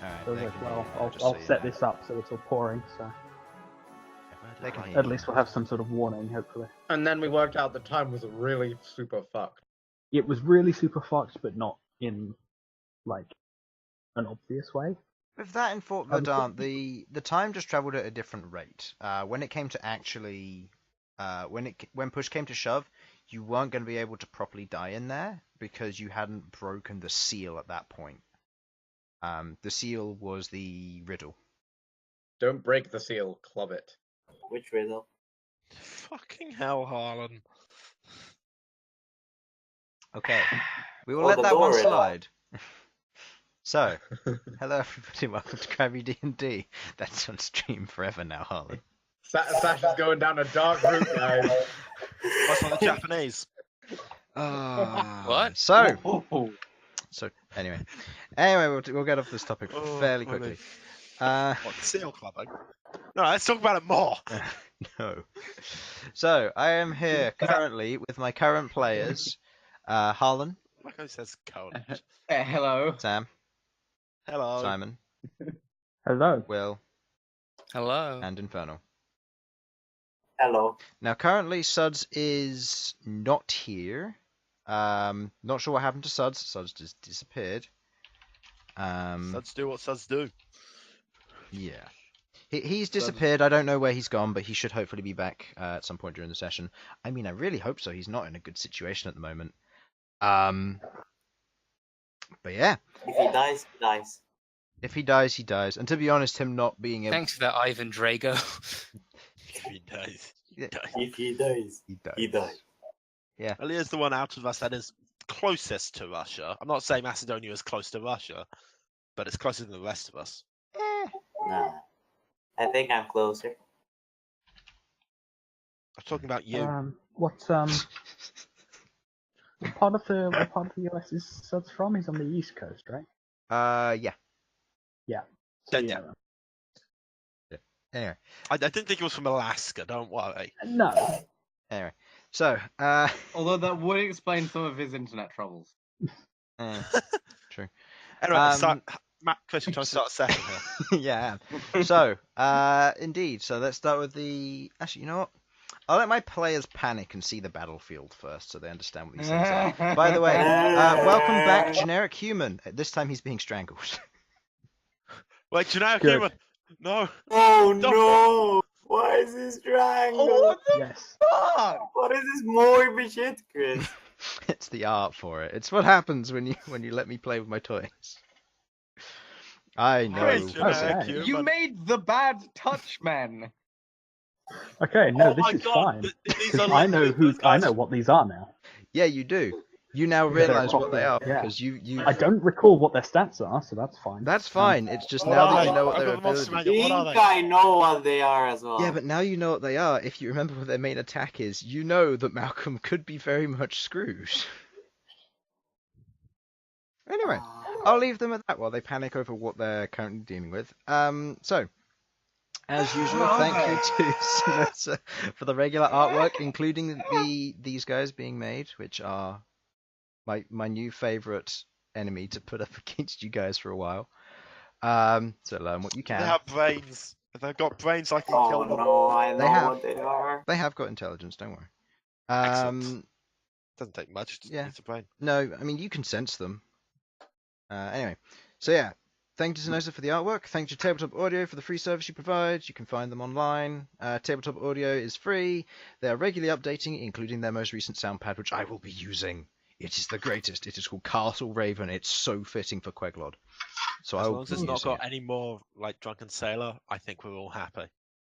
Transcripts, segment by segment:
Alright, So I was they like, can well, hear you, just I'll so you set know. this up so it's all pouring, so They can hear at you. least we'll have some sort of warning, hopefully. And then we worked out the time was really super fucked. It was really super fucked, but not in, like, an obvious way. With that in Fort Verdant, the time just travelled at a different rate. When it came to actually, when push came to shove, you weren't going to be able to properly die in there because you hadn't broken the seal at that point. The seal was the riddle. Don't break the seal, club it. Which riddle? Fucking hell, Harlan. Okay, we will Oh, let the that door one riddle. slide. So, hello everybody, welcome to Crabby D&D. That's on stream forever now, Harlan. Sasha's going down a dark route, guys. What's on the Japanese? What? So Oh, anyway, we'll get off this topic Oh, fairly funny. quickly. What, seal clubbing? No, let's talk about it more. No. So I am here currently with my current players, Harlan, Like I says, code. hello. Sam, Hello. Simon, Hello. Will, Hello. and Infernal. Hello. Now, currently, Sudz is not here. Not sure what happened to Sudz. Sudz just disappeared. Suds do what suds do. Yeah. He's disappeared. I don't know where he's gone, but he should hopefully be back at some point during the session. I mean, I really hope so. He's not in a good situation at the moment. But yeah. If he dies, he dies. If he dies, he dies. And to be honest, him not being able... Thanks for that, Ivan Drago. If he dies, Yeah. he dies. If he dies, He dies. he dies. Aleuir's the one out of us that is closest to Russia. I'm not saying Macedonia is close to Russia, but it's closer than the rest of us. Nah. I think I'm closer. I'm talking about you. What part of the US is Sudz from? He's on the East Coast, right? Yeah. Yeah. Yeah. Anyway. I didn't think it was from Alaska, don't worry. No. Anyway. So, Although that would explain some of his internet troubles. True. Anyway, Chris, we're trying to start a session here. Yeah. So, indeed. So let's start with the... Actually, you know what? I'll let my players panic and see the battlefield first so they understand what these things are. By the way, welcome back, Generic Human. This time he's being strangled. Wait, generic Good. human. No. Oh Stop. no! Why is this triangle? Oh, what the Yes. fuck? What is this morbid shit, Chris? It's the art for it. It's what happens when you let me play with my toys. I know. Chris, generic Okay. human. You made the bad touch, man. Okay, no, Oh this my is God, fine. these are I know like- who. these I guys- know what these are now. Yeah, you do. You now Yeah, they're realise what they are proper, yeah. because you. I don't recall what their stats are, so that's fine. That's fine. It's just What now are that they? you know what I've their got the monster ability. manual. What are think they? I know what they are as well. Yeah, but now you know what they are. If you remember what their main attack is, you know that Malcom could be very much screwed. Anyway, I'll leave them at that while they panic over what they're currently dealing with. So, as usual, thank you to Samantha for the regular artwork, including these guys being made, which are my new favourite enemy to put up against you guys for a while. So learn what you can. They have brains. If they've got brains, I can kill Oh them. no, I know They have. what they are. They have got intelligence, don't worry. Excellent. Doesn't take much. Just yeah. needs a brain. No, I mean, you can sense them. Anyway, so yeah, thank you to Sasha for the artwork. Thank you to Tabletop Audio for the free service you provide. You can find them online. Tabletop Audio is free. They are regularly updating, including their most recent sound pad, which I will be using. It is the greatest. It is called Castle Raven. It's so fitting for Queglod. So As I long will as be it's not using got it. any more like Drunken Sailor, I think we're all happy.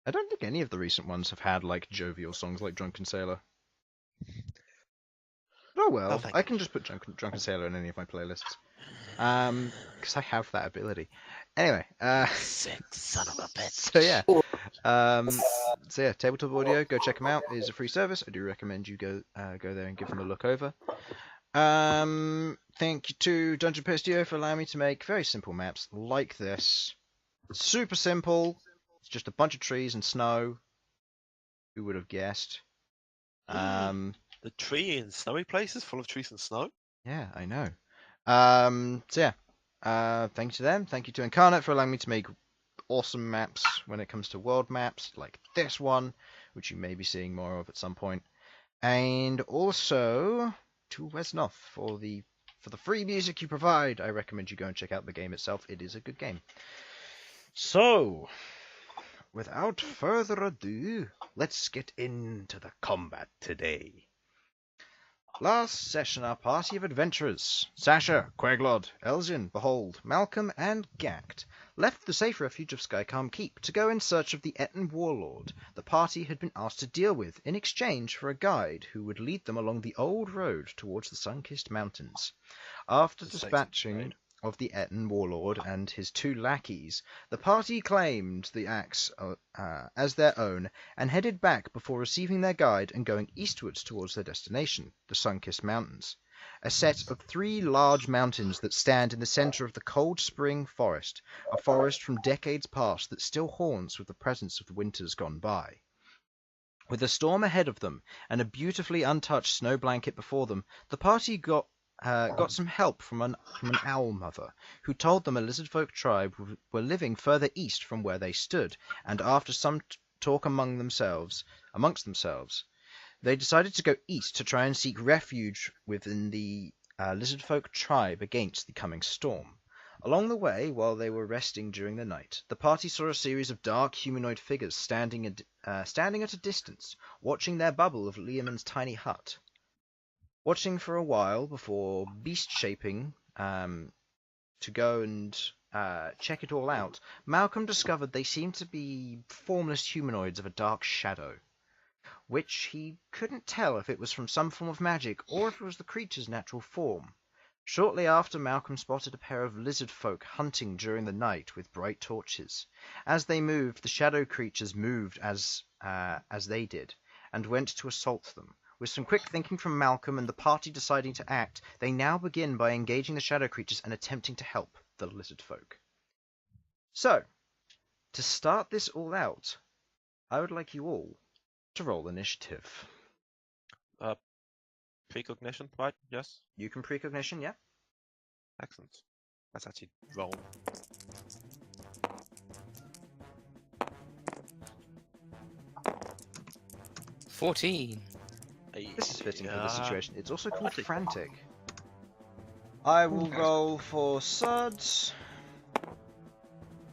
I don't think any of the recent ones have had like jovial songs like Drunken Sailor. Oh well, thank I you. can just put Drunken Sailor in any of my playlists. Because I have that ability. Anyway, Sick son of a bitch. so yeah. So yeah, Tabletop Audio, go check them out. It is a free service. I do recommend you go there and give them a look over. Thank you to Dungeon Postio for allowing me to make very simple maps like this. Super simple. It's just a bunch of trees and snow. Who would have guessed? The tree in snowy places full of trees and snow. Yeah, I know. So yeah, Thank you to them. Thank you to Incarnate for allowing me to make awesome maps when it comes to world maps, like this one, which you may be seeing more of at some point. And also to Wesnoth for the free music you provide. I recommend you go and check out the game itself. It is a good game. So, without further ado, let's get into the combat today. Last session, our party of adventurers, Sasha, Queglod, Elsyan, Bhold, Malcom, and Ghaakt, left the safe refuge of Skycalm Keep to go in search of the Etten warlord the party had been asked to deal with in exchange for a guide who would lead them along the old road towards the sun-kissed mountains. After dispatching of the Etten warlord and his 2 lackeys, the party claimed the axe as their own and headed back before receiving their guide and going eastwards towards their destination, the sun-kissed mountains, a set of 3 large mountains that stand in the centre of the Cold Spring Forest, a forest from decades past that still haunts with the presence of the winters gone by. With a storm ahead of them and a beautifully untouched snow blanket before them, the party got some help from an owl mother, who told them a lizardfolk tribe were living further east from where they stood, and after some talk amongst themselves, they decided to go east to try and seek refuge within the lizardfolk tribe against the coming storm. Along the way, while they were resting during the night, the party saw a series of dark humanoid figures standing at a distance, watching their bubble of Liamon's tiny hut. Watching for a while before beast-shaping to go and check it all out, Malcom discovered they seemed to be formless humanoids of a dark shadow, which he couldn't tell if it was from some form of magic or if it was the creature's natural form. Shortly after, Malcom spotted a pair of lizard folk hunting during the night with bright torches. As they moved, the shadow creatures moved as they did, and went to assault them. With some quick thinking from Malcom and the party deciding to act, they now begin by engaging the shadow creatures and attempting to help the lizard folk. So, to start this all out, I would like you all to roll initiative. Precognition, right? Yes. You can precognition, yeah? Excellent. Let's actually roll. $14. This is fitting for the situation. It's also called Frantic. I will roll for Sudz.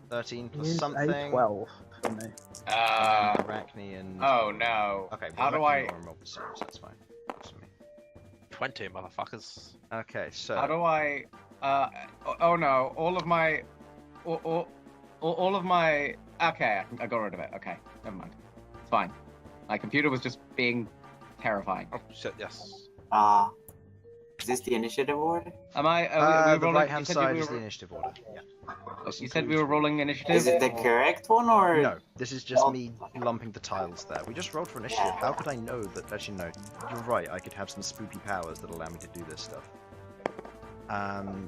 13 plus Here's something. a 12 for me. Arachne and... Oh no. Okay, How do I... roll the series, that's fine. That's for me. 20, motherfuckers. Okay, so... How do I... oh no. All of my... All of my... Okay, I got rid of it. Okay, never mind. It's fine. My computer was just being terrifying. Oh shit, yes. Is this the initiative order? Am I... the rolling... right-hand you said side we is were... the initiative order. Yeah. You said we were rolling initiative? Is it the correct one or? No, this is just me lumping the tiles there. We just rolled for initiative. How could I know that? Actually, no. You're right. I could have some spooky powers that allow me to do this stuff.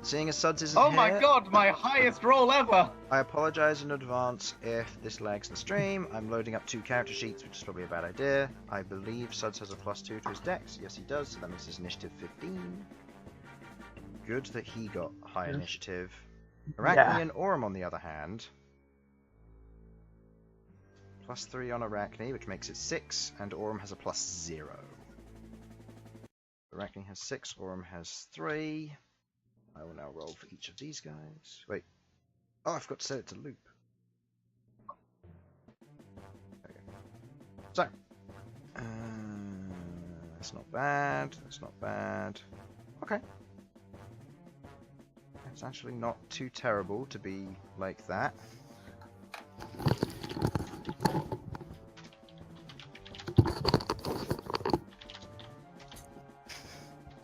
Seeing as Sudz isn't Oh here, my god, my highest roll ever! I apologise in advance if this lags the stream. I'm loading up 2 character sheets, which is probably a bad idea. I believe Sudz has a +2 to his dex. Yes, he does, so that makes his initiative 15. Good that he got high initiative. Arachne and Aurum, on the other hand, +3 on Arachne, which makes it 6, and Aurum has a +0. Arachne has 6, Aurum has 3. I will now roll for each of these guys. Wait. Oh, I forgot to set it to loop. Okay. So. That's not bad. That's not bad. Okay. It's actually not too terrible to be like that.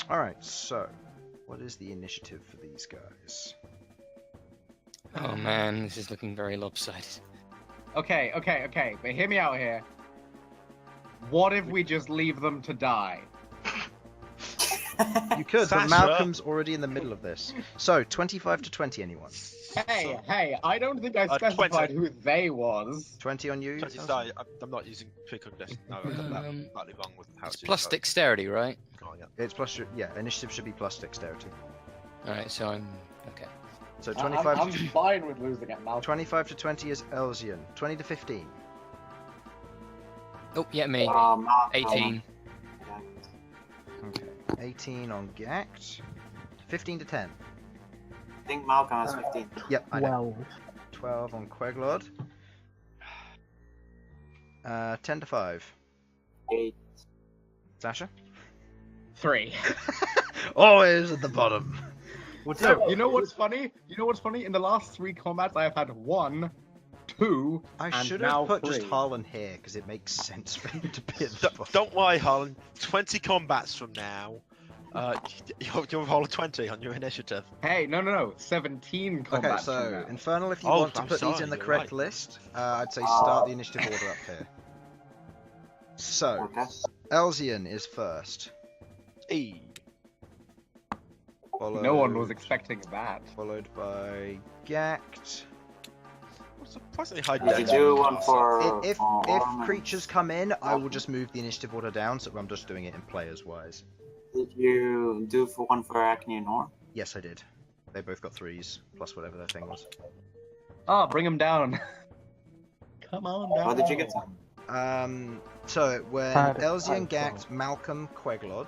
Alright, so what is the initiative for these guys? Oh man, this is looking very lopsided. Okay, but hear me out here. What if we just leave them to die? You could, but Sasha. Malcolm's already in the middle of this. So, 25 to 20, anyone? Hey, I don't think I 20. specified who they was. 20 on you? Sorry, I'm not using precognition. No, I got that slightly wrong with how It's plus dexterity, right? Oh, yeah. It's plus your, yeah, initiative should be plus dexterity. Alright, so I'm... okay. So 25 I'm to fine with losing at Malcom. 25 to 20 is Elsyan. 20 to 15. Oh, yeah, me. Malcom. 18. Okay. 18 on Ghaakt. 15 to 10. I think Malcom has 15. Yep, I know. 12. 12 on Queglod. 10 to 5. 8. Sasha? 3. Always at the bottom. What's up? No, you know what's funny? In the last 3 combats, I have had 1, 2, I and should now have put 3. just Harlan here because it makes sense for him to be at the bottom. Don't worry, Harlan. 20 combats from now, you'll roll a 20 on your initiative. Hey, no. 17 Okay, combats from so now. Infernal, if you Oh, want to I'm put these sorry, in the you're correct right. list, I'd say start the initiative order up here. So, Okay. Elsyan is first. E. No one was expecting that. Followed by Ghaakt. Surprisingly high Did you dex. do one for... If Orm? creatures come in, I will just move the initiative order down, so I'm just doing it in players wise. Did you do for one for Acne and Orm? Yes, I did. They both got 3s, plus whatever their thing was. Ah, bring him down. Come on down. How did you get some? So when Five, Elsyan, five, Ghaakt, Malcom, Queglod.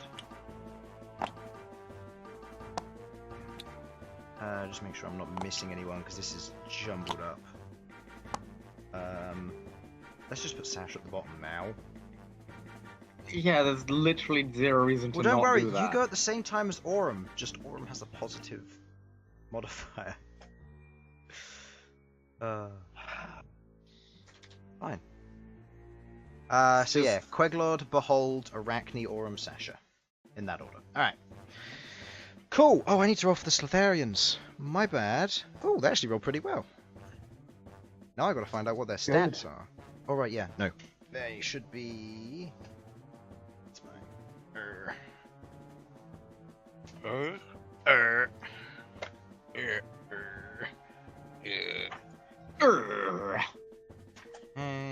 Just make sure I'm not missing anyone because this is jumbled up. Let's just put Sasha at the bottom now. Yeah, there's literally zero reason to Well, don't not worry, do that. you go at the same time as Aurum. Just Aurum has a positive modifier. Fine. So yeah, Queglod, Bhold, Arachne, Aurum, Sasha. In that order. Alright. Cool. Oh, I need to roll for the Slitharians. My bad. Oh, they actually rolled pretty well. Now I've got to find out what their stats are. Alright, yeah, no. They should be... That's mine.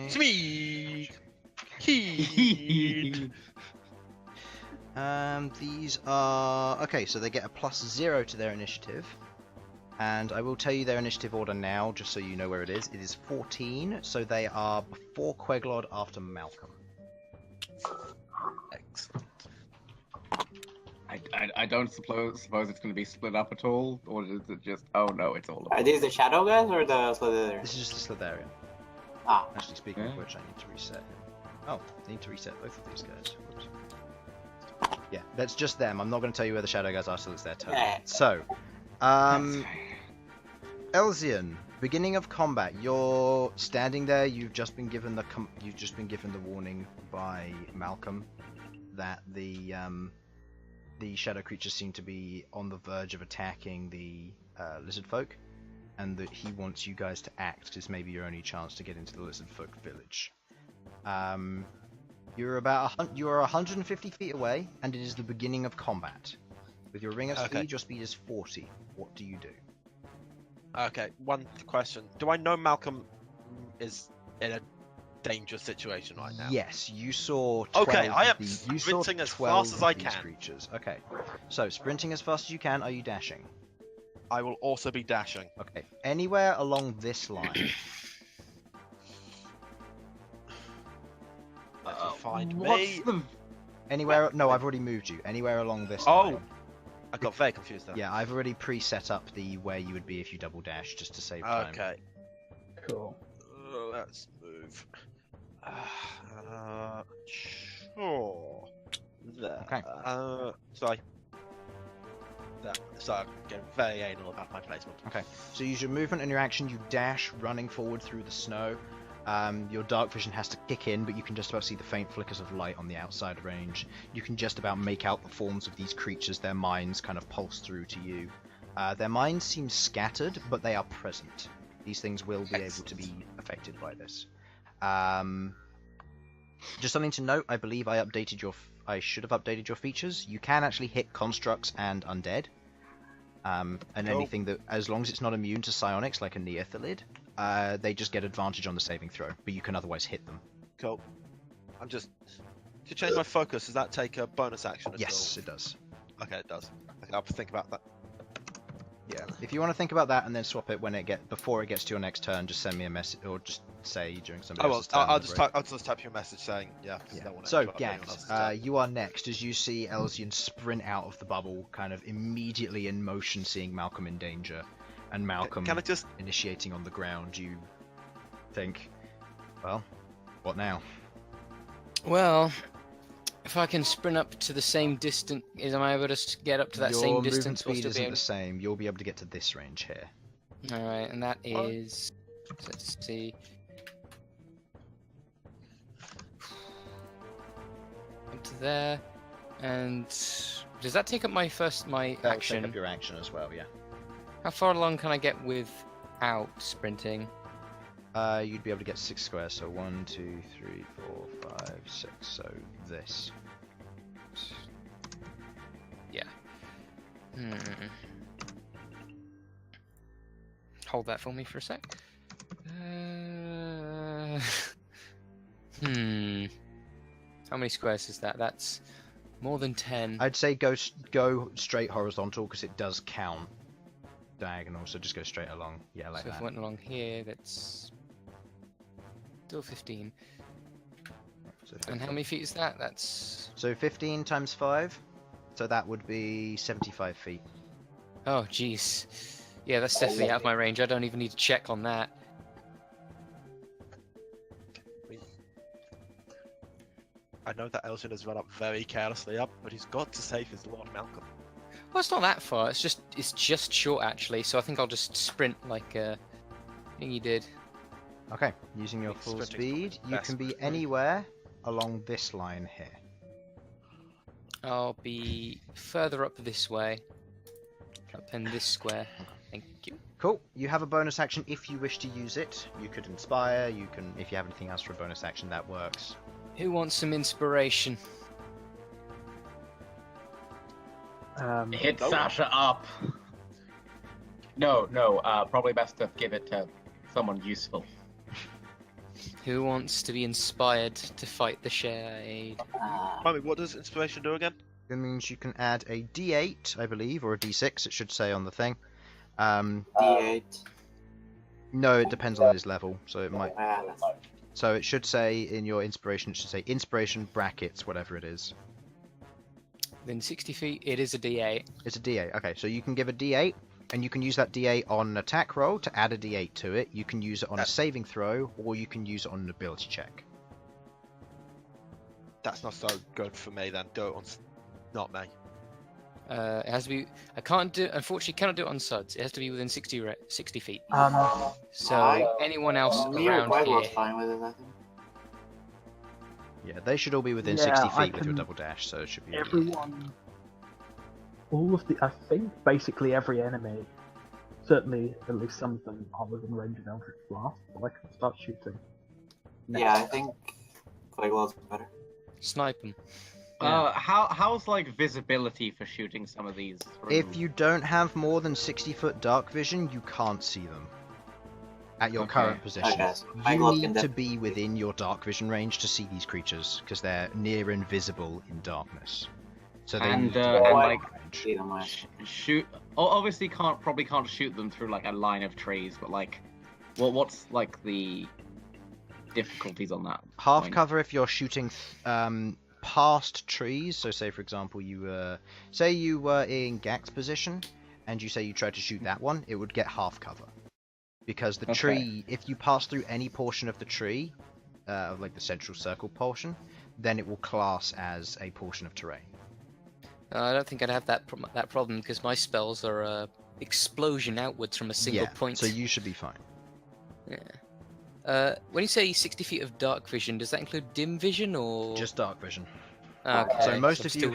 It's me. Heat. These are... Okay, so they get a +0 to their initiative. And I will tell you their initiative order now, just so you know where it is. It is 14, so they are before Queglod, after Malcom. Excellent. I don't suppose it's going to be split up at all, or is it just? Oh no, it's all. Are these the shadow guys or the Slitharians? This is just the Slitharian. Ah. Actually, speaking of Yeah. which, I need to reset him. Oh, I need to reset both of these guys. Whoops. Yeah, that's just them. I'm not going to tell you where the shadow guys are till it's their turn. Yeah. So, Elsyan, beginning of combat. You're standing there. You've just been given the warning by Malcom that the shadow creatures seem to be on the verge of attacking the lizard folk, and that he wants you guys to act because maybe your only chance to get into the lizard folk village. You are 150 feet away, and it is the beginning of combat. With your ring of speed, your speed is 40. What do you do? Okay, one question. Do I know Malcom is in a dangerous situation right now? Yes, you saw 12 Okay, I am you saw sprinting as 12 fast as of I these can. creatures. Okay, so sprinting as fast as you can. Are you dashing? I will also be dashing. Okay, anywhere along this line. Let me find What's me. the? Anywhere? No, I've already moved you. Anywhere along this Oh. line. I got very confused there. Yeah, I've already pre-set up the where you would be if you double dash, just to save time. Okay. Cool. Let's move. Sure. There. Okay. Sorry. So I'm getting very anal about my placement. Okay, so use your movement and your action. You dash, running forward through the snow. Your dark vision has to kick in, but you can just about see the faint flickers of light on the outside range. You can just about make out the forms of these creatures. Their minds kind of pulse through to you. Their minds seem scattered, but they are present. These things will be able to be affected by this. Just something to note, I believe I should have updated your features. You can actually hit constructs and undead. And anything that, as long as it's not immune to psionics, like a Neothalid, they just get advantage on the saving throw, but you can otherwise hit them. Cool. I'm just... To change my focus, does that take a bonus action at all? Yes, it does. Okay, it does. Okay, I'll think about that. Yeah. If you want to think about that and then swap it before it gets to your next turn, just send me a message or just say during somebody else's turn. I'll just type you a message saying yeah. I don't want to So interrupt anyone else's turn. Ghaakt, you are next as you see Elsyan sprint out of the bubble, kind of immediately in motion, seeing Malcom in danger, and Malcom Can I just initiating on the ground. You think, well, what now? Well, if I can sprint up to the same distance, am I able to get up to that same distance? Your movement speed isn't the same. You'll be able to get to this range here. All right, and that is. Let's see. Up to there, and does that take up my That will action? take up your action as well, yeah. How far along can I get without sprinting? You'd be able to get 6 squares, so 1, 2, 3, 4, 5, 6. So this. Yeah. Hold that for me for a sec. How many squares is that? That's more than 10. I'd say go straight horizontal because it does count diagonal, so just go straight along. Yeah, like So if that. I went along here, that's still 15. So And how many feet is that? That's... So 15 times 5, so that would be 75 feet. Oh, jeez. Yeah, that's definitely out of my range. I don't even need to check on that. I know that Elsyan has run up very carelessly up, but he's got to save his Lord Malcom. Well, it's not that far. It's just short, actually. So I think I'll just sprint like I think you did. Okay, using your full Sprinting's speed, probably you best can be sprint. anywhere along this line here. I'll be further up this way. Up in this square. Thank you. Cool. You have a bonus action if you wish to use it. You could inspire. You can, if you have anything else for a bonus action, that works. Who wants some inspiration? Hit Sasha up. No, probably best to give it to someone useful. Who wants to be inspired to fight the shade? Mommy, what does inspiration do again? It means you can add a D8, I believe, or a D6. It should say on the thing. D8. No, it depends on his level, so it might. That's right. So it should say in your inspiration. It should say inspiration brackets, whatever it is. Within 60 feet, it is a D8. It's a D8. Okay, so you can give a D8, and you can use that D8 on an attack roll to add a D8 to it. You can use it on a saving throw, or you can use it on an ability check. That's not so good for me then. Do it on... Not me. It has to be. I can't do. Unfortunately, cannot do it on Sudz. It has to be within 60 feet. So anyone else Me or around Queglod's here. fine with it, I think. Yeah, they should all be within Yeah, 60 I feet with your can- double dash, so it should be. Everyone, I think basically every enemy, certainly at least some of them are within range of Eldritch Blast, but I can start shooting. Yeah, I think Queglod's better. Snipe them. How's like visibility for shooting some of these? If you don't have more than 60-foot dark vision, you can't see them. At your Okay. current position. Okay, so You Queglod need can to be within your dark vision range to see these creatures, because they're near invisible in darkness. So they And, need to be and, within like, range. see them right. shoot. Obviously, probably can't shoot them through like a line of trees, but like, what's like the difficulties on that? Half point? cover if you're shooting past trees. So say for example you were in Ghaakt's position, and you say you tried to shoot that one, it would get half cover. Because the Okay. tree, if you pass through any portion of the tree, like the central circle portion, then it will class as a portion of terrain. I don't think I'd have that problem because my spells are explosion outwards from a single point. So you should be fine. Yeah. When you say 60 feet of dark vision, does that include dim vision or Just dark vision. Okay. So most I'm of still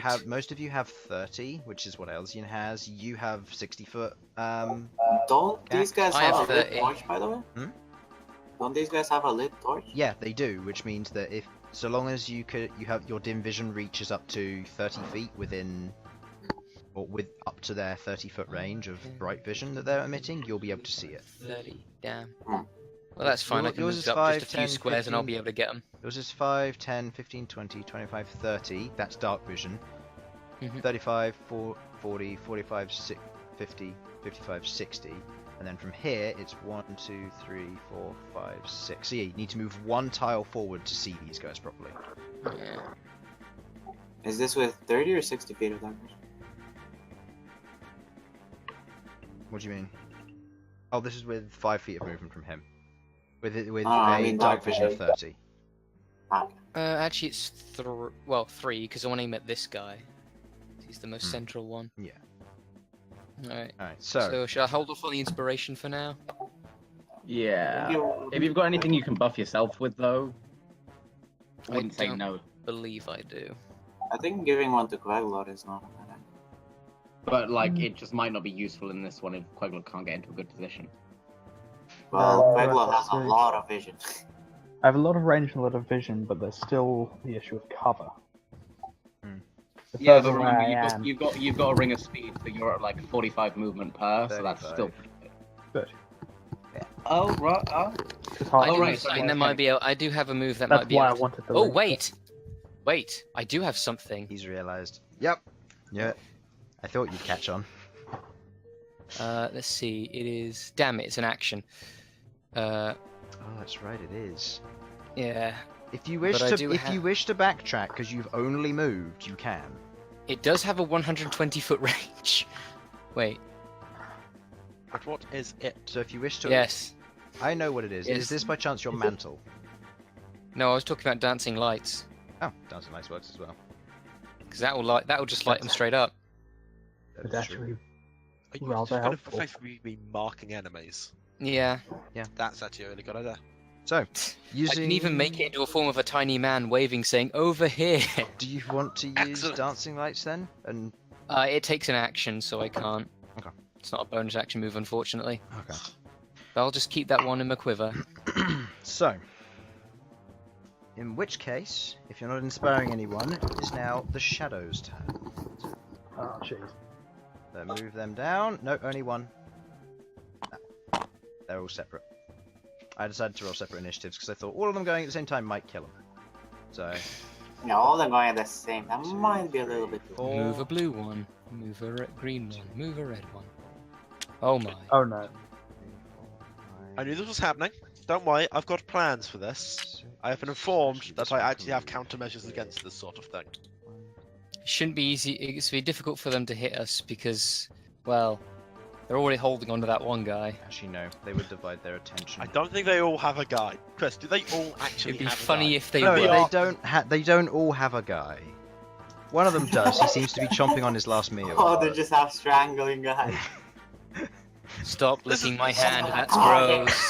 you have 30, which is what Elsyan has. You have 60-foot. Don't these guys I have have a lit 30. torch, by the way? Hmm? Don't these guys have a lit torch? Yeah, they do, which means that so long as you have your dim vision reaches up to 30 feet within, or with up to their 30-foot range of bright vision that they're emitting, you'll be able to see it. 30. Damn. Hmm. Well, that's fine. I can Yours move is up 5, just a few 10, squares and I'll 15. be able to get them. Yours is 5, 10, 15, 20, 25, 30. That's dark vision. Mhm. 35, 40, 45, 50, 55, 60. And then from here, it's 1, 2, 3, 4, 5, 6. So yeah, you need to move one tile forward to see these guys properly. Yeah. Is this with 30 or 60 feet of darkness? What do you mean? Oh, this is with 5 feet of movement from him. With I a mean dark dark vision of vision. 30. Actually, it's 3 because I want to aim at this guy. He's the most central one. Yeah. Alright. Alright, So shall I hold off on the inspiration for now? Yeah. If you've got anything you can buff yourself with, though, I I wouldn't say don't no. believe I do. I think giving one to Queglod is not a bad idea. But, like, it just might not be useful in this one if Queglod can't get into a good position. Well, No, Queglod has a that's lot of vision. I have a lot of range and a lot of vision, but there's still the issue of cover. The Yeah, further but away I remember, am, you've got a ring of speed, so you're at like 45 movement per, so that's 35. still. Good. Oh right. it's I hard. do, right, have so something it's that might be. I do have a move that That's might be. why I able to- wanted to. Oh link wait, wait! I do have something. He's realised. Yep. Yeah. I thought you'd catch on. Let's see. It is. Damn it! It's an action. Oh, that's right. It is. Yeah. If you wish But I to, do if have- you wish to backtrack because you've only moved, you can. It does have a 120-foot range. Wait. But what is it? So if you wish to, Yes. I know what it is. Yes. Is this by chance your mantle? No, I was talking about dancing lights. Oh, dancing lights works as well. Because that will just light them straight up. It's That is true. actually Are you rather just going to helpful. effectively be marking enemies? Yeah. That's actually a really good idea. So, I using. can even make it into a form of a tiny man waving, saying "over here." Do you want to use Excellent. dancing lights then? And It takes an action, so I can't. Okay. It's not a bonus action move, unfortunately. okay. But I'll just keep that one in my quiver. So, in which case, if you're not inspiring anyone, it is now the Shadow's turn. oh jeez. So move them down. No, only one. No. They're all separate. I decided to roll separate initiatives because I thought all of them going at the same time might kill them. So, No, all of them going at the same time. Two, Might be a little bit too. four. Move a blue one. Move a green one. Move a red one. Oh my. Oh no. I knew this was happening. Don't worry, I've got plans for this. I have been informed that I actually have countermeasures against this sort of thing. It shouldn't be easy. It's be difficult for them to hit us because, well, they're already holding on to that one guy. Actually, no. They would divide their attention. I don't think they all have a guy. Chris, do they all actually It'd be have funny a guy? if they No, were. they don't. They don't all have a guy. One of them does. He seems to be chomping on his last meal. Oh, they just have strangling guys. Stop This licking is- my hand. That's Oh, gross.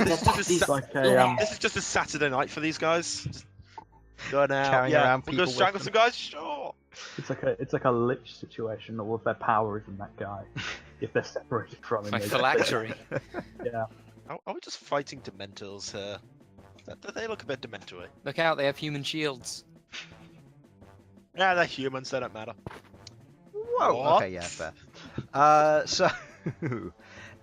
This is just a It's like a This is just a Saturday night for these guys. Just going out. Carrying Yeah, around we'll go people strangle with some guys. Sure. it's like a lich situation. All of their power is in that guy. If they're separated from him, My they- phylactery. Yeah. Are we just fighting Dementors here? Do they look a bit Dementory? Look out! They have human shields. Yeah, they're humans. They don't matter. Whoa. What? Okay, yeah, fair. So,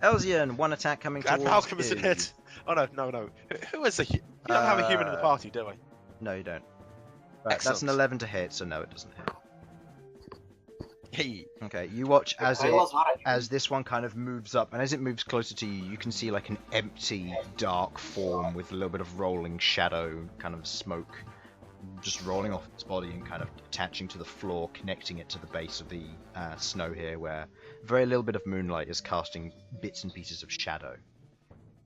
Elsyan, one attack coming Glad towards Malcom you. isn't hit. Oh no. Who is the? We don't have a human in the party, do we? No, you don't. Right, that's Excellent. an 11 to hit, so no, it doesn't hit. Hey. Okay, you watch as I was not a- as this one kind of moves up, and as it moves closer to you, you can see like an empty, dark form with a little bit of rolling shadow, kind of smoke, just rolling off its body and kind of attaching to the floor, connecting it to the base of the snow here, where very little bit of moonlight is casting bits and pieces of shadow.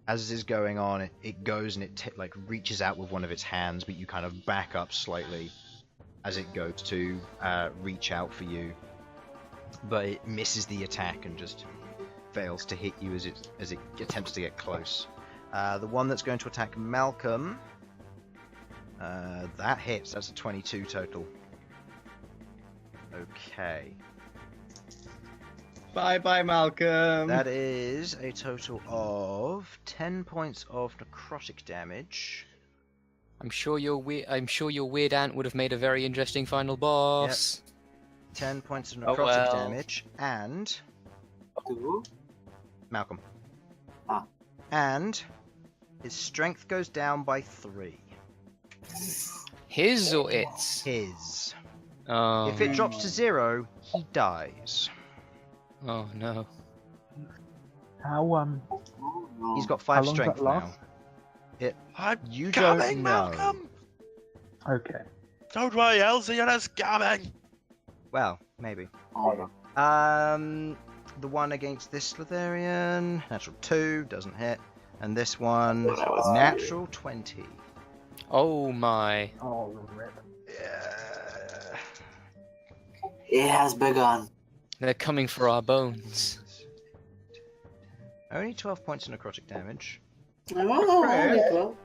As this is going on, it goes and it like reaches out with one of its hands, but you kind of back up slightly as it goes to reach out for you. But it misses the attack and just fails to hit you as it attempts to get close. The one that's going to attack Malcom, that hits. That's a 22 total. Okay. Bye bye, Malcolm. That is a total of 10 points of necrotic damage. I'm sure your weird aunt would have made a very interesting final boss. 10 points of Oh, necrotic well. damage, and Two? Malcolm. Ah. And his strength goes down by 3. His or its? His. Oh. If it drops to 0, he dies. Oh no. How He's got How 5 long does strength that now. last? I'm You coming, don't know. Malcolm! Okay. Don't worry, Elsyan is coming! Well, maybe. Oh, no. The one against this Slitherian, natural 2, doesn't hit. And this one, That was natural 20. Oh my. Oh, rip. Yeah. It has begun. They're coming for our bones. Only 12 points of necrotic damage. Oh, only 12.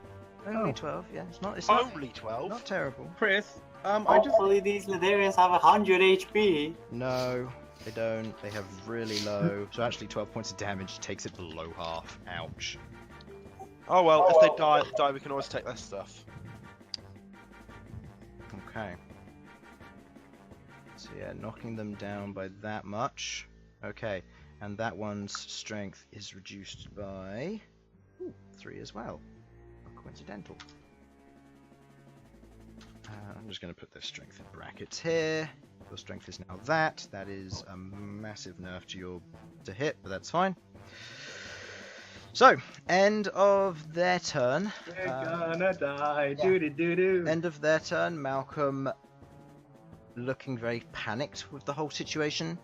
Only 12, yeah. It's not Only 12? not terrible. Chris, I just Hopefully these Ladarians have 100 HP. No, they don't. They have really low. So actually 12 points of damage takes it below half. Ouch. Oh well, if they die, we can always take their stuff. Okay. So yeah, knocking them down by that much. Okay, and that one's strength is reduced by 3 as well. Not coincidental. I'm just going to put their strength in brackets here. Your strength is now that. That is a massive nerf to hit, but that's fine. So, end of their turn. we're gonna die. Doo-doo-doo-doo. End of their turn. Malcolm, looking very panicked with the whole situation,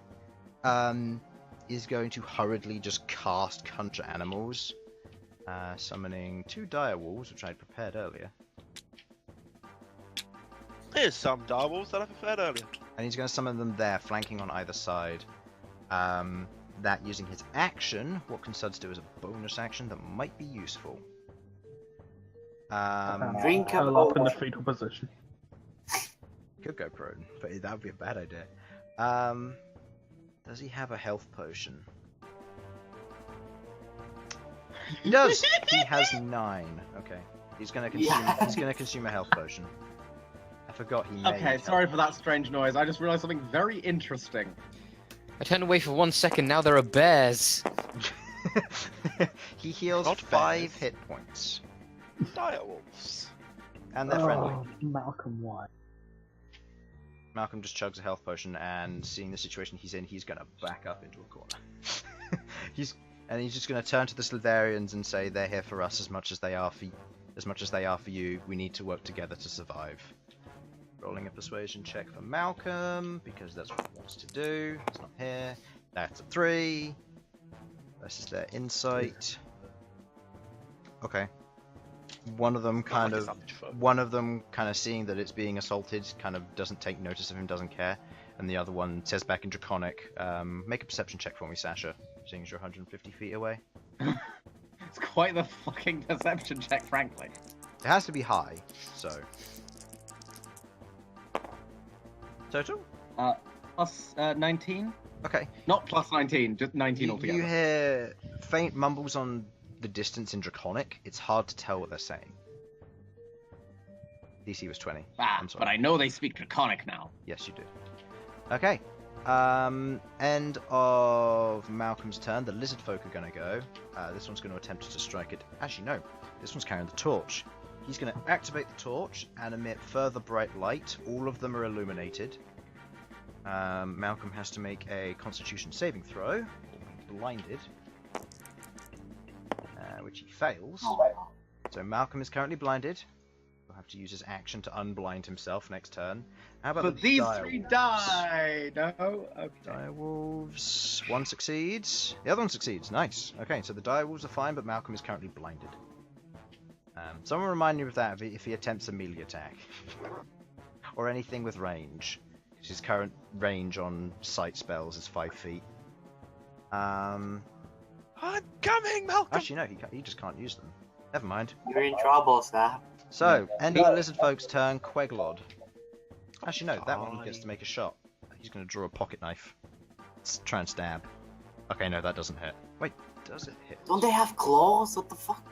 is going to hurriedly just cast Conjure Animals, summoning 2 direwolves, which I had prepared earlier. Here's some direwolves that I prepared earlier. And he's going to summon them there, flanking on either side. That using his action, what can Sudz do as a bonus action that might be useful? Drink a Curl up in the potion. fetal position. Could go prone, but that would be a bad idea. Does he have a health potion? He does. He has 9. Okay, he's gonna consume. Yeah. He's gonna consume a health potion. I forgot he made. Okay, sorry for that strange noise. I just realized something very interesting. I turned away for 1 second, now there are bears. He heals Not 5 bears. hit points, Direwolves. and they're friendly. Oh, Malcolm, why? Malcolm just chugs a health potion, and seeing the situation he's in, he's gonna back up into a corner. he's just gonna turn to the Slitherians and say, "They're here for us as much as they are for you. We need to work together to survive." Rolling a persuasion check for Malcolm, because that's what he wants to do. It's not here. That's a 3. Versus their insight. Okay. One of them kind of seeing that it's being assaulted, kind of doesn't take notice of him, doesn't care. And the other one says back in Draconic, make a perception check for me, Sasha, seeing as you're 150 feet away. It's quite the fucking perception check, frankly. It has to be high, so. Total? Plus 19? Okay. Not plus 19, just 19 You altogether. hear faint mumbles on the distance in Draconic. It's hard to tell what they're saying. DC was 20. I'm sorry. But I know they speak Draconic now. Yes, you do. Okay. End of Malcolm's turn. The lizard folk are going to go. This one's going to attempt to strike it. Actually, no. This one's carrying the torch. He's going to activate the torch and emit further bright light. All of them are illuminated. Malcolm has to make a Constitution saving throw. Blinded. Which he fails. So Malcolm is currently blinded. He'll have to use his action to unblind himself next turn. How about But the these direwolves? 3 die! No? Okay. Direwolves. One succeeds. The other one succeeds. Nice. Okay, so the direwolves are fine, but Malcolm is currently blinded. Someone remind me of that if he attempts a melee attack. Or anything with range. His current range on sight spells is 5 feet. I'm coming, Malcolm! Actually, no, he just can't use them. Never mind. You're in trouble, Snap. So, end of the lizard folks' turn, Queglod. Actually, no, that one gets to make a shot. He's going to draw a pocket knife. Let's try and stab. Okay, no, that doesn't hit. Wait, does it hit? Don't they have claws? What the fuck?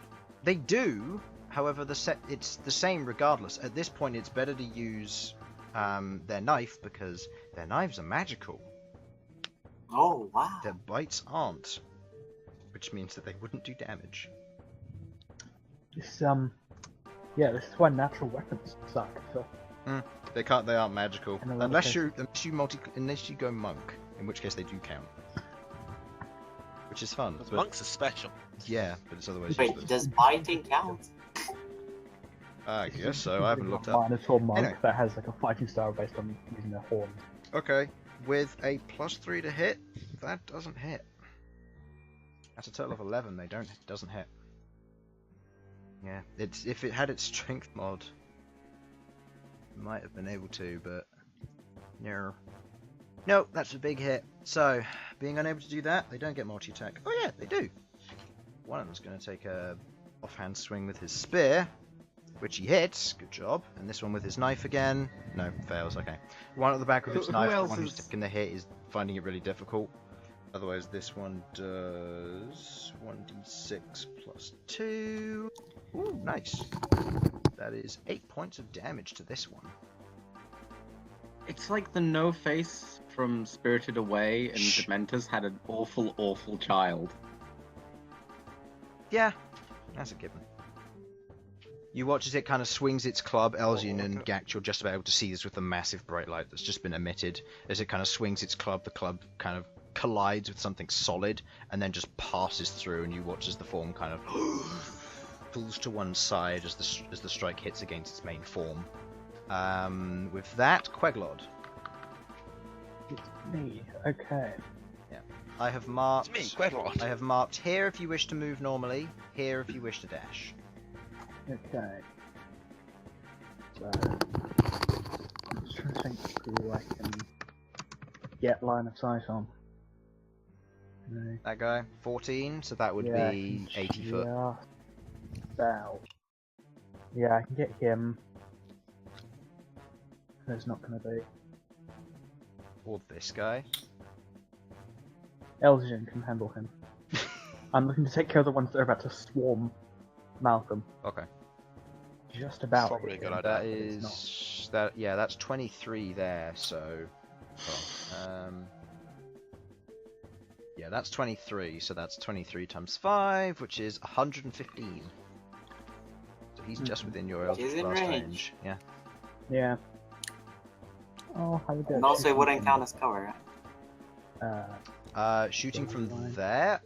They do, however, it's the same regardless. At this point, it's better to use their knife because their knives are magical. Oh, wow. Their bites aren't, which means that they wouldn't do damage. This this is why natural weapons suck. So. They aren't magical In a lot of unless you go monk, in which case they do count. which is fun. Because But, monks are special. yeah, but it's otherwise Wait, useless. does biting count? I guess so. I haven't looked up. Minotaur monk Anyway. that has like a fighting style based on using their horns. Okay, with a +3 to hit, that doesn't hit. That's a total of 11. Doesn't hit. Yeah, if it had its strength mod, it might have been able to, but no. No, that's a big hit. So, being unable to do that, they don't get multi-attack. Oh yeah, they do. One of them's going to take a offhand swing with his spear, which he hits. Good job. And this one with his knife again. No, fails. Okay. One at the back with his Who knife. The else one who's is- taking the hit is finding it really difficult. Otherwise, this one does 1d6 plus 2. Ooh, nice. That is 8 points of damage to this one. It's like the no face from Spirited Away and Shh. Dementors had an awful, awful child. Yeah, that's a given. You watch as it kind of swings its club. Elsyan and Ghaakt, you're just about able to see this with the massive bright light that's just been emitted. As it kind of swings its club, the club kind of collides with something solid and then just passes through, and you watch as the form kind of pulls to one side as the strike hits against its main form. With that, Queglod. It's me. Okay. I have marked. It's me, Queglod. I have marked here if you wish to move normally, here if you wish to dash. Okay. So, I'm just trying to think who I can get line of sight on. No. That guy, 14, so that would Yeah, be I can 80 foot. just about. Yeah, I can get him. There's not going to be. Or this guy. Elsyan can handle him. I'm looking to take care of the ones that are about to swarm Malcom. Okay. Just about. Probably a hit good him, idea. That but it's not. is that. Yeah, that's 23 there. So, yeah, that's 23. So that's 23 times 5, which is 115. So he's just within your He's Eldritch in Blast range. range. Yeah. Yeah. Oh, how we go? And also, it wouldn't count as cover. Shooting from Line. there.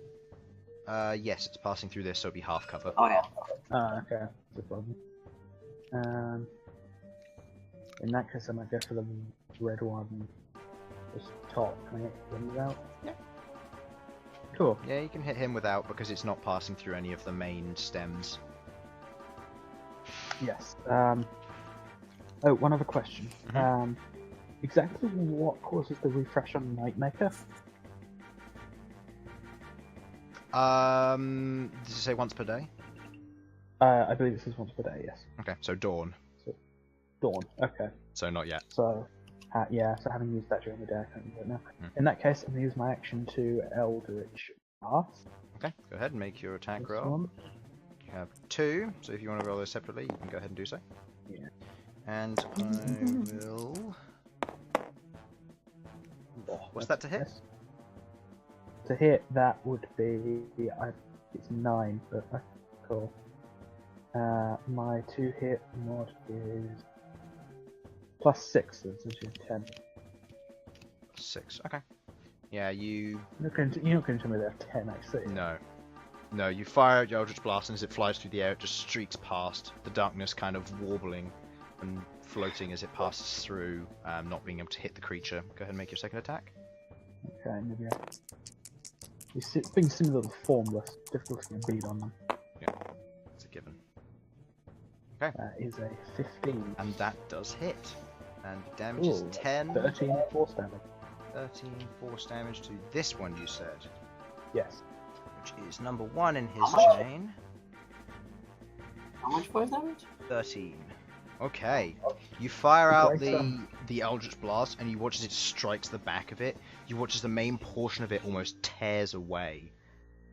Yes, it's passing through this, so it'd be half cover. Oh yeah. Okay. No problem. In that case, I might go for the red one. Just top. Can I get him out? Yeah. Cool. Yeah, you can hit him without because it's not passing through any of the main stems. Yes. Oh, one other question. Mhm. Exactly what causes the refresh on Nightmaker? Did you say once per day? I believe this is once per day. Yes. Okay, so dawn. Dawn. Okay. So not yet. So, yeah. So having used that during the day, I can't use it now. Hmm. In that case, I'm gonna use my action to Eldritch Blast. Okay, go ahead and make your attack This roll. one. You have 2, so if you want to roll those separately, you can go ahead and do so. Yeah. And I will. What's that to hit? Yes. To hit, that would be it's 9, but cool. My 2-hit mod is +6, so it's actually 10. 6. Okay. Yeah, you. You're not going to tell me they have 10, I see. No. No, you fire out your Eldritch Blast, and as it flies through the air, it just streaks past, the darkness kind of warbling and floating as it passes through, not being able to hit the creature. Go ahead and make your second attack. Okay, maybe it's being similar to Formless, difficult to get a bead on them. It's a given. That is a 15. And that does hit. And the damage is Ooh, 10. 13 force damage. 13 force damage to this one, you said. Yes. Which is number 1 in his How much? chain. How much force damage? 13. Okay. You fire out Great the Eldritch Blast, and you watch as it strikes the back of it. You watch as the main portion of it almost tears away.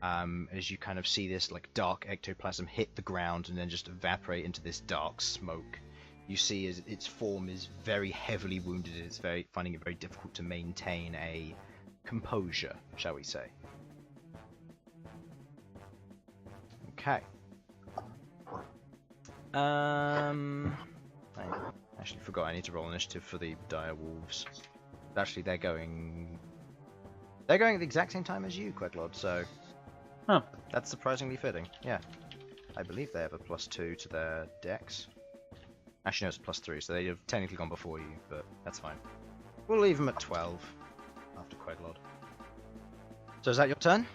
As you kind of see this like dark ectoplasm hit the ground and then just evaporate into this dark smoke. You see as its form is very heavily wounded. It's finding it very difficult to maintain a composure, shall we say. Okay. I actually forgot I need to roll initiative for the dire wolves. Actually, they're going at the exact same time as you, Queglod. So Oh. That's surprisingly fitting. Yeah. I believe they have a +2 to their dex. Actually, no, it's +3, so they have technically gone before you, but that's fine. We'll leave them at 12 after Queglod. So is that your turn?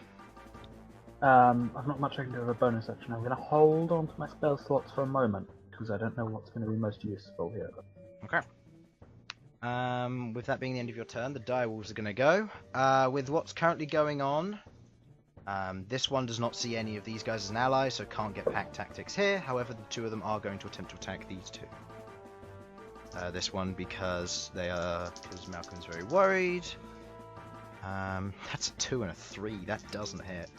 I've not much I can do with a bonus action. I'm going to hold on to my spell slots for a moment, because I don't know what's going to be most useful here. Okay. With that being the end of your turn, the direwolves are going to go. With what's currently going on, this one does not see any of these guys as an ally, so can't get pack tactics here. However, the two of them are going to attempt to attack these two. This one because Malcolm's very worried. That's a 2 and a 3. That doesn't hit.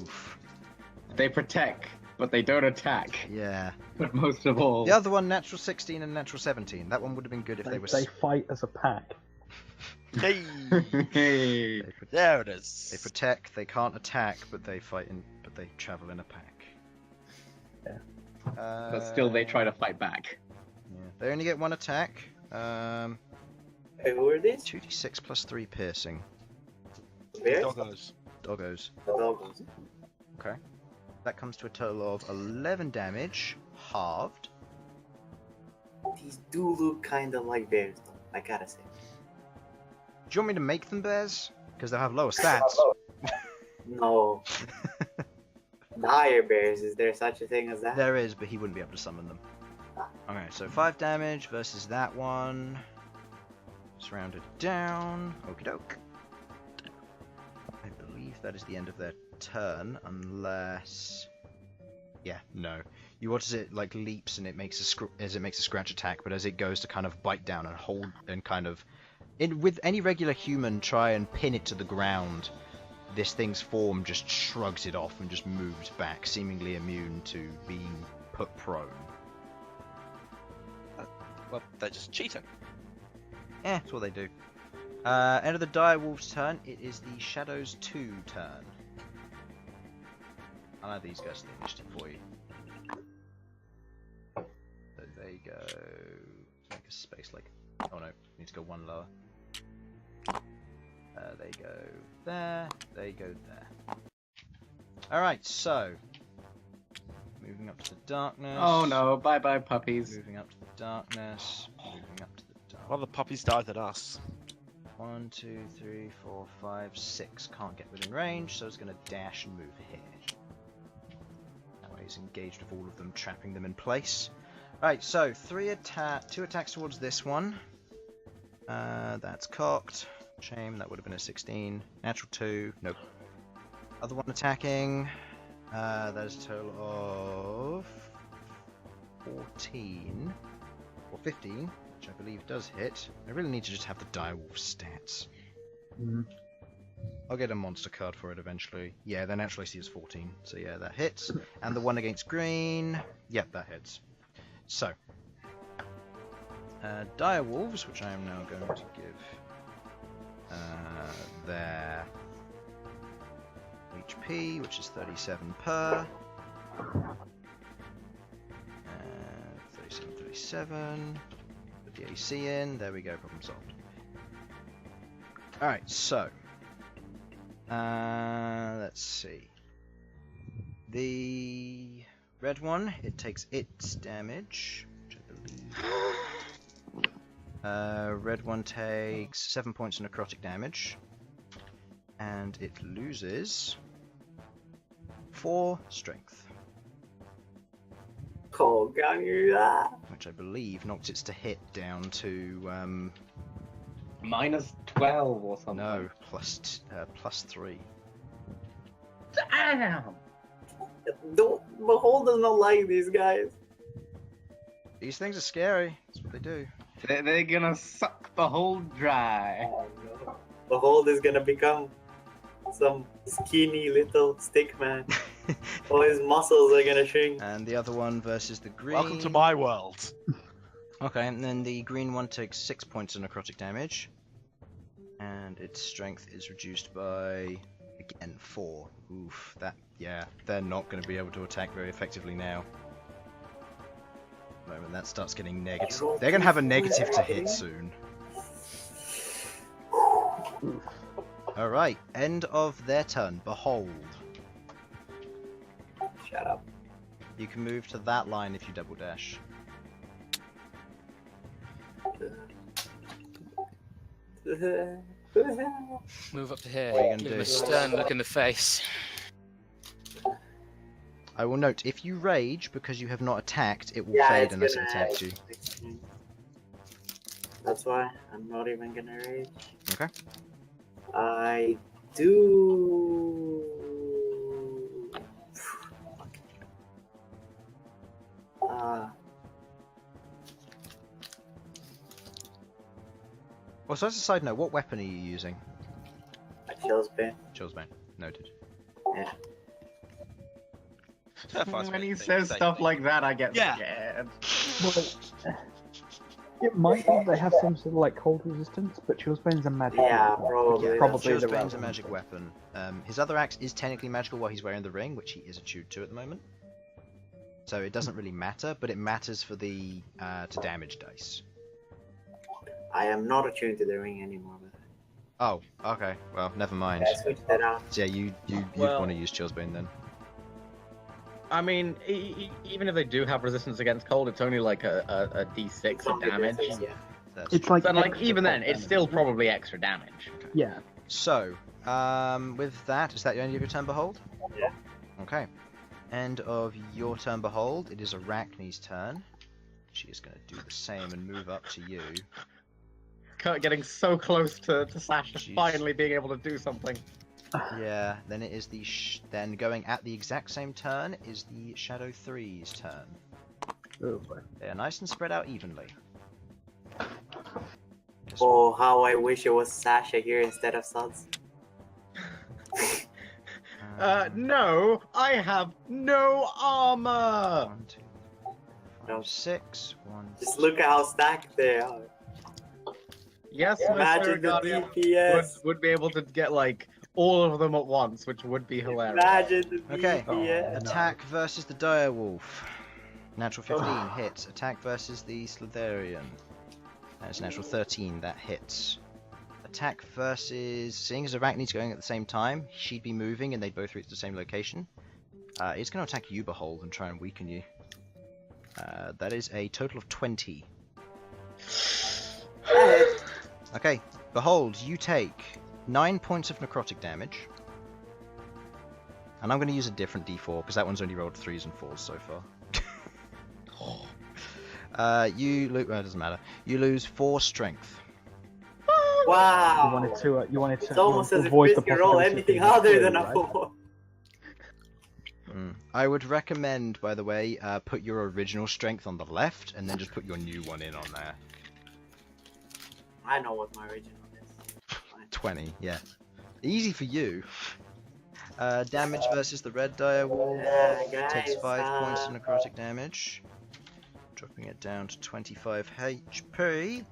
Oof. They protect, but they don't attack. Yeah. But most of all, The other one, natural 16 and natural 17. That one would have been good if they were. They fight as a pack. Hey, hey, there it is. They protect. They can't attack, but they fight in. But they travel in a pack. Yeah. but still they try to fight back. Yeah. They only get one attack. Hey, who are these? 2d6 plus 3 piercing. Bears? Doggos. Doggos. The dogs. Okay. That comes to a total of 11 damage, halved. These do look kind of like bears, though. I gotta say. Do you want me to make them bears? Because they'll have lower stats. No. The higher bears, is there such a thing as that? There is, but he wouldn't be able to summon them. Okay, so 5 damage versus that one. Just round it down. Okie doke. I believe that is the end of their turn, unless. Yeah, no. You watch as it like leaps and it makes a scratch attack, but as it goes to kind of bite down and hold and kind of, with any regular human try and pin it to the ground, this thing's form just shrugs it off and just moves back, seemingly immune to being put prone. Well, they're just cheating. That's what they do. End of the direwolf's turn. It is the Shadows 2 turn. I'll add these guys to the initiative for you. So they go. Make a space like. Oh no, need to go one lower. They go there. They go there. Alright, so. Moving up to the darkness. Oh no, bye bye puppies. Moving up to the darkness. Moving up to the darkness. Well, the puppies died than us. 1, 2, 3, 4, 5, 6. Can't get within range, so it's going to dash and move here. That way he's engaged with all of them, trapping them in place. Right, so 2 attacks towards this one. That's cocked. Shame, that would have been a 16. Natural 2, nope. Other one attacking. That is a total of 14. Or 15. Which I believe does hit. I really need to just have the direwolf stats. I'll get a monster card for it eventually. Yeah, the natural AC is 14, so yeah, that hits. And the one against green, yep, that hits. So, direwolves, which I am now going to give their HP, which is 37 per. 37. The AC in, there we go, problem solved. Alright, so let's see. The red one, it takes its damage, which I believe. Red one takes 7 points of necrotic damage, and it loses 4 strength. Oh, got you that. Which I believe knocks its to hit down to Minus 12 or something. no, plus 3. Damn! Bhold does not like these guys. These things are scary. That's what they do. They're gonna suck the hole dry. Oh no. Bhold is gonna become some skinny little stick man. All his muscles are gonna shrink. And the other one versus the green. Welcome to my world. Okay, and then the green one takes 6 points of necrotic damage. And its strength is reduced by, again, 4. Oof, yeah, they're not going to be able to attack very effectively now. The moment that starts getting negative. They're going to have a negative to hit soon. Alright, end of their turn. Behold. You can move to that line if you double dash. Move up to here. What are you gonna Give do? him a stern look in the face. I will note, if you rage because you have not attacked, it will Yeah, fade it's unless it gonna attacks you. That's why I'm not even gonna rage. Okay. I do. Also, as a side note, what weapon are you using? A Chillsbane. Chillsbane. Noted. Yeah. When he says stuff like that, I get Yeah. scared. Well, it might be they have some sort of like cold resistance, but Chillsbane's a magic Yeah, weapon. probably. Yeah, probably the Chillsbane's a relevant magic thing. weapon. His other axe is technically magical while he's wearing the ring, which he is attuned to at the moment. So it doesn't really matter, but it matters for the to damage dice. I am not attuned to the ring anymore. But Oh, okay. Well, never mind. I switched that out. So yeah, you'd Well- want to use Chillsbane then. I mean, even if they do have resistance against cold, it's only like a D6 of damage. Yeah. That's It's true. like But like extra even then, cold it's damage. still probably extra damage. Yeah. So, with that, is that the end of your turn, Behold? Yeah. Okay. End of your turn, Behold. It is Arachne's turn. She is going to do the same and move up to you. Kurt getting so close to Sasha Jeez. finally being able to do something. Yeah. Then it is the then going at the exact same turn is the Shadow 3's turn. Oh, boy. They are nice and spread out evenly. Oh, how I wish it was Sasha here instead of Sudz. No, I have no armor. 1, 2, 4, No. 5, 6. 1. Just look at how stacked they are. Yes, my Imagine Spirit the Guardian DPS. would be able to get like all of them at once, which would be hilarious. Imagine the Okay. DPS. Attack versus the Direwolf. Natural 15 hits. Attack versus the Slitherian. That's natural 13, that hits. Attack versus... Seeing as Arachne's going at the same time, she'd be moving and they'd both reach the same location. It's going to attack you, Behold, and try and weaken you. That is a total of 20. Okay, Behold, you take 9 points of necrotic damage. And I'm going to use a different d4, because that one's only rolled 3s and 4s so far. You lose... Well, it doesn't matter. You lose 4 strength. Wow. You wanted to It's almost as if avoid Chris the can roll possibility of anything being other than destroyed, a right? 4. I would recommend, by the way, put your original strength on the left, and then just put your new one in on there. I know what my original is. Fine. 20, yeah. Easy for you. Damage versus the red direwolf. Guys, Takes 5 points of necrotic damage. Dropping it down to 25 HP.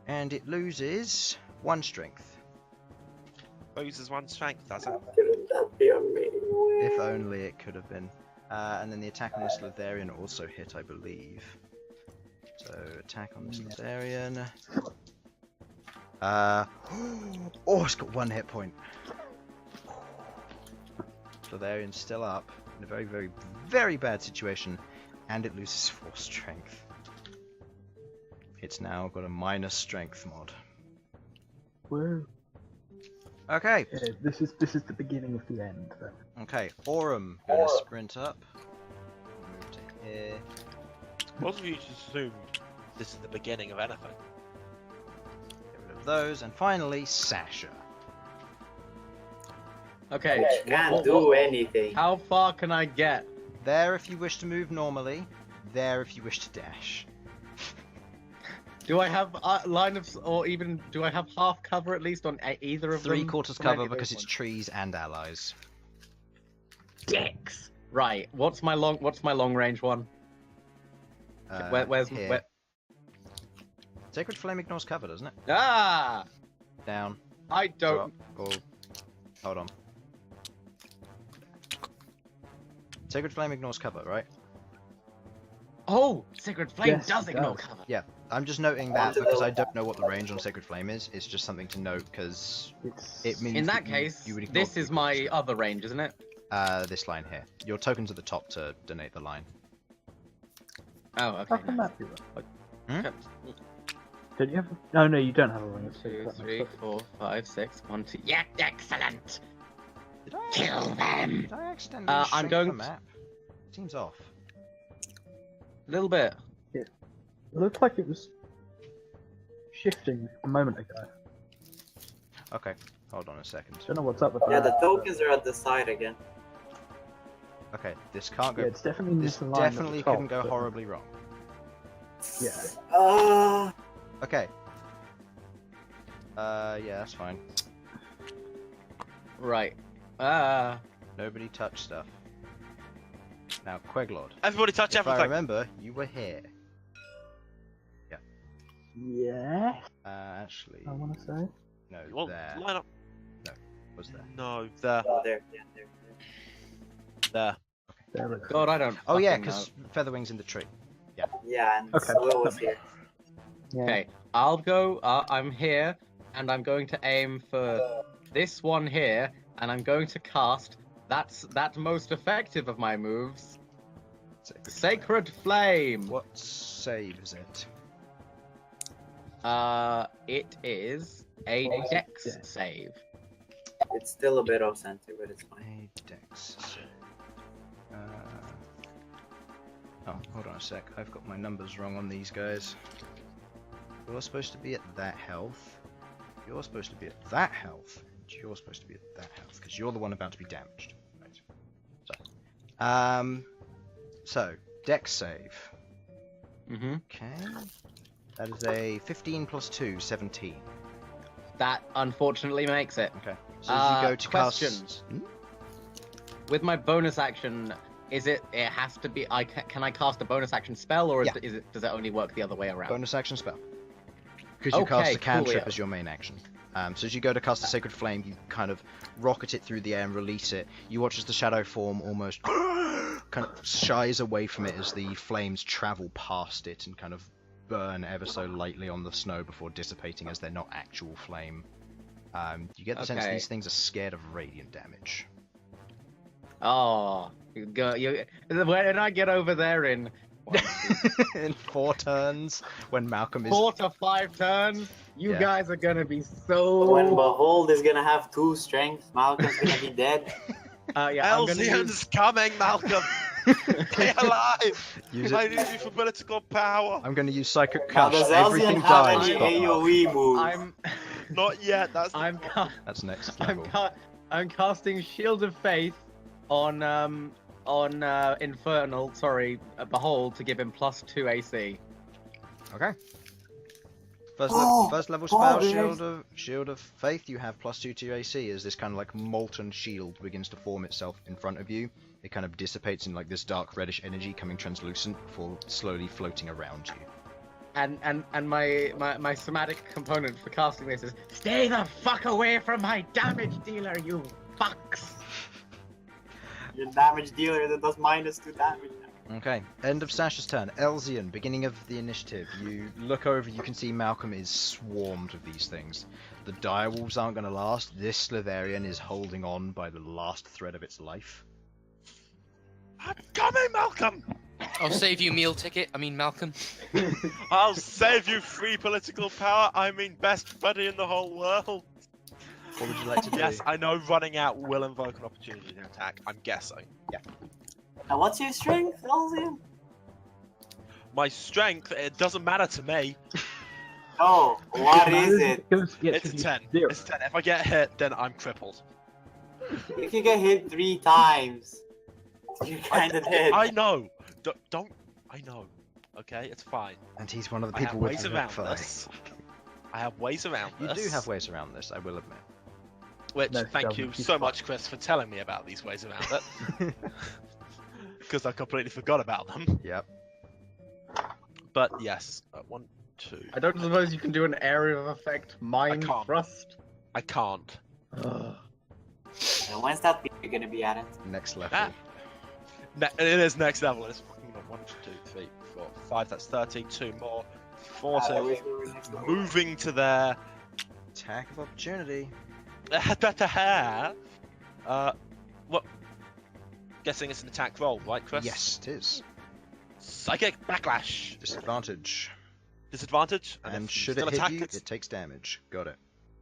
And it loses 1 strength. Loses 1 strength, does it? Couldn't that be amazing? If only it could have been. And then the attack on the Slitherian also hit, I believe. So, attack on the Slitherian. Oh, it's got 1 hit point. Slitherian's still up in a very, very, very bad situation, and it loses 4 strength. It's now got a minus strength mod. Woo. Okay, Yeah, this is the beginning of the end, then. okay. Aurum, gonna sprint up. Move to here. Most of you just assume this is the beginning of anything. Get rid of those, and finally, Sasha. Okay, Can't do anything. how far can I get? There if you wish to move normally. There if you wish to dash. Do I have line of, or even do I have half cover at least on either of them? 3/4 Can I cover get because those it's ones? trees and allies. Dicks. Right. What's my long range one? Where's here. where? Sacred Flame ignores cover, doesn't it? Ah! Down. I Drop. don't. Or... Hold on. Sacred Flame ignores cover, right? Oh, Sacred Flame Yes, does it ignore does. cover. Yeah, I'm just noting that because I don't know what the range on Sacred Flame is. It's just something to note because it means In that you- case, you would ignore this is people. my other range, isn't it? This line here. Your token's at the top to donate the line. Oh, okay. How can that be right? Hmm? Don't you have? No, no, you don't have a ring of 2, six. 3, 4, 5, 6, 1, 2. Yeah, excellent. Did I, Kill them. did I accidentally I'm shrink going the to- map? Seems off. A little bit. It looked like it was shifting a moment ago. Okay, hold on a second. Don't know what's up with Yeah, that. the tokens are at the side again. Okay, this can't Yeah, go. it's definitely This misaligned. at the definitely top, couldn't go but- horribly wrong. Yeah. Okay. Yeah, that's fine. Right. Nobody touch stuff. Now, Queglod. Everybody touch If I everything. remember, you were here. Yeah. Actually, I want to say. no, Well, there. line up. Was there? No, there. Oh, there. Yeah, there. There. There it is. God, I don't. Oh yeah, fucking because Featherwing's in the tree. Yeah, and Okay. Will was here. Yeah. Okay, I'll go. I'm here, and I'm going to aim for this one here, and I'm going to cast. That's most effective of my moves. Sacred Flame. What save is it? It is a Dex save. It's still a bit off center, but it's fine. A dex save. Oh, hold on a sec. I've got my numbers wrong on these guys. You're supposed to be at that health. You're supposed to be at that health. And you're supposed to be at that health because you're the one about to be damaged. Right. So dex save. Mm-hmm. Okay. That is a 15 plus 2, 17. That unfortunately makes it. Okay. So as you go to question. cast. Hmm? With my bonus action, is it? It has to be. Can I cast a bonus action spell, or Yeah. does it only work the other way around? Bonus action spell. Because you cast Okay, a cantrip coolio. as your main action. So as you go to cast a Sacred Flame, you kind of rocket it through the air and release it. You watch as the shadow form almost kind of shies away from it as the flames travel past it and kind of burn ever so lightly on the snow before dissipating as they're not actual flame. You get the sense Okay. these things are scared of radiant damage. Oh, when did I get over there in? In 4 turns, when Malcom is 4 to 5 turns, you Yeah. guys are gonna be When so. Bhold is gonna have 2 strength, Malcolm's gonna be dead. Yeah, I'm gonna Elsyan's use... coming, Malcolm. Stay alive. use I it. need you for political power. I'm going to use Psychic Now, Cush. does Everything Elsyan have dies. any but- AoE moves? Not yet. That's That's next I'm level. I'm casting Shield of Faith on Infernal. Sorry, Behold to give him +2 AC. Okay. First, Oh, first level spell, God, Shield of Faith, you have +2 to your AC as this kind of like molten shield begins to form itself in front of you. It kind of dissipates in like this dark reddish energy coming translucent before slowly floating around you. And my somatic component for casting this is stay the fuck away from my damage dealer, you fucks. Your damage dealer that does -2 damage. Okay, end of Sasha's turn. Elsyan, beginning of the initiative. You look over, you can see Malcom is swarmed with these things. The direwolves aren't going to last. This Slitharian is holding on by the last thread of its life. I'm coming, Malcolm. I'll save you meal ticket. I mean Malcolm. I'll save you free political power. I mean, best buddy in the whole world. What would you like to do? Yes, I know running out will invoke an opportunity to attack. I'm guessing. And what's your strength, Elsyan? My strength, it doesn't matter to me. Oh, what is it? It's a 10. Zero. It's a 10. If I get hit, then I'm crippled. If you get hit 3 times, you're kinda dead. I know. Don't. I know. Okay, it's fine. And he's one of the I have people with ways the around fire. this. I have ways around You this. do have ways around this, I will admit. Which, No, thank Sheldon, you he's so fine. much, Chris, for telling me about these ways around it. Because I completely forgot about them. Yep. But yes, 1, 2. I don't suppose you can do an area of effect mind can't. thrust. I can't. And when's that video gonna be added? Next level. Ah. It is next level. It's fucking 1, 2, 3, 4, 5. That's 30. 2 more. 40. I wish we were next level. Moving to there. Attack of opportunity. What? Guessing it's an attack roll, right, Chris? Yes, it is. Psychic backlash. Disadvantage. Disadvantage. And if should still it hit attack, you, it takes damage. Got it.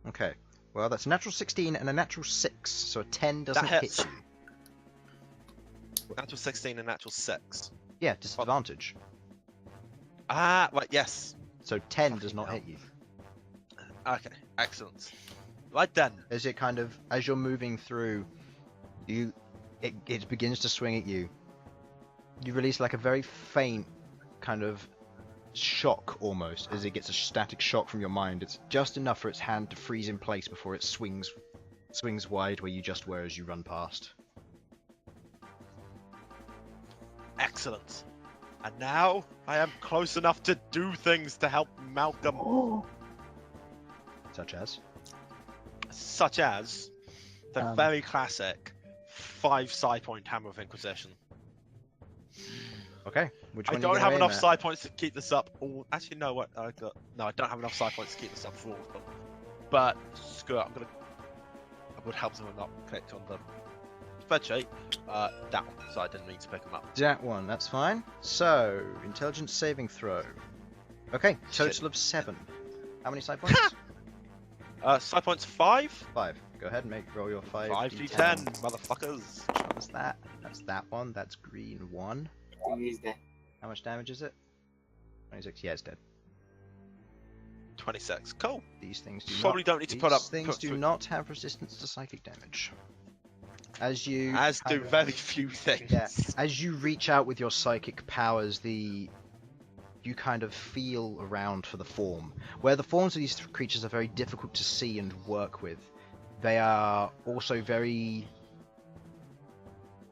Okay. Well, that's a natural 16 and a natural 6, so a 10 doesn't hits. hit you. Natural 16 and natural 6. Yeah, disadvantage. Ah, right, yes. So 10 Fucking does not hell. hit you. Okay, excellent. Right then. As it kind of, as you're moving through, it begins to swing at you. You release like a very faint kind of shock almost, as it gets a static shock from your mind. It's just enough for its hand to freeze in place before it swings wide where you just were as you run past. Excellent. And now I am close enough to do things to help Malcom. Such as? Such as the very classic 5 psi point Hammer of Inquisition. Okay. Which I one don't are you have gonna enough aim at? psi points to keep this up. Actually, no. What I got? No, I don't have enough psi points to keep this up for all of them. But screw it. I would help them if not clicked on the spreadsheet. That one. So I didn't mean to pick them up. That one, that's fine. So, intelligence saving throw. Okay, total of 7. How many side points? Psi points 5. 5. Go ahead and roll your 5 5d10, motherfuckers. What was that? That's that one. That's green 1. He's dead. How much damage is it? 26. Yeah, it's dead. 26. Cool. These things do Probably not. don't need to put up. These things put do through- not have resistance to psychic damage. As you. As do kind of- very few things. Yeah. As you reach out with your psychic powers, you kind of feel around for the form. Where the forms of these creatures are very difficult to see and work with, they are also very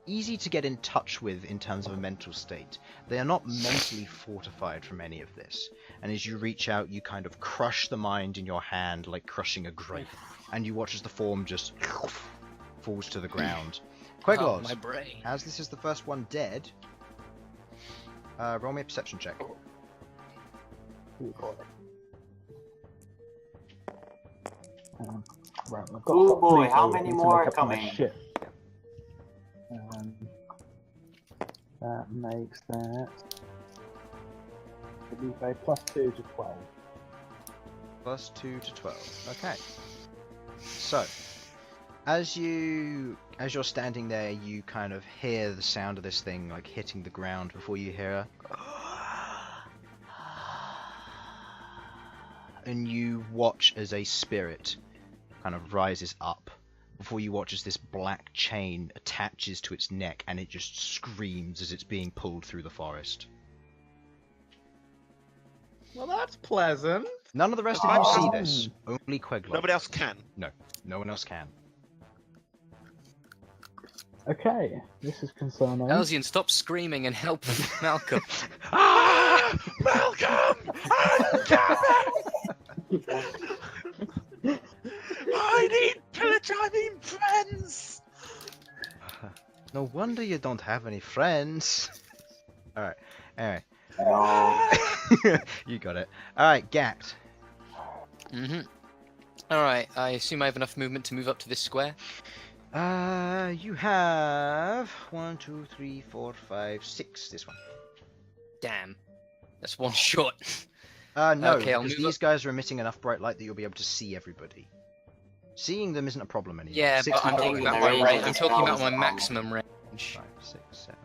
easy to get in touch with in terms of a mental state. They are not mentally fortified from any of this. And as you reach out, you kind of crush the mind in your hand like crushing a grape. And you watch as the form just falls to the ground. Queglod, my brain. as this is the first one dead, roll me a perception check. Right, I've got Oh boy, three, how so I many need to more make up my coming? shit. That makes that. It'd be a +2 to 12. Plus 2 to 12. Okay. So, as you're standing there, you kind of hear the sound of this thing like hitting the ground before you hear and you watch as a spirit kind of rises up before you watch as this black chain attaches to its neck and it just screams as it's being pulled through the forest. Well, that's pleasant. None of the rest of you see this. Only Queglod. Nobody else can. No one else can. Okay, this is concerning. Elsyan, stop screaming and help Malcom. Ah! Malcom! I need pillage, I mean friends! No wonder you don't have any friends. Alright, anyway. No. You got it. Alright, Ghaakt. Alright, I assume I have enough movement to move up to this square. You have 1, 2, 3, 4, 5, 6. This one. Damn. That's one shot. No, Okay, I'll because move these guys are emitting enough bright light that you'll be able to see everybody. Seeing them isn't a problem anymore. Yeah, but I'm 60 talking feet. about The my range range. is I'm talking about my down. maximum range. 5, 6, 7,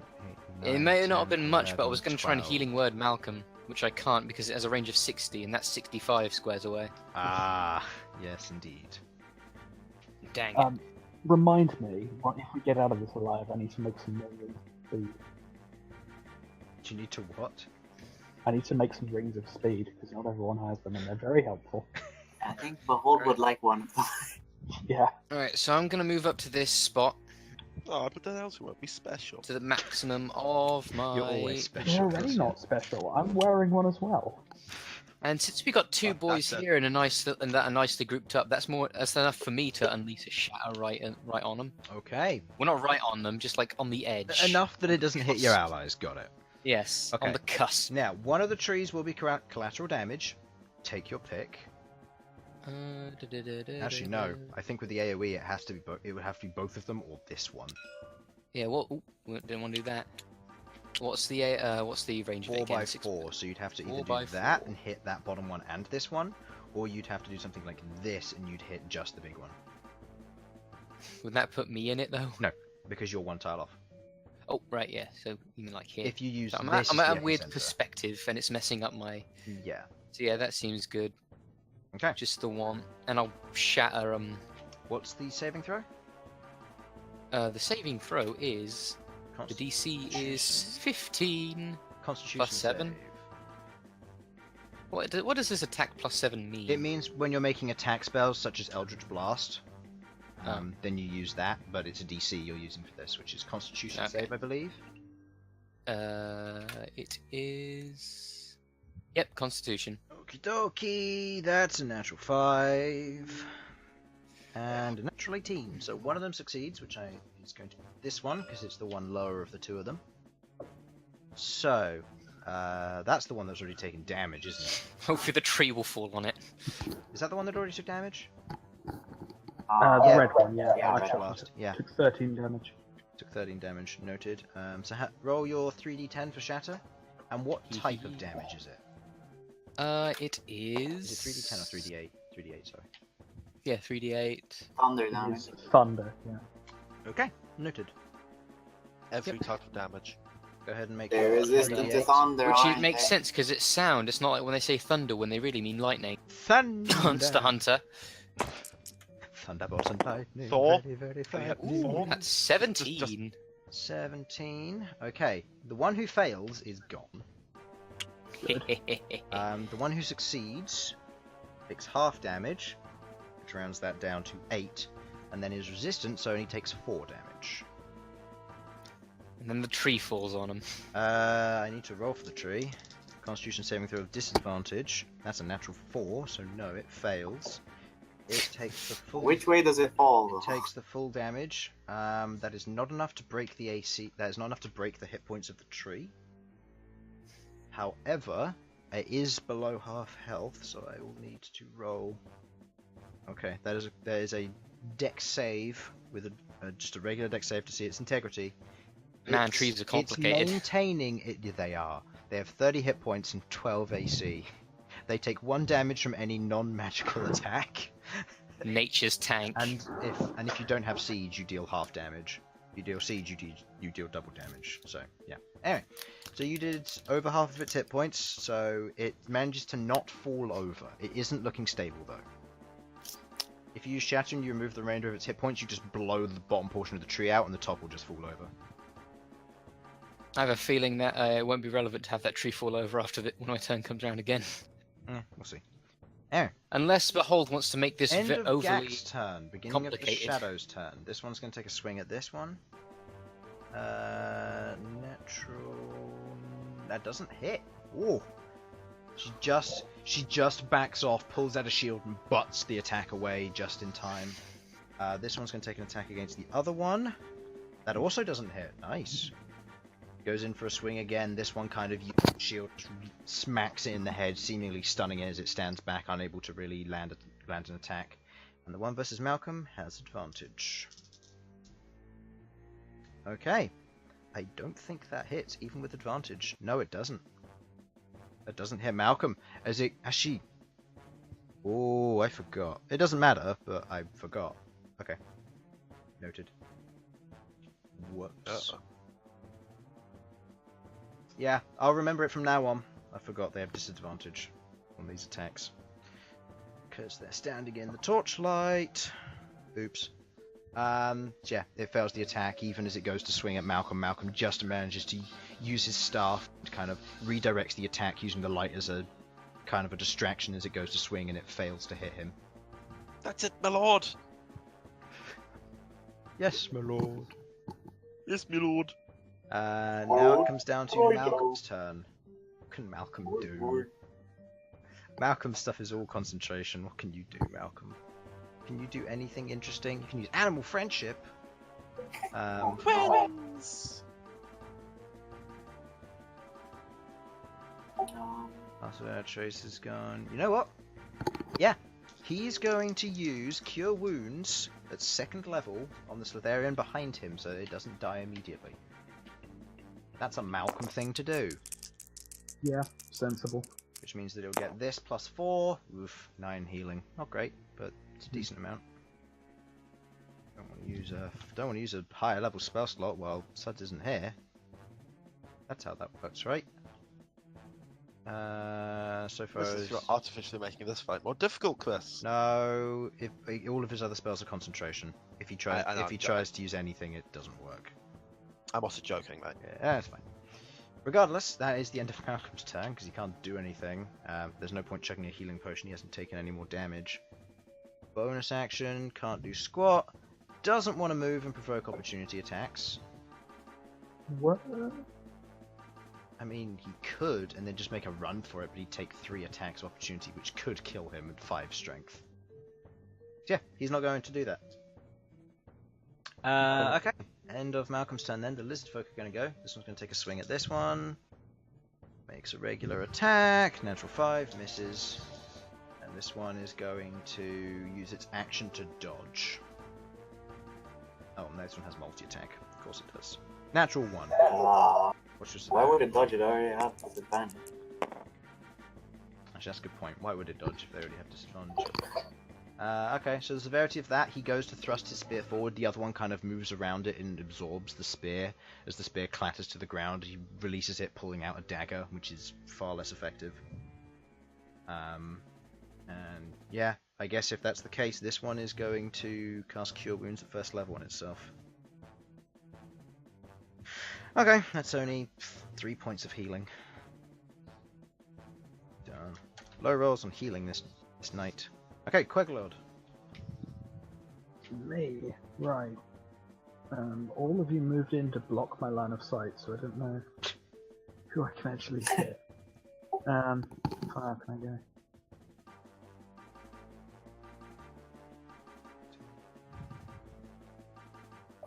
8, It 9, may not have 10, been much, but I 11, was going to try and 12. healing word Malcom, which I can't because it has a range of 60, and that's 65 squares away. Ah, yes, indeed. Dang it. Remind me, what if we get out of this alive? I need to make some more rings of speed. Do you need to what? I need to make some rings of speed because not everyone has them, and they're very helpful. I think Bhold would like one of them. Yeah. Alright, so I'm going to move up to this spot, Oh, but then else won't be special. to the maximum of my... You're always They're special. already not special. I'm wearing one as well. And since we got two Fuck, boys that's it. here and that are nicely grouped up, that's enough for me to unleash a shatter right on them. Okay. Well, not right on them, just like on the edge. Enough that it doesn't hit your allies. Got it. Yes, Okay. on the cusp. Now, one of the trees will be collateral damage. Take your pick. Actually, no. I think with the AoE, it has to be. It would have to be both of them or this one. Yeah, well, ooh, didn't want to do that. What's the range of it 4 again? by 6 4, so you'd have to 4 either by do that 4. and hit that bottom one and this one, or you'd have to do something like this and you'd hit just the big one. Would that put me in it though? No, because you're 1 tile off. Oh, right, yeah. So you mean like here? If you use So I'm this at, as I'm the at a weird epicenter. perspective, and it's messing up my. Yeah. So yeah, that seems good. Okay. Just the one, and I'll shatter What's the saving throw? The saving throw is the DC is 15. Constitution plus 7? save. What does this attack plus 7 mean? It means when you're making attack spells such as Eldritch Blast, then you use that, but it's a DC you're using for this, which is Constitution Okay. save, I believe. It is. Yep, Constitution. Okie dokie, that's a natural 5. And a natural 18. So one of them succeeds, which is going to be this one, because it's the one lower of the two of them. So, that's the one that's already taken damage, isn't it? Hopefully the tree will fall on it. Is that the one that already took damage? The Yeah. red one, yeah. Yeah, I Red shot blast, it. yeah. Took 13 damage. Took 13 damage, noted. So roll your 3d10 for shatter. And what type of damage is it? It is. Is it 3d10 or 3d8? 3d8, sorry. Yeah, 3d8. Thunder damage. It's thunder, yeah. Okay, noted. Every type of damage. Go ahead and make They're your resistant to 3d8. thunder. Which aren't makes they? sense because it's sound. It's not like when they say thunder when they really mean lightning. Thunder! Monster Hunter. Thunderbolt and lightning. Thor? Very, very Oh, yeah, frightening. Thor. That's 17. 17. Okay, the one who fails is gone. The one who succeeds takes half damage, which rounds that down to 8, and then is resistant, so only takes 4 damage. And then the tree falls on him. I need to roll for the tree. Constitution saving throw of disadvantage. That's a natural 4, so no, it fails. It takes the full. Which way does it fall? It takes the full damage. That is not enough to break the AC. That is not enough to break the hit points of the tree. However, it is below half health, so I will need to roll. Okay, there is a dex save with just a regular dex save to see its integrity. Man, trees are complicated. It's maintaining it. They are. They have 30 hit points and 12 AC. They take 1 damage from any non-magical attack. Nature's tank. And if you don't have siege, you deal half damage. If you deal siege, you deal double damage. So yeah. Anyway, so you did over half of its hit points, so it manages to not fall over. It isn't looking stable though. If you use shatter and you remove the remainder of its hit points, you just blow the bottom portion of the tree out, and the top will just fall over. I have a feeling that it won't be relevant to have that tree fall over after when my turn comes around again. We'll see. Anyway, Unless Behold wants to make this end of overly Ghakt's turn, beginning of the complicated. Shadow's turn. This one's going to take a swing at this one. Natural. That doesn't hit. Ooh. She just backs off, pulls out a shield, and butts the attack away just in time. This one's going to take an attack against the other one. That also doesn't hit. Nice. Goes in for a swing again. This one kind of shield smacks it in the head, seemingly stunning it as it stands back, unable to really land an attack. And the one versus Malcom has advantage. Okay. I don't think that hits, even with advantage. No, it doesn't. It doesn't hit Malcom. Oh, I forgot. It doesn't matter, but I forgot. Okay. Noted. Whoops. Yeah, I'll remember it from now on. I forgot they have disadvantage on these attacks. Because they're standing in the torchlight. Oops. Yeah, it fails the attack even as it goes to swing at Malcom. Malcom just manages to use his staff to kind of redirects the attack using the light as a kind of a distraction as it goes to swing, and it fails to hit him. That's it, my lord. Yes, my lord. Yes, my lord. Now it comes down to Malcolm's turn. What can Malcom do? Malcolm's stuff is all concentration. What can you do, Malcom? Can you do anything interesting? You can use animal friendship. Friends. After Trace is gone. You know what? Yeah. He's going to use Cure Wounds at 2nd level on the Slitharian behind him so it doesn't die immediately. That's a Malcom thing to do. Yeah, sensible. Which means that it'll get this plus 4. Oof, 9 healing. Not great, but it's a decent amount. Don't want to use a higher level spell slot while Sudz isn't here. That's how that works, right? So far This is you're artificially making this fight more difficult, Chris. No, all of his other spells are concentration. If he tries to use anything, it doesn't work. I'm also joking, mate. Yeah, that's fine. Regardless, that is the end of Malcolm's turn because he can't do anything. There's no point chucking a healing potion. He hasn't taken any more damage. Bonus action, can't do squat. Doesn't want to move and provoke opportunity attacks. What? I mean, he could and then just make a run for it, but he'd take 3 attacks of opportunity, which could kill him at 5 strength. So yeah, he's not going to do that. Okay. End of Malcolm's turn then. The lizard folk are going to go. This one's going to take a swing at this one. Makes a regular attack. Natural 5, misses. And this one is going to use its action to dodge. Oh, and this one has multi-attack. Of course it does. Natural 1. What's your Why would it dodge? It already has disadvantage. Actually, that's a good point. Why would it dodge if they already have disadvantage? Okay, so the severity of that, he goes to thrust his spear forward, the other one kind of moves around it and absorbs the spear. As the spear clatters to the ground, he releases it, pulling out a dagger, which is far less effective. And yeah, I guess if that's the case, this one is going to cast Cure Wounds at first level on itself. Okay, that's only 3 points of healing. Done. Low rolls on healing this night. Okay, Queglod. Me, right. All of you moved in to block my line of sight, so I don't know who I can actually hit. How far can I go?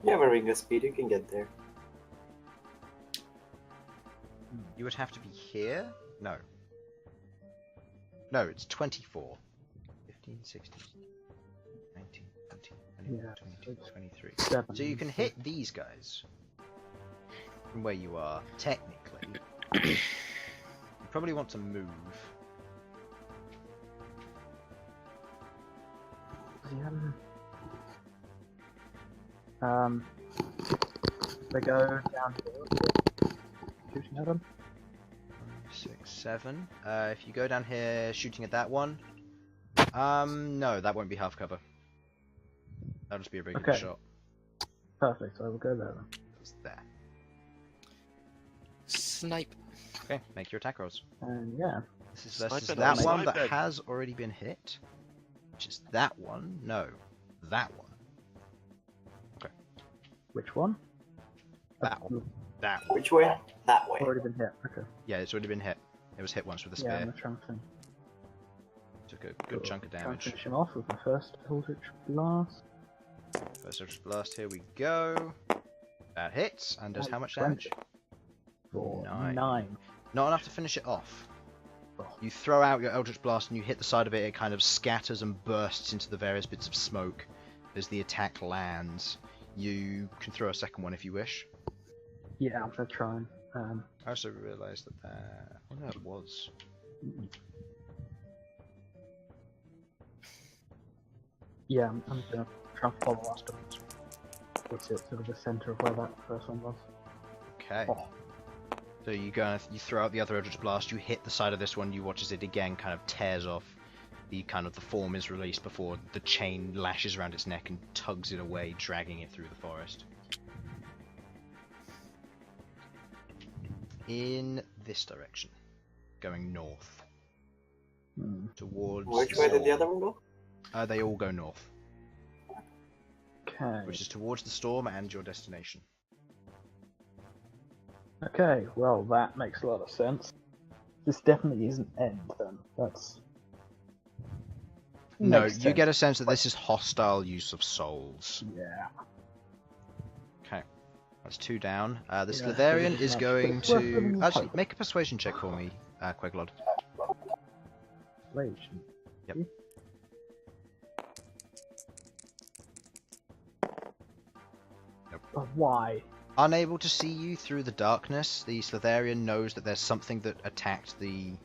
You have a ring of speed, you can get there. You would have to be here? No. No, it's 24. 15, 16, 19, 20, 21, Yeah, 22, 23. 7. So you can hit these guys from where you are, technically. You probably want to move. They go down here, shooting at them. 6, 7. If you go down here shooting at that one, no, that won't be half cover. That'll just be a regular Okay. shot. Perfect, I will go there then. It's there. Snipe. Okay, make your attack rolls. And yeah, This is Sniping that or one that sniping? has already been hit. Which is that one. No, that one. which one? That one. That one. Which way? That way. Already been hit. Okay. Yeah, it's already been hit. It was hit once with a Yeah, spear. I'm trying to think. Took a good chunk of Try and damage. finish him off with my first Eldritch Blast. First Eldritch Blast, here we go. That hits, and does how much 20. damage? For 9. 9. Not enough to finish it off. Oh. You throw out your Eldritch Blast and you hit the side of it, it kind of scatters and bursts into the various bits of smoke as the attack lands. You can throw a second one if you wish. Yeah, I'm gonna try and. I also realised that what that was. Yeah, I'm gonna try and follow after it. It's sort of the centre of where that first one was. Okay. Oh. So you throw out the other Eldritch Blast, you hit the side of this one, you watch as it again kind of tears off. The form is released before the chain lashes around its neck and tugs it away, dragging it through the forest. In this direction, going north. Towards... Which way did the other one go? They all go north, Okay. which is towards the storm and your destination. Okay, well that makes a lot of sense. This definitely isn't end then. That's... No, Makes you sense. get a sense that this is hostile use of souls. Yeah. Okay, that's 2 down. The Yeah, Slitharian pretty is much. going But it's worth to... living Actually, hope. make a persuasion check for me, Queglod. Rage. Yep. Nope. But why? unable to see you through the darkness. The Slitharian knows that there's something that attacks the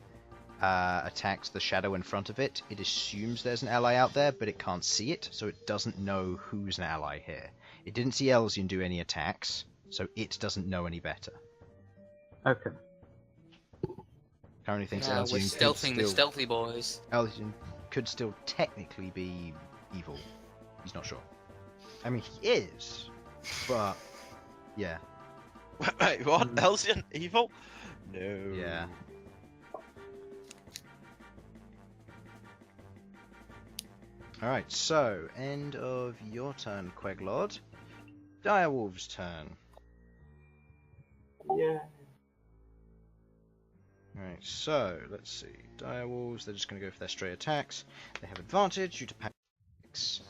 shadow in front of it. It assumes there's an ally out there, but it can't see it, so it doesn't know who's an ally here. It didn't see Elsyan do any attacks, so it doesn't know any better. Okay. Currently thinks We're Elsyan stealthing the stealthy boys. Elsyan could still technically be evil. He's not sure. I mean, he is, but yeah. Wait, what? Elsyan evil? No. Yeah. Alright, so, end of your turn, Queglod. Direwolf's turn. Yeah. Alright, so, let's see. Direwolves, they're just going to go for their straight attacks. They have advantage due to panics.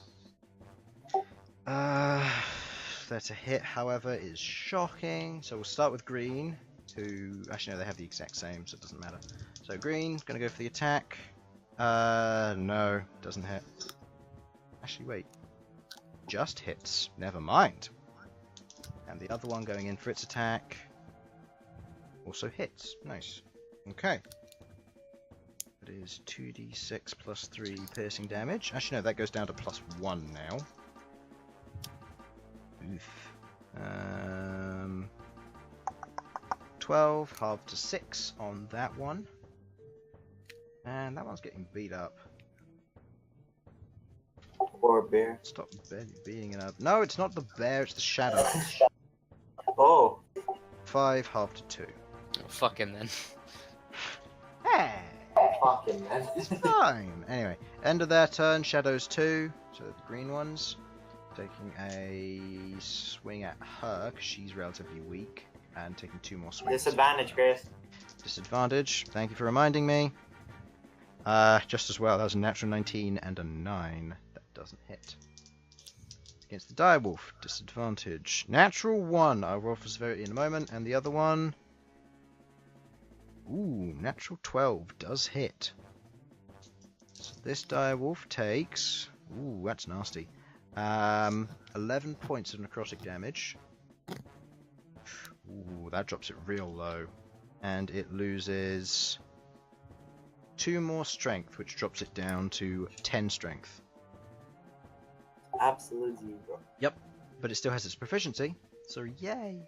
There to hit, however, is shocking. So we'll start with green. Actually, no, they have the exact same, so it doesn't matter. So green, going to go for the attack. No, doesn't hit. Actually, wait. Just hits. Never mind. And the other one going in for its attack also hits. Nice. Okay. That is 2d6 plus 3 piercing damage. Actually, no, that goes down to plus 1 now. Oof. 12, halved to 6 on that one. And that one's getting beat up. Poor bear. Stop being an No, it's not the bear, it's the shadow. Oh. 5, halved to 2. Oh, fuck him then. Hey! Fucking man. It's fine. Anyway, end of their turn, shadows 2. So the green ones. Taking a swing at her, because she's relatively weak. And taking 2 more swings. Disadvantage, Chris. Disadvantage. Thank you for reminding me. Just as well, that was a natural 19 and a 9. That doesn't hit. Against the direwolf, disadvantage. Natural 1. I'll roll for severity in a moment. And the other one... Ooh, natural 12 does hit. So this direwolf takes... Ooh, that's nasty. 11 points of necrotic damage. Ooh, that drops it real low. And it loses 2 more strength, which drops it down to 10 strength. Absolute zero. Yep, but it still has its proficiency, so yay!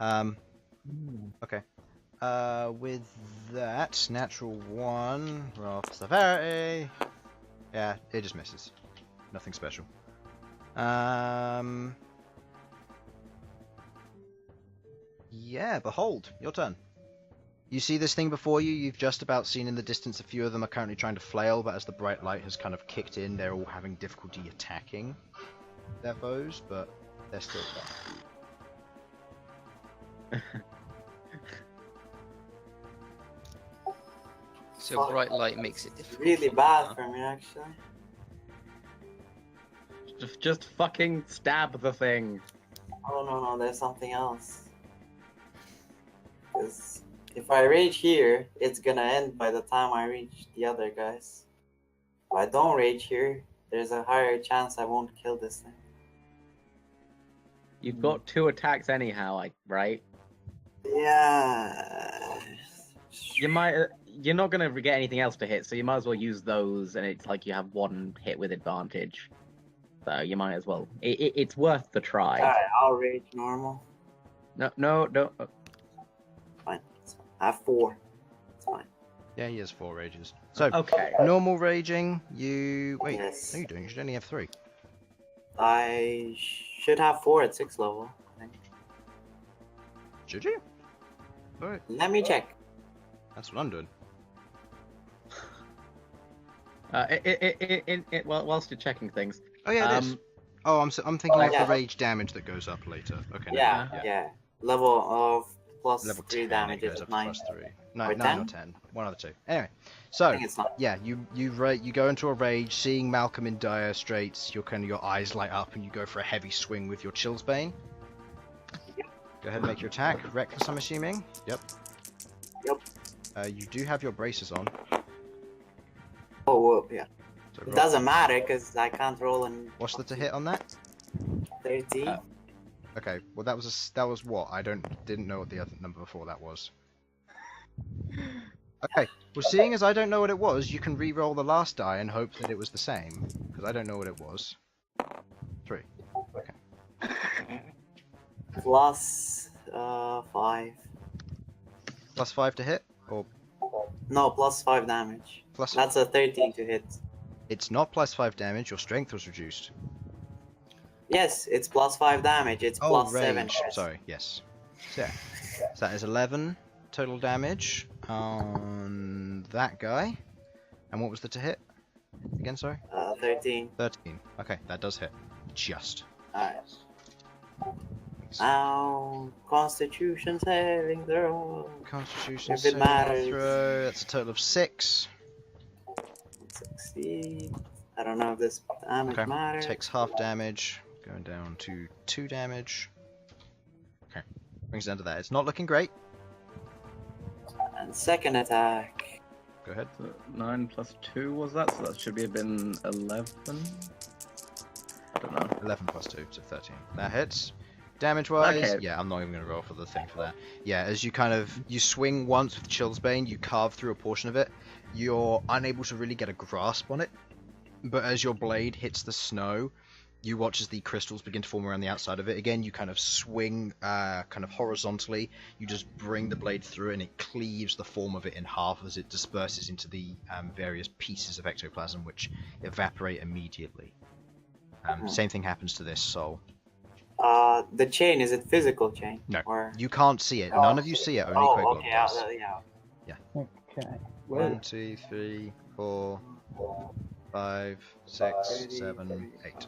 Okay. With that, natural 1, roll for severity. Yeah, it just misses. Nothing special. Yeah, Bhold, your turn. You see this thing before you, you've just about seen in the distance a few of them are currently trying to flail, but as the bright light has kind of kicked in, they're all having difficulty attacking their foes, but they're still there. So bright light makes it difficult. Really bad for me, actually. Just fucking stab the thing. Oh no, there's something else. Because if I rage here, it's gonna end by the time I reach the other guys. If I don't rage here, there's a higher chance I won't kill this thing. You've got 2 attacks anyhow, right? Yeah. You're not gonna get anything else to hit, so you might as well use those, and it's like you have 1 hit with advantage. So you might as well. It's worth the try. Alright, I'll rage normal. No. Fine. I have 4. It's fine. Yeah, he has 4 rages. So, Okay. normal raging, you... Wait, Yes. no you don't, you should only have 3. I should have 4 at 6 level, I think. Should you? Alright, Let me check. that's what I'm doing. Well, whilst you're checking things. Oh yeah, it is. Oh, I'm thinking Oh, of yeah. the rage damage that goes up later. Okay. Yeah, no, yeah. Level of plus Level 3 10 damage it goes is up 9. plus 3. No, Or 9 or 10? 10. One of the 2. Anyway, I so think it's not. yeah, you go into a rage, seeing Malcom in dire straits, your eyes light up, and you go for a heavy swing with your Chillsbane. Yep. Go ahead and make your attack. Reckless, I'm assuming. Yep. Yep. You do have your braces on. Oh, whoa, yeah. So It roll. doesn't matter because I can't roll in What's the to hit on that? 13. Okay, well that was what? I didn't know what the other number before that was. Okay, well seeing as I don't know what it was, you can re-roll the last die and hope that it was the same, because I don't know what it was. 3. Okay. Plus 5. Plus 5 to hit, or No, plus 5 damage. plus? That's a 13 to hit. It's not plus 5 damage. Your strength was reduced. Yes, it's plus 5 damage. It's Oh, plus rage. 7. Sorry, yes. So, yeah. So that is 11 total damage on that guy. And what was the to hit? Again, sorry? 13. 13. Okay, that does hit. Just. Alright. Now, Constitution saving throw. Constitution If it saving matters. throw. That's a total of 6. Succeed. I don't know if this damage Okay. matters. Takes half damage. Going down to 2 damage. Okay. Brings it down to that. It's not looking great. And second attack. Go ahead. So 9 plus 2 was that? So that should have been 11? I don't know. 11 plus 2, so 13. That hits. Damage-wise, Okay. yeah, I'm not even going to roll for the thing for that. Yeah, as you swing once with Chillsbane, you carve through a portion of it. You're unable to really get a grasp on it, but as your blade hits the snow, you watch as the crystals begin to form around the outside of it. Again, you kind of swing kind of horizontally. You just bring the blade through and it cleaves the form of it in half as it disperses into the various pieces of ectoplasm, which evaporate immediately. Same thing happens to this soul. The chain, is it physical chain? No, Or... you can't see it. None of you see it, only Queglod okay, does. yeah. Okay. 1, 2, 3, 4, 5, 6, 7, 8.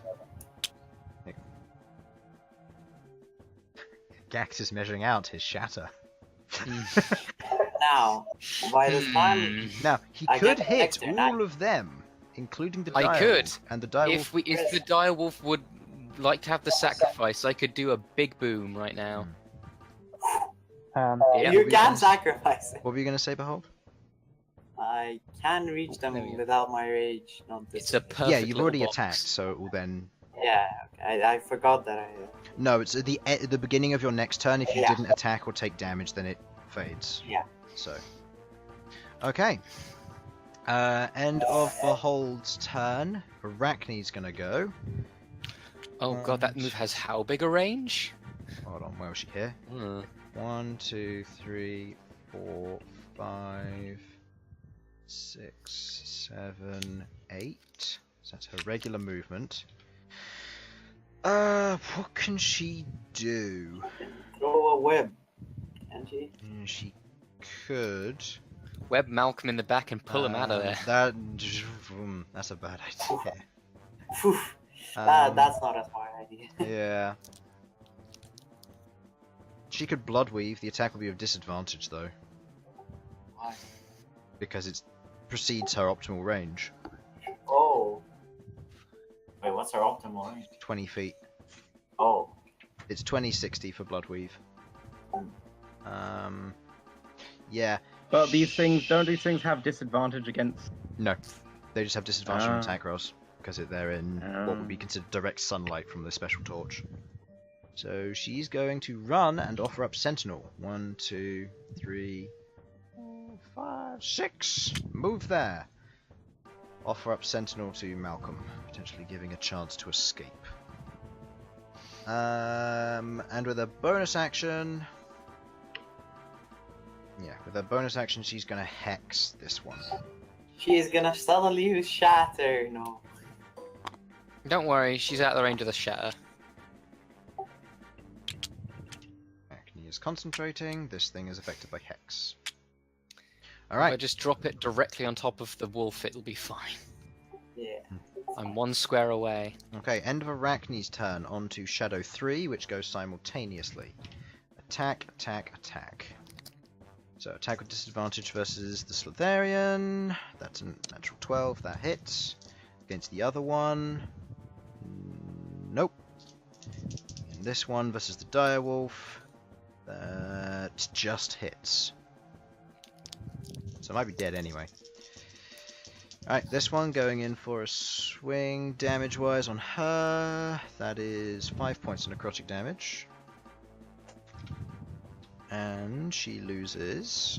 Ghaakt is measuring out his shatter. Now, by the time Now, he I could get hit extra all nine. of them, including the I direwolf. could. And the direwolf... If the direwolf would like to have the sacrifice, I could do a big boom right now. Yeah. you can sacrifice it. What were you going to say, Bhold? I can reach them There we go. without my rage. Not this. It's a perfect Yeah, you've little already box. attacked, so it will then... Yeah, I forgot that I. No, it's at the beginning of your next turn. If you Yeah. didn't attack or take damage, then it fades. Yeah. So... Okay. End of Behold's turn. Arachne's gonna go. Oh god, that move has how big a range? Hold on, where was she here? 1, 2, 3, 4, 5, 6, 7, 8. So that's her regular movement. What can she do? Throw a web. Can she? She could. Web Malcom in the back and pull him out of there. That's a bad idea. Phew. That's not a smart idea. Yeah. She could blood weave. The attack will be of disadvantage though, Why? because it precedes her optimal range. Oh. Wait, what's our optimal range? 20 feet. Oh. It's 20-60 for blood weave. Yeah. But don't these things have disadvantage against? No, they just have disadvantage on Ah. attack rolls because they're in what would be considered direct sunlight from the special torch. So she's going to run and offer up Sentinel. 1, 2, 3, 4, 5, 6. Move there. Offer up Sentinel to Malcom, potentially giving a chance to escape. And with a bonus action... Yeah, with a bonus action, she's going to hex this one. She's gonna suddenly use shatter. No. Don't worry, she's out of the range of the shatter. Acne is concentrating. This thing is affected by hex. If I Alright. just drop it directly on top of the wolf, it'll be fine. Yeah. I'm 1 square away. Okay, end of Arachne's turn. On to Shadow 3, which goes simultaneously. Attack, attack, attack. So attack with disadvantage versus the Slitharian. That's a natural 12. That hits. Against the other one. Nope. And this one versus the Direwolf. That just hits. So it might be dead anyway. Alright, this one going in for a swing damage-wise on her. That is 5 points of necrotic damage. And she loses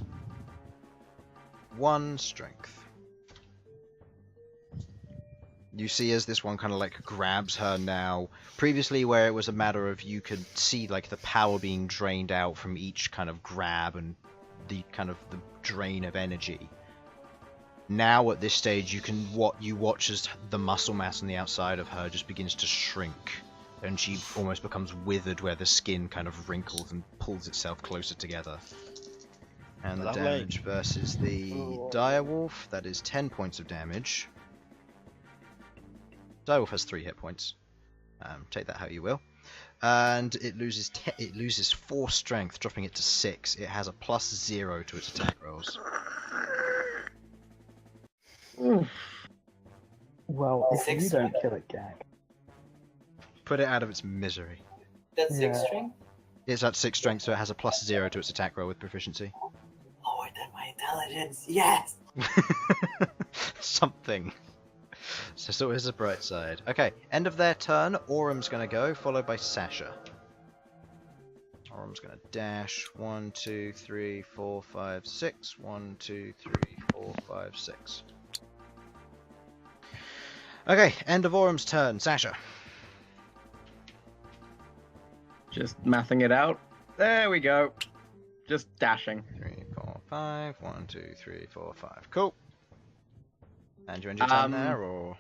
1 strength. You see as this one kind of like grabs her now. Previously, where it was a matter of you could see like the power being drained out from each kind of grab and the kind of the drain of energy. Now at this stage, you watch as the muscle mass on the outside of her just begins to shrink, and she almost becomes withered, where the skin kind of wrinkles and pulls itself closer together. And the Lovely. damage versus the direwolf, that is 10 points of damage. Direwolf has 3 hit points. Take that how you will. And it loses 4 strength, dropping it to 6. It has a +0 to its attack rolls. Well, if you 6 don't kill it, Ghaakt. Put it out of its misery. That's 6 Yeah. string? It's at 6 strength, so it has a +0 to its attack roll with proficiency. Lower than my intelligence, yes! Something. So it's always a bright side. Okay, end of their turn. Orum's going to go, followed by Sasha. Orum's going to dash. 1, 2, 3, 4, 5, 6. 1, 2, 3, 4, 5, 6. Okay, end of Orum's turn. Sasha. Just mathing it out. There we go. Just dashing. 3, 4, 5. 1, 2, 3, 4, 5. Cool. And you end your turn there, or?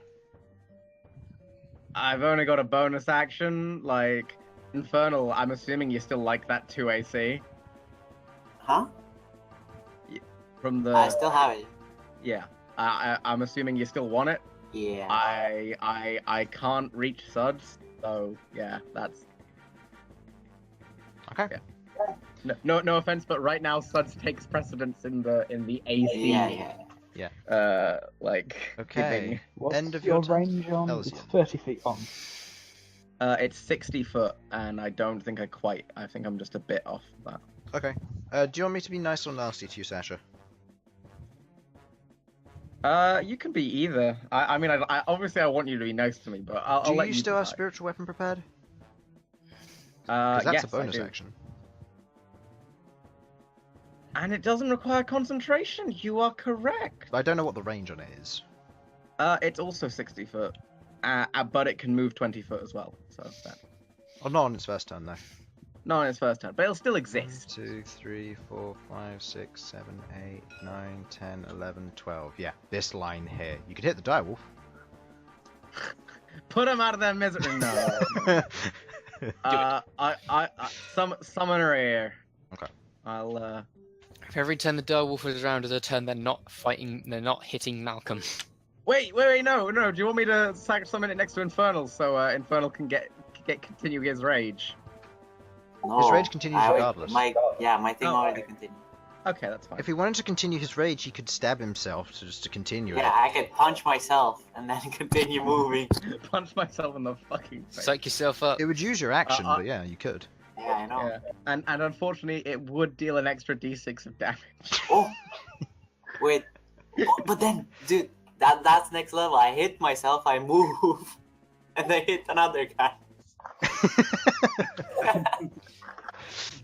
I've only got a bonus action, like Infernal. I'm assuming you still like that 2 AC Huh? from the. I still have it. Yeah. I'm assuming you still want it. Yeah. I can't reach Sudz, so yeah, that's. Okay. Yeah. No offense, but right now Sudz takes precedence in the AC. Yeah. Like. Okay. giving. What's End of your your turn, range on? It's Elsyan. 30 feet on. It's 60 foot, and I don't think I think I'm just a bit off that. Okay. Do you want me to be nice or nasty to you, Sasha? You can be either. I mean, I obviously I want you to be nice to me, but I'll Do let you you still have decide. spiritual weapon prepared? Because Because that's a bonus action. And it doesn't require concentration. You are correct. I don't know what the range on it is. It's also 60 foot, but it can move 20 foot as well. So that. Oh, not on its first turn, though. Not on its first turn, but it'll still 1, exist. 2, 3, 4, 5, 6, 7, 8, 9, 10, 11, 12. Yeah, this line here. You could hit the direwolf. Put them out of their misery. No. Summon her here. Okay. I'll. If every turn the direwolf is around as a turn, they're not fighting, they're not hitting Malcom. Wait, no. Do you want me to summon it next to Infernal so Infernal can continue his rage? No. His rage continues regardless. My thing Oh, already okay. continued. Okay, that's fine. If he wanted to continue his rage, he could stab himself to continue Yeah, I could punch myself and then continue moving. Punch myself in the fucking face. Psych yourself up. it. It would use your action, but yeah, you could. Yeah, I know. Yeah. And unfortunately, it would deal an extra d6 of damage. Oh, wait. Oh, but then, dude, that's next level. I hit myself, I move, and I hit another guy.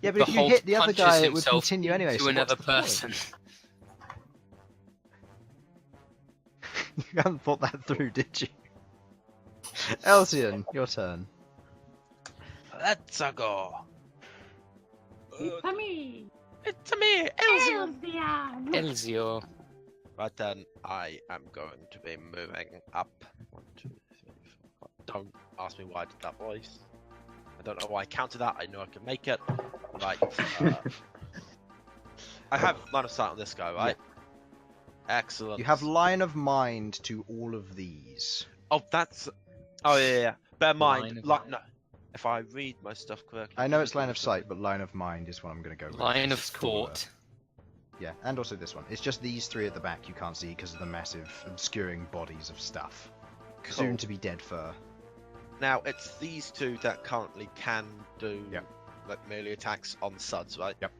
Yeah, but if you hit the other guy, it would continue anyway. To so another what's the point? person. You haven't thought that through, did you? Elsyan, your turn. Let's go. It's me, It's me, Elsyan. Elsyan. Elzio. Right then, I am going to be moving up. 1, 2, 3, 4, 5. Don't ask me why I did that voice. I don't know why I counted that. I know I can make it. Right. I have line of sight on this guy, right? Excellent. You have line of mind to all of these. Oh, that's. Oh yeah. Bear in Line mind, of like mind. no. If I read my stuff correctly. I know it's line of sight, but line of mind is what I'm going to go with. Line of It's cooler. thought. Yeah, and also this one. It's just these 3 at the back you can't see because of the massive obscuring bodies of stuff. Cool. Soon to be dead fur. Now it's these 2 that currently can do Yep. like melee attacks on Sudz, right? Yep.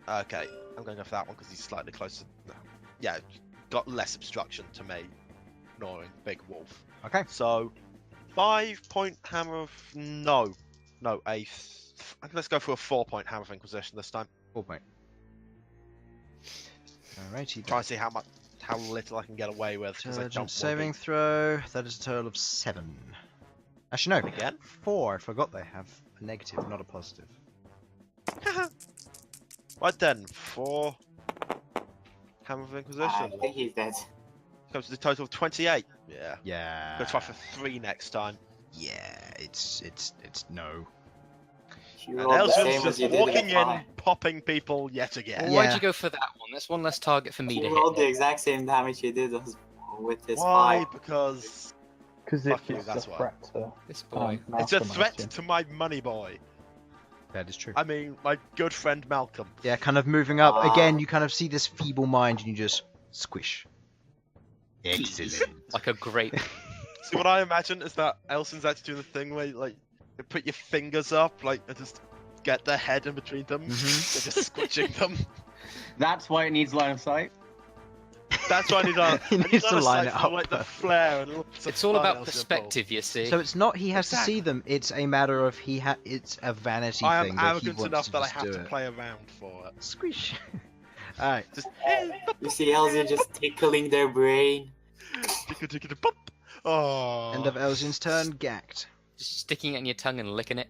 Okay, I'm going to go for that one because he's slightly closer. No. Yeah, got less obstruction to me, ignoring Big Wolf. Okay. So, 5-point hammer of no. No, let's go for a 4-point Hammer of Inquisition this time. 4 point. Alrighty. Try and see how little I can get away with. 'Cause I don't Intelligence wanna saving be- throw. That is a total of 7. Actually, no. Again? 4. I forgot they have a negative, not a positive. Right then, 4 Hammer of I Inquisition. think he's dead. Comes to the total of 28. Yeah. Yeah. Go try for 3 next time. Yeah, it's no. You And rolled the Elsyan's same as just you did walking in in, 5. popping people yet Well, again. Yeah. why'd you go for that one? That's one less target for me to You rolled the hit. exact same damage you did with his Why? 5. Because Because Fuck it's you, a that's why. threat to This boy. it's a Malcom, I threat assume. to my money boy. That is true. I mean, my good friend Malcom. Yeah, kind of moving up. Ah. Again, you kind of see this feeble mind and you just squish. Excellent. Like a grape. See, what I imagine is that Elsyan's actually doing the thing where, like, you put your fingers up, like, and just get their head in between them. Mhm. They're just squishing them. That's why it needs line of sight. That's why I need a. He needs to line it for, up like the perfect. flare and little bits of It's all fun about Elsyan perspective, you see. So it's not he has to see Exactly. them, it's a matter of it's a vanity pulls. I thing am that he arrogant wants enough to that I just have do to it. play around for it. Squish. Alright. Just You see Elsyan just tickling their brain. pop. Oh. End of Elsyan's turn, Ghaakt. Just sticking it in your tongue and licking it.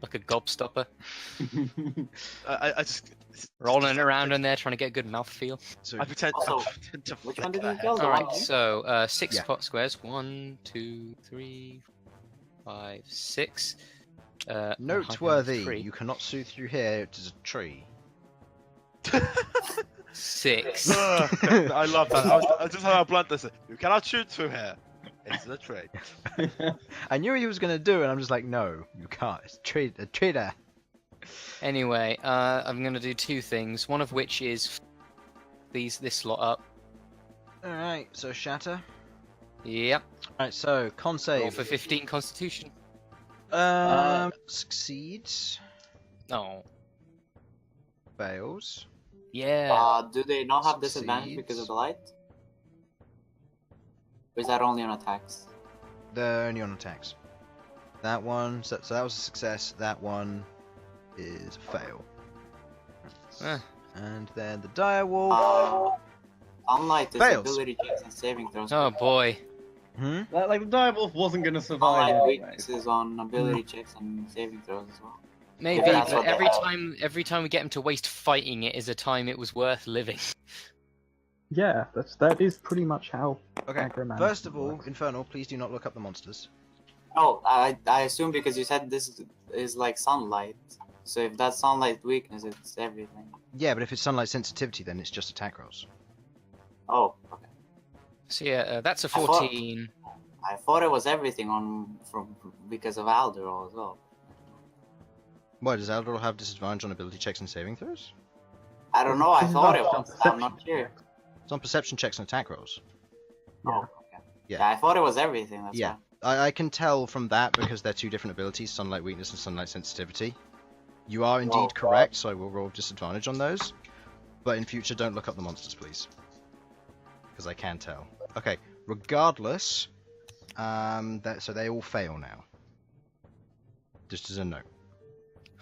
Like a gobstopper. I just Rolling it around in there, trying to get a good mouthfeel. So I pretend, Also, I pretend to Which flick one did their you kill? head. The one Alright, here? so 6 Yeah. pot squares. 1, 2, 3, 5, 6. noteworthy, 3. you cannot see through here, it is a tree. 6. I love that. I just how blunt this is. You cannot shoot through here. It's a tree. I knew what he was gonna do and I'm just like, no, you can't. It's a traitor. Anyway, I'm going to do 2 things. One of which is this slot up. Alright, so shatter. Yep. Alright, so con Roll save. for 15 Constitution. Succeeds. Oh. Fails. Yeah. Do they not have disadvantage because of Succeeds. the light? Or is that only on attacks? They're only on attacks. That one, so that was a success. That one is a fail. Ah. And then the direwolf. Unlike this Fails. ability checks and saving throws. Oh boy. Hmm? Like the direwolf wasn't gonna survive. Unlike Anyway. weaknesses on ability checks and saving throws as well. Maybe, Yeah, that's but what they have. every time we get him to waste fighting it is a time it was worth living. Yeah, that is pretty much how Okay. aggro management First of all, works. Infernal, please do not look up the monsters. Oh, I assume because you said this is like sunlight. So if that's sunlight weakness, it's everything. Yeah, but if it's sunlight sensitivity, then it's just attack rolls. Oh, okay. So yeah, that's a I thought- 14. I thought it was everything because of Aleuir as well. Why does Eldril have disadvantage on ability checks and saving throws? I don't know. I thought it was. I'm Perception not sure. checks. It's on perception checks and attack rolls. Oh, okay. Yeah. Yeah, I thought it was everything. That's Yeah. why. I can tell from that because they're 2 different abilities, sunlight weakness and sunlight sensitivity. You are indeed Well, correct, so I will roll disadvantage on those. But in future, don't look up the monsters, please. Because I can tell. Okay, regardless, so they all fail now. Just as a note.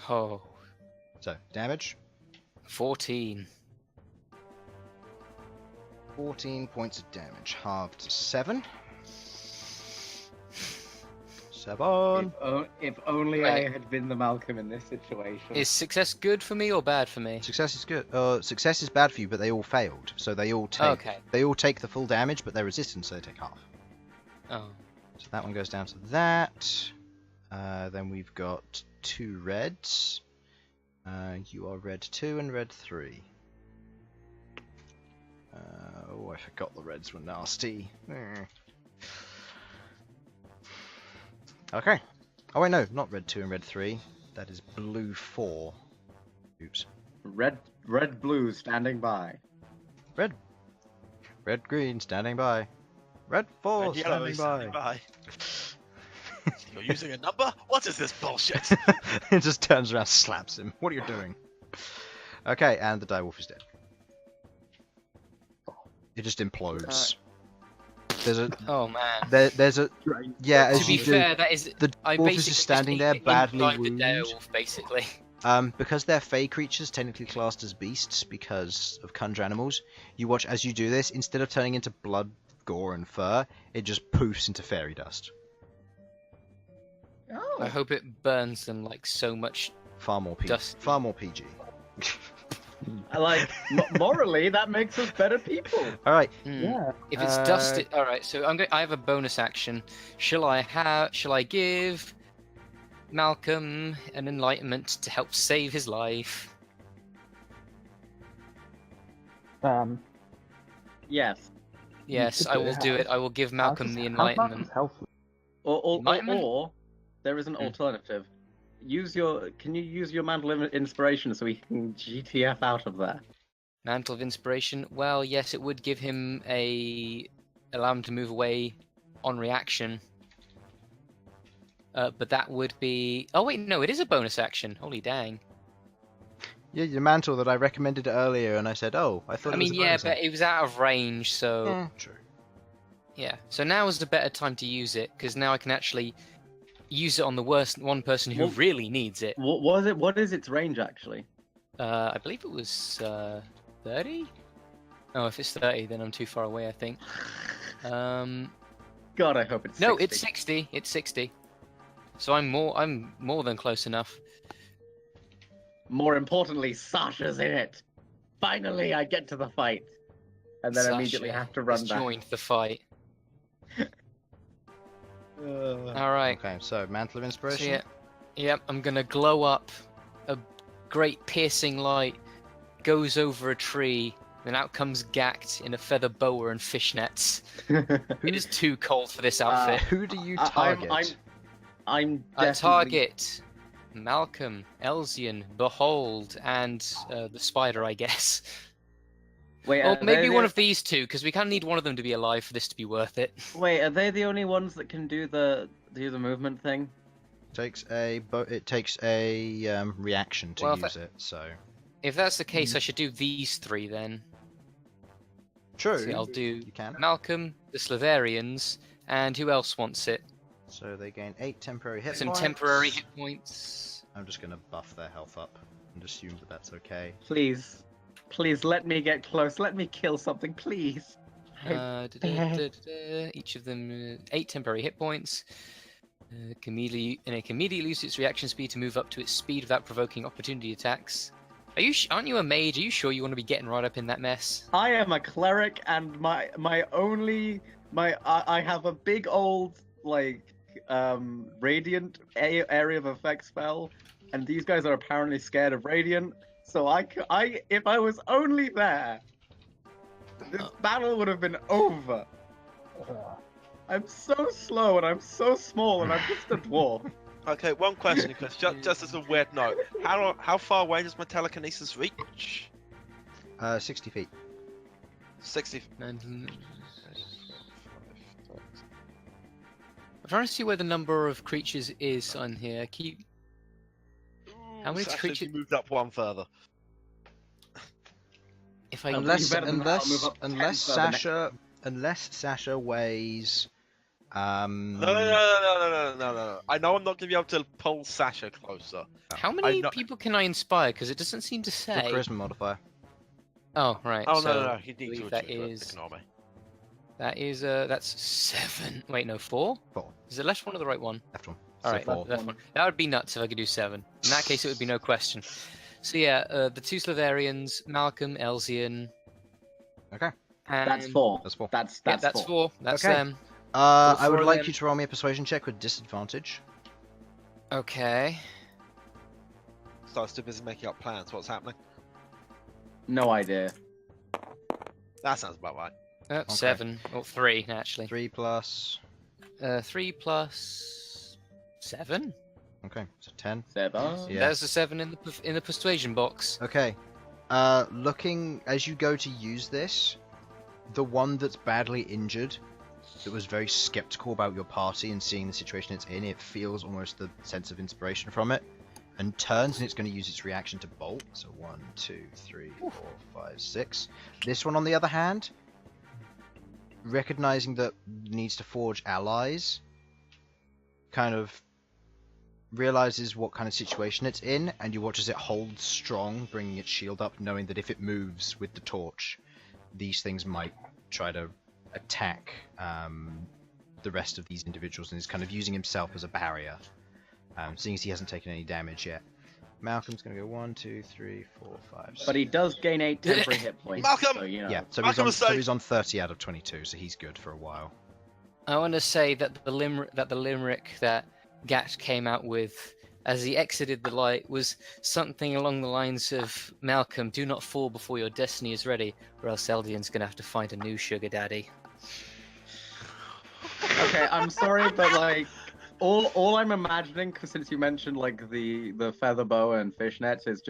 Oh, So, damage, 14. 14 points of damage, halved to 7. 7. If only Right. I had been the Malcom in this situation. Is success good for me or bad for me? Success is good. Success is bad for you, but they all failed. So they all take Okay. they all take the full damage, but they're resistant, so they take half. Oh. So that one goes down to that. Then we've got 2 reds. You are red 2 and red 3. Oh, I forgot the reds were nasty. Okay. Oh wait, no, not red 2 and red 3. That is blue 4. Oops. Red blue standing by. Red green standing by. Red 4 Red yellow standing is by. standing by. You're using a number? What is this bullshit? It just turns around, slaps him. What are you doing? Okay, and the direwolf is dead. It just implodes. There's a Oh man. there's a yeah. As To be you do, fair, that is the I dwarf basically is just just standing hit there, it badly inside the wounded. werewolf, basically. Because they're fey creatures, technically classed as beasts because of conjure animals. You watch as you do this. Instead of turning into blood, gore, and fur, it just poofs into fairy dust. Oh. I hope it burns them like so much. Far more PG. Dusty. Far more PG. I like morally that makes us better people. All right. Yeah. If it's dusted, all right. So I have a bonus action. Shall I give Malcolm an enlightenment to help save his life? Yes. Yes, could I do will it. do it. I will give Malcolm the enlightenment. Enlightenment? Or there is an alternative. Can you use your mantle of inspiration so we can GTF out of there? Mantle of inspiration. Well, yes, it would give him allow him to move away on reaction. But that would be. Oh wait, no, it is a bonus action. Holy dang. Yeah, your mantle that I recommended earlier, and I said, oh, I thought. I mean, it was a yeah, bonus but it was out of range, so. Yeah, true. Yeah, so now is the better time to use it, because now I can actually use it on the one person who really needs it. What was it? What is its range actually? I believe it was 30? Oh, if it's 30, then I'm too far away, I think. God, I hope it's 60. No, it's 60. It's 60. So I'm more than close enough. More importantly, Sasha's in it. Finally, I get to the fight, and then immediately have to run has back. joined the fight. All right. Okay, so mantle of inspiration. So yeah, I'm gonna glow up. A great piercing light goes over a tree, then out comes Ghaakt in a feather boa and fishnets. It is too cold for this outfit. Who do you target? I'm I definitely... target Malcom, Elsyan, Bhold, and the spider, I guess. Wait, Or maybe one of these two, because we kind of need one of them to be alive for this to be worth it. Wait, are they the only ones that can do the movement thing? It takes a reaction to use it. So If that's the case, I should do these three then. true. See, I'll do You can. Malcolm, the Slavarians, and who else wants it? So they gain 8 temporary hit Some points. temporary hit points. I'm just gonna buff their health up and assume that that's okay. Please, let me get close. Let me kill something, please. Each of them 8 temporary hit points. It can immediately lose its reaction speed to move up to its speed without provoking opportunity attacks. Aren't you a mage? Are you sure you want to be getting right up in that mess? I am a cleric, and I have a big old radiant area of effect spell, and these guys are apparently scared of radiant. So if I was only there, this battle would have been over. I'm so slow and I'm so small and I'm just a dwarf. Okay, one question, Chris. Just as a weird note, how far away does my telekinesis reach? 60 feet. 60. I'm trying to see where the number of creatures is on here. How many Sasha, creatures? you moved up one further. If I Unless Sasha weighs. No. I know I'm not going to be able to pull Sasha closer. How many people can I inspire? Because it doesn't seem to The say. charisma modifier. Oh right. Oh so no, he needs to ignore me. That's 7. Wait, no, 4. 4. Is it left one or the right one? Left one. All So right, 4. left one. That would be nuts if I could do 7. In that case, it would be no question. So yeah, the 2 Slavarians, Malcolm, Elsyan. Okay. And... That's 4. That's 4. That's 4. That's Okay. them. I would for like them. you to roll me a persuasion check with disadvantage. Okay. So I'm still busy making up plans. What's happening? No idea. That sounds about right. 7 or 3 actually. 3 plus. 3 plus 7. Okay, so 10. 7. Yeah. There's a 7 in the persuasion box. Okay. Looking as you go to use this, the one that's badly injured, that was very skeptical about your party and seeing the situation it's in, it feels almost the sense of inspiration from it, and turns, and it's going to use its reaction to bolt. So 1, 2, 3, 4, 5, 6. This one, on the other hand, recognizing that needs to forge allies, kind of realizes what kind of situation it's in, and you watch as it holds strong, bringing its shield up, knowing that if it moves with the torch, these things might try to attack the rest of these individuals, and is kind of using himself as a barrier, seeing as he hasn't taken any damage yet. Malcolm's going to go 1, 2, 3, 4, 5. But he does gain 8 temporary hit points. Malcolm! So, you know. Yeah, so Malcolm was he's on 30 out of 22, so he's good for a while. I want to say that the limerick that Ghaakt came out with as he exited the light was something along the lines of, Malcolm, do not fall before your destiny is ready, or else Elsyan's going to have to find a new sugar daddy. Okay, I'm sorry, but like, all I'm imagining, since you mentioned like the feather boa and fishnets, is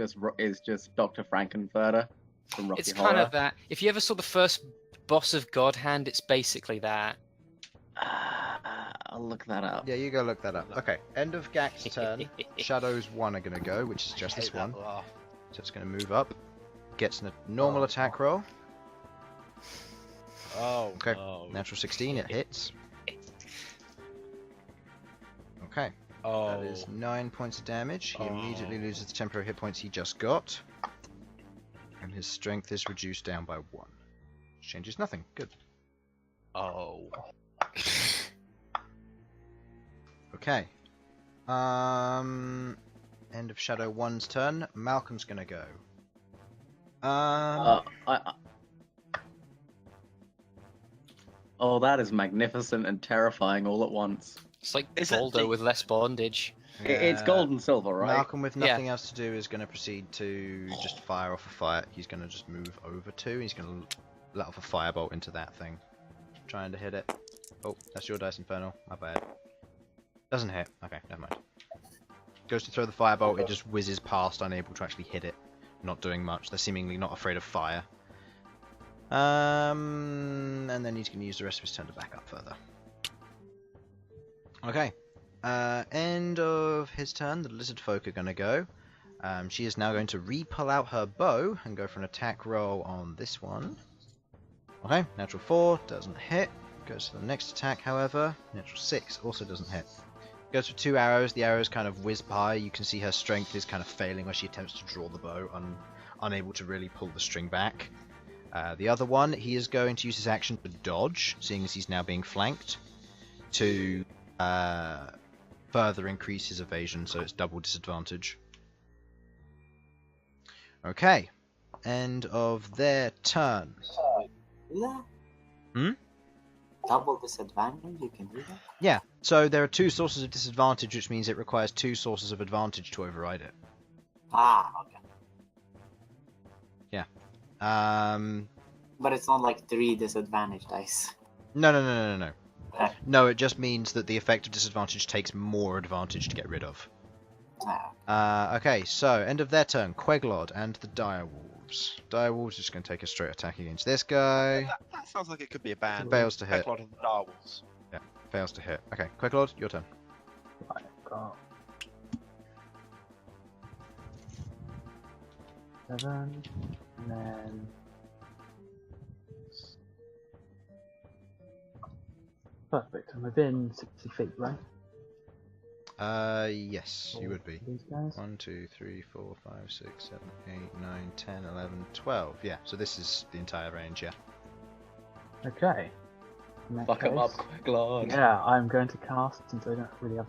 just Dr. Frankenfurter from Rocky It's Horror. kind of that. If you ever saw the first boss of God Hand, it's basically that. I'll look that up. Yeah, you go look that up. Okay, end of Ghakt's turn. Shadows 1 are going to go, which is just this one. So it's going to move up. Gets a normal attack roll. Oh, Okay, no. natural 16, it hits. Okay, Oh. that is 9 points of damage. He immediately loses the temporary hit points he just got. And his strength is reduced down by 1. Changes nothing. Good. Oh. Okay. End of Shadow 1's turn. Malcolm's gonna go. Oh, that is magnificent and terrifying all at once. It's like Is it Boldo the- with less bondage. It's gold and silver, right? Malcolm, with nothing else to do, is going to proceed to just fire off a fire. He's going to just move over to. He's going to let off a firebolt into that thing, trying to hit it. Oh, that's your dice, Infernal. My bad. Doesn't hit. Okay, never mind. Goes to throw the firebolt. It just whizzes past, unable to actually hit it. Not doing much. They're seemingly not afraid of fire. And then he's going to use the rest of his turn to back up further. Okay. End of his turn, the lizard folk are going to go. She is now going to re-pull out her bow and go for an attack roll on this one. Okay, natural 4, doesn't hit. Goes for the next attack, however. Natural 6, also doesn't hit. Goes for 2 arrows, the arrows kind of whiz by. You can see her strength is kind of failing where she attempts to draw the bow, unable to really pull the string back. The other one, he is going to use his action to dodge, seeing as he's now being flanked, to further increase his evasion, so it's double disadvantage. Okay, end of their turn. Yeah. Hmm? Double disadvantage, you can do that? Yeah, so there are 2 sources of disadvantage, which means it requires 2 sources of advantage to override it. Ah, okay. Yeah. But it's not like 3 disadvantage dice. No. No, it just means that the effect of disadvantage takes more advantage to get rid of. Ah. Okay, so end of their turn. Queglod and the Direwolves. Direwolves just going to take a straight attack against this guy. That sounds like it could be a band. Fails to hit. Queglod and the Direwolves. Yeah, fails to hit. Okay, Queglod, your turn. Right, got 7, and then perfect. I'm within 60 feet, right? Yes, you would be. These guys. 1, 2, 3, 4, 5, 6, 7, 8, 9, 10, 11, 12. Yeah, so this is the entire range, yeah. Okay. In that Fuck 'em up, case, Queglod. yeah, I'm going to cast, since I don't really have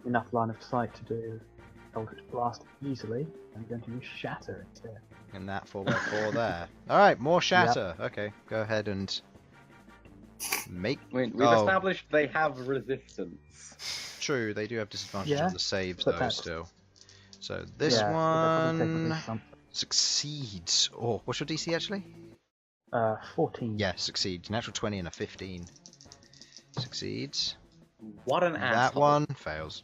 enough line of sight to do Eldritch Blast easily, I'm going to use Shatter instead. And that 4x4 there. Alright, more shatter. Okay, go ahead and make. We've Oh. established they have resistance. True, they do have disadvantage Yeah, on the saves but though that's- still. So this Yeah, so they'll probably take one me some- succeeds. Oh, what's your DC actually? 14. Yeah, succeeds. Natural 20 and a 15. Succeeds. What an That asshole. one fails.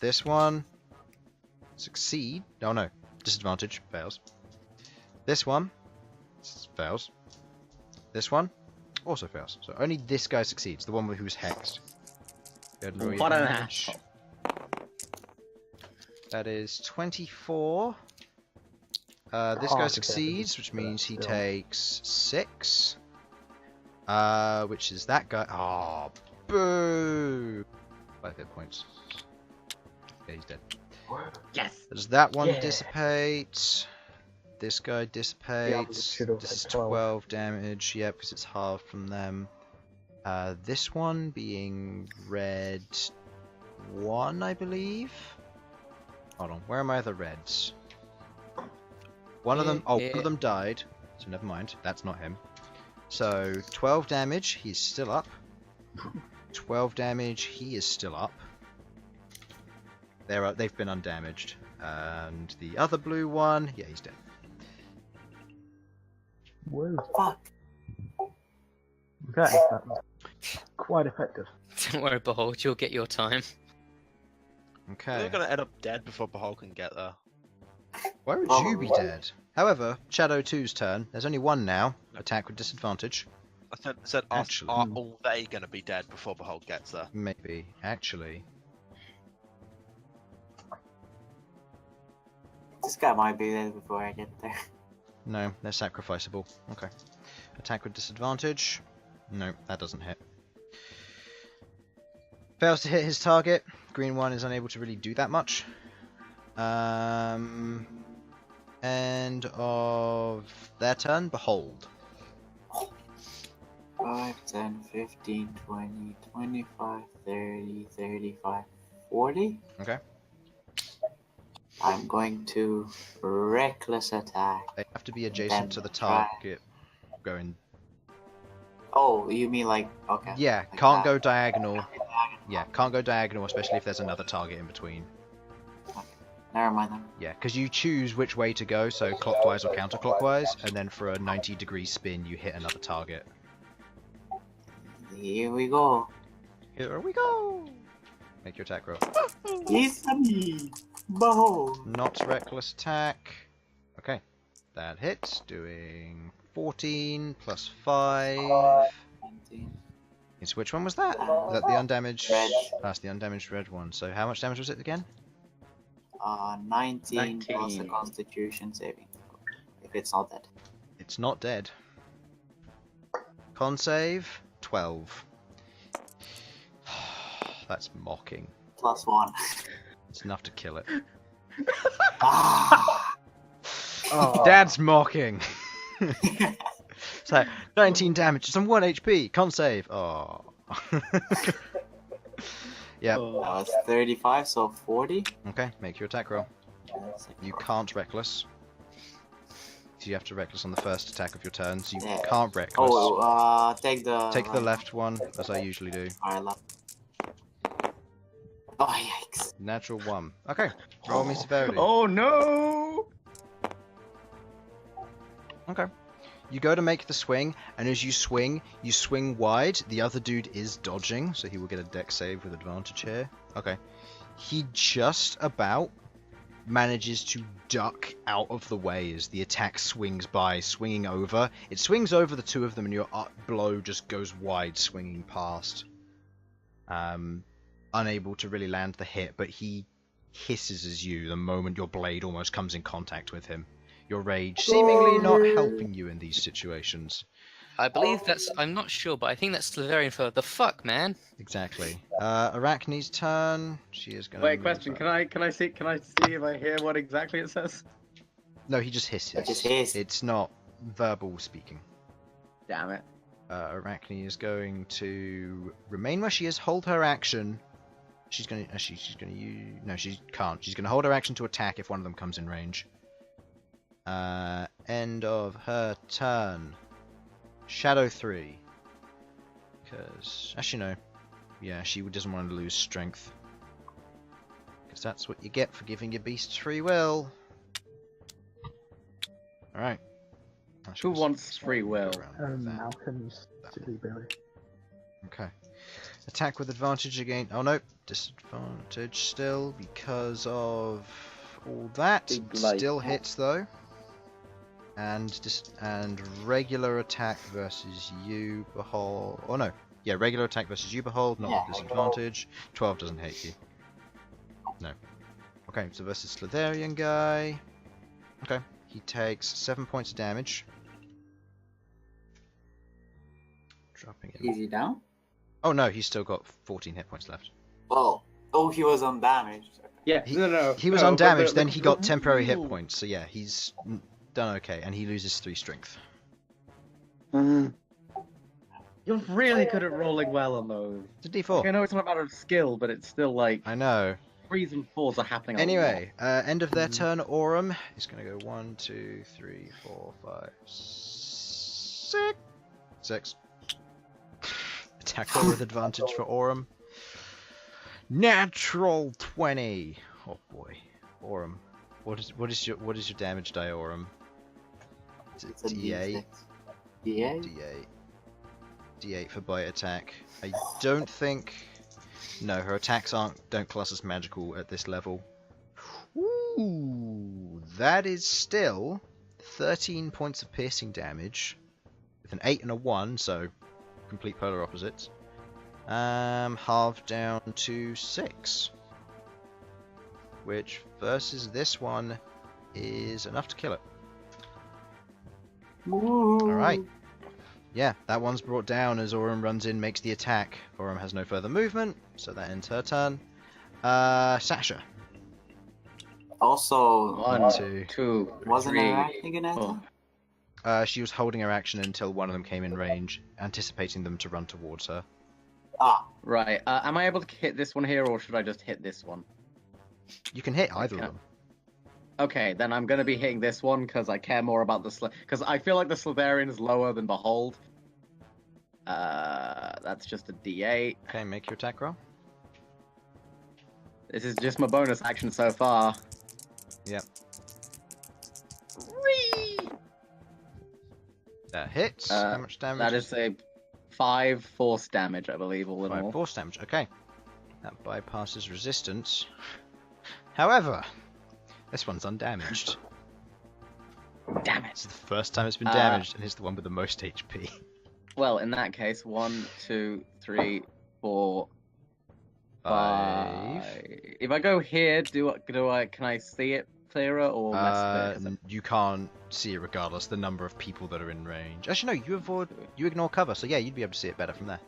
This one succeed. Oh no, disadvantage fails. This one fails. This one also fails. So only this guy succeeds. The one who's hexed. Go ahead and roll your What an damage. asshole. That is 24. This Hard guy to get succeeds, resistance, which but means he still. takes 6. Which is that guy. Oh, boo! 5 hit points. Yeah, he's dead. Yes. Does that one Yeah. dissipate? This guy dissipates. should all This is take 12. 12 damage. Yep, because it's halved from them. This one being red 1, I believe. Hold on, where are my other reds? One of them. Oh, one of them died. So never mind. That's not him. So 12 damage. He's still up. 12 damage. He is still up. They've been undamaged. And the other blue one, yeah, he's dead. Whoa. Fuck. Okay, that was quite effective. Don't worry, Behold, you'll get your time. Okay. They're gonna end up dead before Bhold can get there. Why would you be dead? However, Shadow 2's turn. There's only one now. Attack with disadvantage. I said Actually- are all they gonna be dead before Bhold gets there? Maybe. Actually. This guy might be there before I get there. No, they're sacrificable. Okay. Attack with disadvantage. No, that doesn't hit. Fails to hit his target. Green one is unable to really do that much. End of their turn. Behold. 5, 10, 15, 20, 25, 30, 35, 40. Okay. I'm going to reckless attack. They have to be adjacent to the target. Going. Oh, you mean like okay? Yeah, Like can't that. go diagonal. Yeah, can't go diagonal, especially if there's another target in between. Never mind then. Yeah, because you choose which way to go, so clockwise or counterclockwise, and then for a 90-degree spin, you hit another target. Here we go. Here we go! Make your attack roll. It's me, Bhold. Not reckless attack. Okay, that hits, doing 14 plus 5. 19. Yes, which one was that? Was that the undamaged? Red. That's the undamaged red one. So how much damage was it again? 19 plus a 19. Constitution saving. If it's not dead. It's not dead. Con save 12. That's mocking. Plus 1. It's enough to kill it. Ah! Oh. Dad's mocking. So 19 damage, some 1 HP. Con save. Oh. Yep. That was 35, so 40. Okay, make your attack roll. You can't reckless. So you have to reckless on the first attack of your turn, so you Yeah. can't reckless. Oh, take the. Take the left one, as I usually do. Alright, left. Oh, yikes. Natural 1. Okay, roll me severity. Oh no! Okay. You go to make the swing, and as you swing wide. The other dude is dodging, so he will get a dex save with advantage here. Okay. He just about manages to duck out of the way as the attack swings by, swinging over. It swings over the two of them, and your blow just goes wide, swinging past. Unable to really land the hit, but he hisses as you the moment your blade almost comes in contact with him. Your rage seemingly not helping you in these situations. I believe that's. I'm not sure, but I think that's Slitherian for the fuck, man. Exactly. Arachne's turn. She is going to. Wait, question. Can I see if I hear what exactly it says? No, he just hisses. It just hiss. It's not verbal speaking. Damn it. Arachne is going to remain where she is, hold her action. She's going to. She's going to use. No, she can't. She's going to hold her action to attack if one of them comes in range. End of her turn. Shadow 3. Because, actually no. Yeah, she doesn't want to lose strength. Because that's what you get for giving your beasts free will. Alright. Who wants free will? Malcolm's silly Billy. Okay. Attack with advantage again. Oh no, disadvantage still because of all that. Big light. Still hits though. And regular attack versus you, Behold. Oh no, yeah, regular attack versus you, Behold, not with disadvantage. 12 doesn't hit you. No. Okay, so versus Slitherian guy. Okay, he takes 7 points of damage. Dropping him. Is he down? Oh no, he's still got 14 hit points left. Oh, he was undamaged. Yeah, He was undamaged, then he got temporary hit points. So yeah, he's done okay, and he loses 3 strength. You're really good at rolling well on those. It's a D4. I know it's not a matter of skill, but it's still like I know. 3s and 4s are happening. Anyway, end of their turn. Aurum is going to go 1, 2, 3, 4, 5, 6. Attack roll with advantage for Aurum. Natural 20. Oh boy, Aurum. What is your damage die, Aurum? Is it It's a D8? D8? D8. D8 for bite attack. I don't think. No, her attacks don't class as magical at this level. Ooh, that is still 13 points of piercing damage with an 8 and a 1, so complete polar opposites. Halved down to 6, which versus this one is enough to kill it. Alright. Yeah, that one's brought down as Aurum runs in, makes the attack. Aurum has no further movement, so that ends her turn. Sasha. Also, 1, 2. 2, wasn't 3, there acting in four. She was holding her action until one of them came in range, anticipating them to run towards her. Right. Am I able to hit this one here, or should I just hit this one? You can hit either of Okay. them. Okay, then I'm gonna be hitting this one because I care more about the because I feel like the Slitherian is lower than Bhold. That's just a D8. Okay, make your attack roll. This is just my bonus action so far. Yep. Whee! That hits. How much damage? That is a 5 force damage, I believe, all in 5 all. force damage. Okay. That bypasses resistance. However, this one's undamaged. Damn It's it. the first time it's been damaged, and it's the one with the most HP. Well, in that case, 1, 2, 3, 4, 5. If I go here, can I see it clearer or less clear? You can't see it regardless. The number of people that are in range. Actually, no. You ignore cover, so yeah, you'd be able to see it better from there.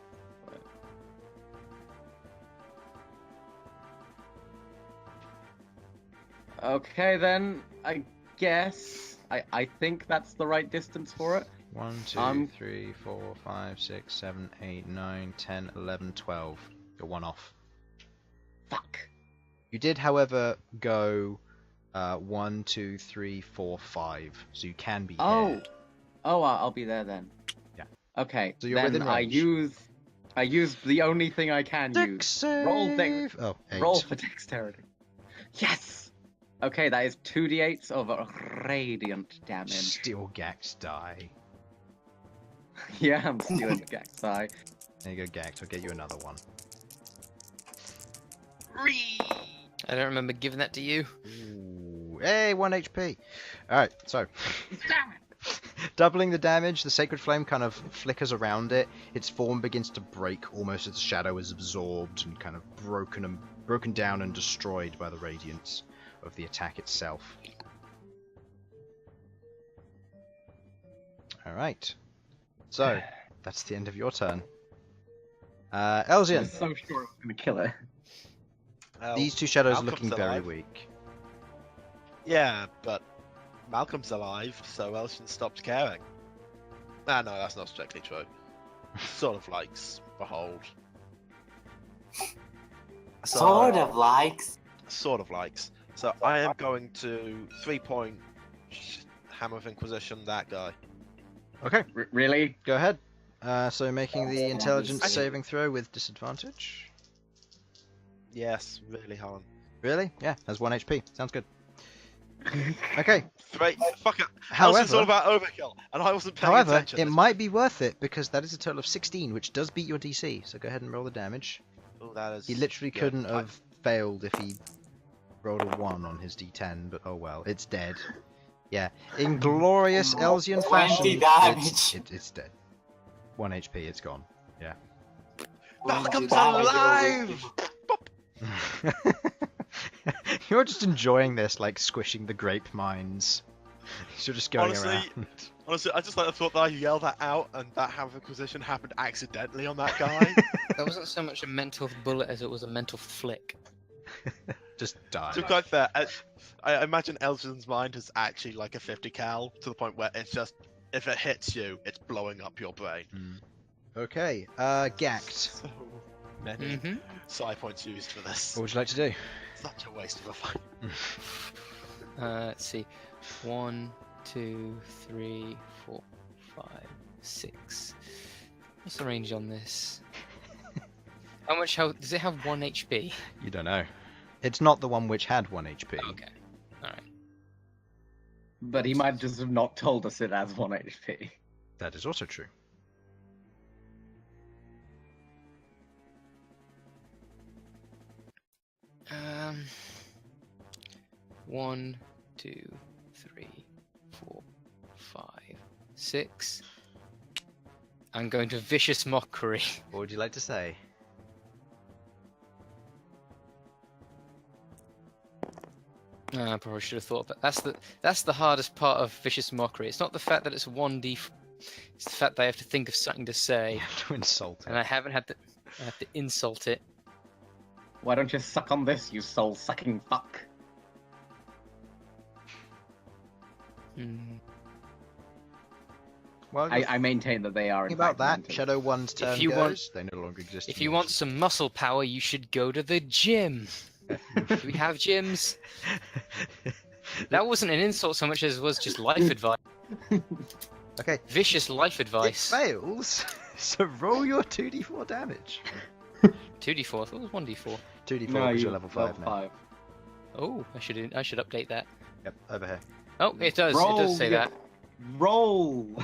Okay, then I guess I think that's the right distance for it. 1, 2, 3, 4, 5, 6, 7, 8, 9, 10, 11, 12. You're 1 off. Fuck. You did, however, go 1, 2, 3, 4, 5. So you can be here. Oh, I'll be there then. Yeah. Okay. So you're then within range. I use the only thing I can use. Save! Oh, 8. Roll for dexterity. Yes. Okay, that is 2d8s of radiant damage. Steal Ghakt's die. Yeah, I'm stealing Ghakt's die. There you go, Ghaakt. I'll get you another one. I don't remember giving that to you. Ooh, hey, 1 HP. Alright, so. Doubling the damage, the Sacred Flame kind of flickers around it. Its form begins to break almost as the shadow is absorbed and kind of broken down and destroyed by the radiance of the attack itself. Alright. So, that's the end of your turn. I Elsyan. was so sure I was going to kill it. Well, These two shadows are Malcolm's looking very alive. weak. Yeah, but Malcolm's alive, so Elsyan stopped caring. No, that's not strictly true. Sort of likes Bhold. Sort of likes. Sort of likes. So I am going to 3-point Hammer of Inquisition that guy. Okay, Really? go ahead. So making the intelligence saving throw with disadvantage. Yes, really, Harlan. Really? Yeah, has 1 HP. Sounds good. Okay. 3. Fuck it. Elsyan's However, all about overkill, and I wasn't paying attention. it might be worth it because that is a total of 16, which does beat your DC. So go ahead and roll the damage. Oh, that is. He literally good. couldn't have failed if he rolled a 1 on his D10, but oh well, it's dead. Yeah, in glorious Elsyan 20 fashion, damage. it's dead. 1 HP, it's gone. Yeah. Malcolm's Damage. alive! You're just enjoying this, like squishing the grape mines. So just going Honestly, around. Honestly, I just like the thought that I yelled that out and that Hammer Inquisition happened accidentally on that guy. That wasn't so much a mental bullet as it was a mental flick. Just die. To be quite fair, I imagine Elsyan's mind is actually like a 50 cal to the point where it's just, if it hits you, it's blowing up your brain. Okay, Ghaakt. So many Mm-hmm. psi points used for this. What would you like to do? Such a waste of a fight. Let's see. 1, 2, 3, 4, 5, 6. What's the range on this? How much health does it have? 1 HP. You don't know. It's not the one which had 1 HP. Okay. Alright. But he might just have not told us it has 1 HP. That is also true. Um. 1, 2, 3, 4, 5, 6. I'm going to vicious mockery. What would you like to say? I probably should have thought, but that's the hardest part of vicious mockery. It's not the fact that it's 1d, it's the fact that I have to think of something to You say, have to insult it. and I haven't had to. I have to insult it. Why don't you suck on this, you soul-sucking fuck? Hmm. Well, I maintain that they are in think about fact that. mental. Shadow 1's turn you goes. want- They no longer exist. If in you the want some muscle power, you should go to the gym. Do we have gyms? That wasn't an insult so much as it was just life advice. Okay. Vicious life It advice. fails. So roll your 2d4 damage. 2d4. I thought it was 1d4. 2d4 No, because you you're level 5 now. 5. Oh, I should update that. Yep, over here. Oh, it does. It Roll, does say you- that. Roll!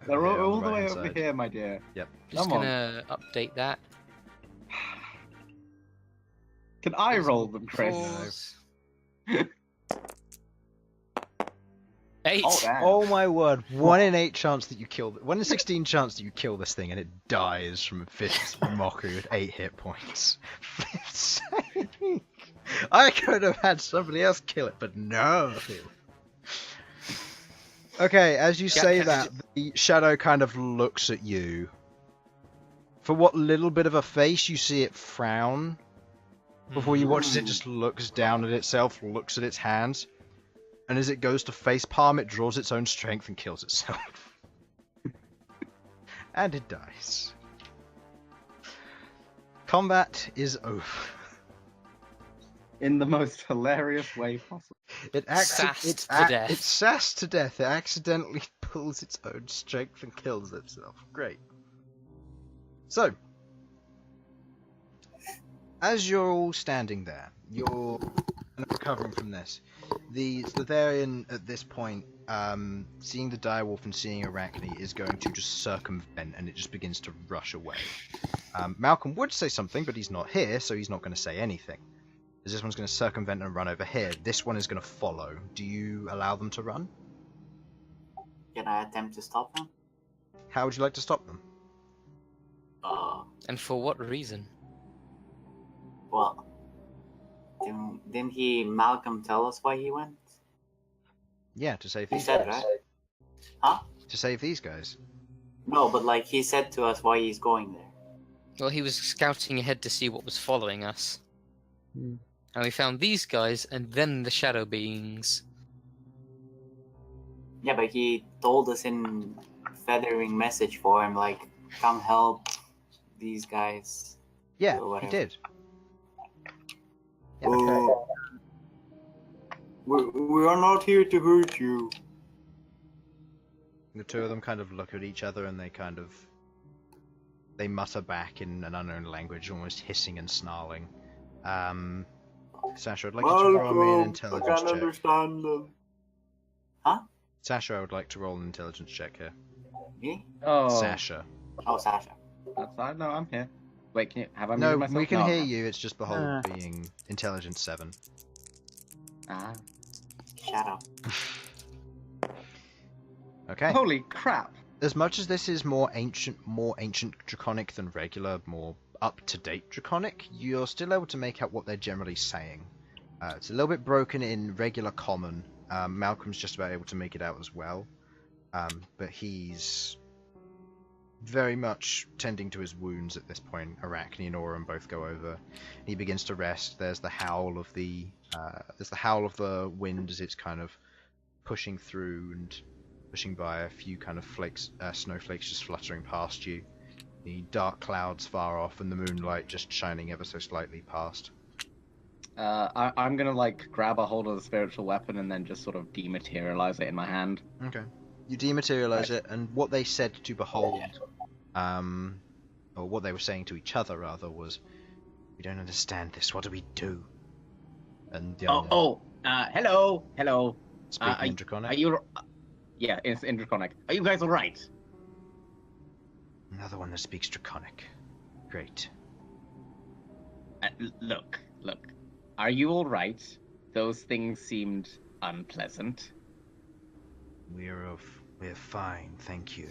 They're Over here on all the the way right-hand over side. here, my dear. Just Come on. gonna update that. Can I roll them, Chris? Fours. 8. Oh, damn. Oh my word! 1 in 8 chance that you kill. 1 in 16 chance that you kill this thing, and it dies from a vicious mockery with 8 hit points. Flip's sake. I could have had somebody else kill it, but no. Okay, as you say that, the shadow kind of looks at you. For what little bit of a face, you see it frown. Before you watch as it just looks down at itself, looks at its hands. And as it goes to face palm, it draws its own strength and kills itself. And it dies. Combat is over. In the most hilarious way possible. It Sassed to death. It's sassed to death. It accidentally pulls its own strength and kills itself. Great. So, as you're all standing there, you're recovering from this. The Slitharian at this point, seeing the direwolf and seeing Arachne, is going to just circumvent, and it just begins to rush away. Malcom would say something, but he's not here, so he's not going to say anything. As this one's going to circumvent and run over here. This one is going to follow. Do you allow them to run? Can I attempt to stop him? How would you like to stop them? And for what reason? Well, didn't Malcolm tell us why he went? Yeah, to save He these said, guys. right? Huh? To save these guys. No, but like he said to us why he's going there. Well, he was scouting ahead to see what was following us. Hmm. And we found these guys, and then the shadow beings. Yeah, but he told us in feathering message for him, like, come help these guys. Yeah, Or he whatever. did. Oh, we are not here to hurt you. The two of them kind of look at each other and they mutter back in an unknown language, almost hissing and snarling. Sasha, I'd like you to roll me an I intelligence can't check. understand them. Huh? Sasha, I would like to roll an intelligence check here. Me? Oh, Sasha. Oh, Sasha. that's fine. No, I'm here. Wait, can you, have I No, muted myself? we can No. hear you, it's just Bhold Ah. being intelligence 7. Ah. Shut up. Okay. Holy crap! As much as this is more ancient draconic than regular, more up-to-date draconic, you're still able to make out what they're generally saying. It's a little bit broken in regular common, Malcolm's just about able to make it out as well, but he's very much tending to his wounds at this point. Arachne and Aurum both go over. He begins to rest. There's the howl of the wind as it's kind of pushing through and pushing by, a few kind of snowflakes just fluttering past you. The dark clouds far off and the moonlight just shining ever so slightly past. I'm gonna like grab a hold of the spiritual weapon and then just sort of dematerialize it in my hand. Okay. You dematerialize it, and what they said to Bhold, or what they were saying to each other rather, was, "We don't understand this. What do we do?" And the hello. speaking in Draconic. Are you? Yeah, it's in Draconic. Are you guys all right? Another one that speaks Draconic. Great. Look. Are you all right? Those things seemed unpleasant. We're fine, thank you.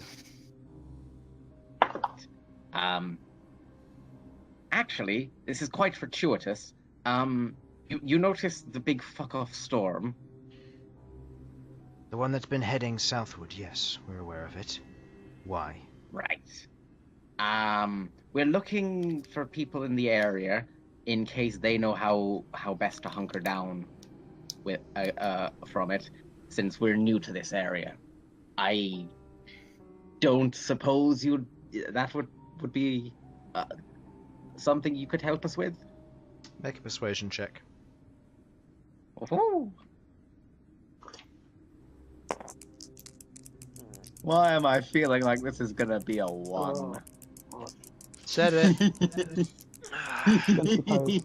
Actually, this is quite fortuitous. You noticed the big fuck-off storm? The one that's been heading southward, yes, we're aware of it. Why? Right. We're looking for people in the area in case they know how best to hunker down with from it, since we're new to this area. I don't suppose that would be something you could help us with? Make a persuasion check. Oh. Why am I feeling like this is gonna be a 1? Said it.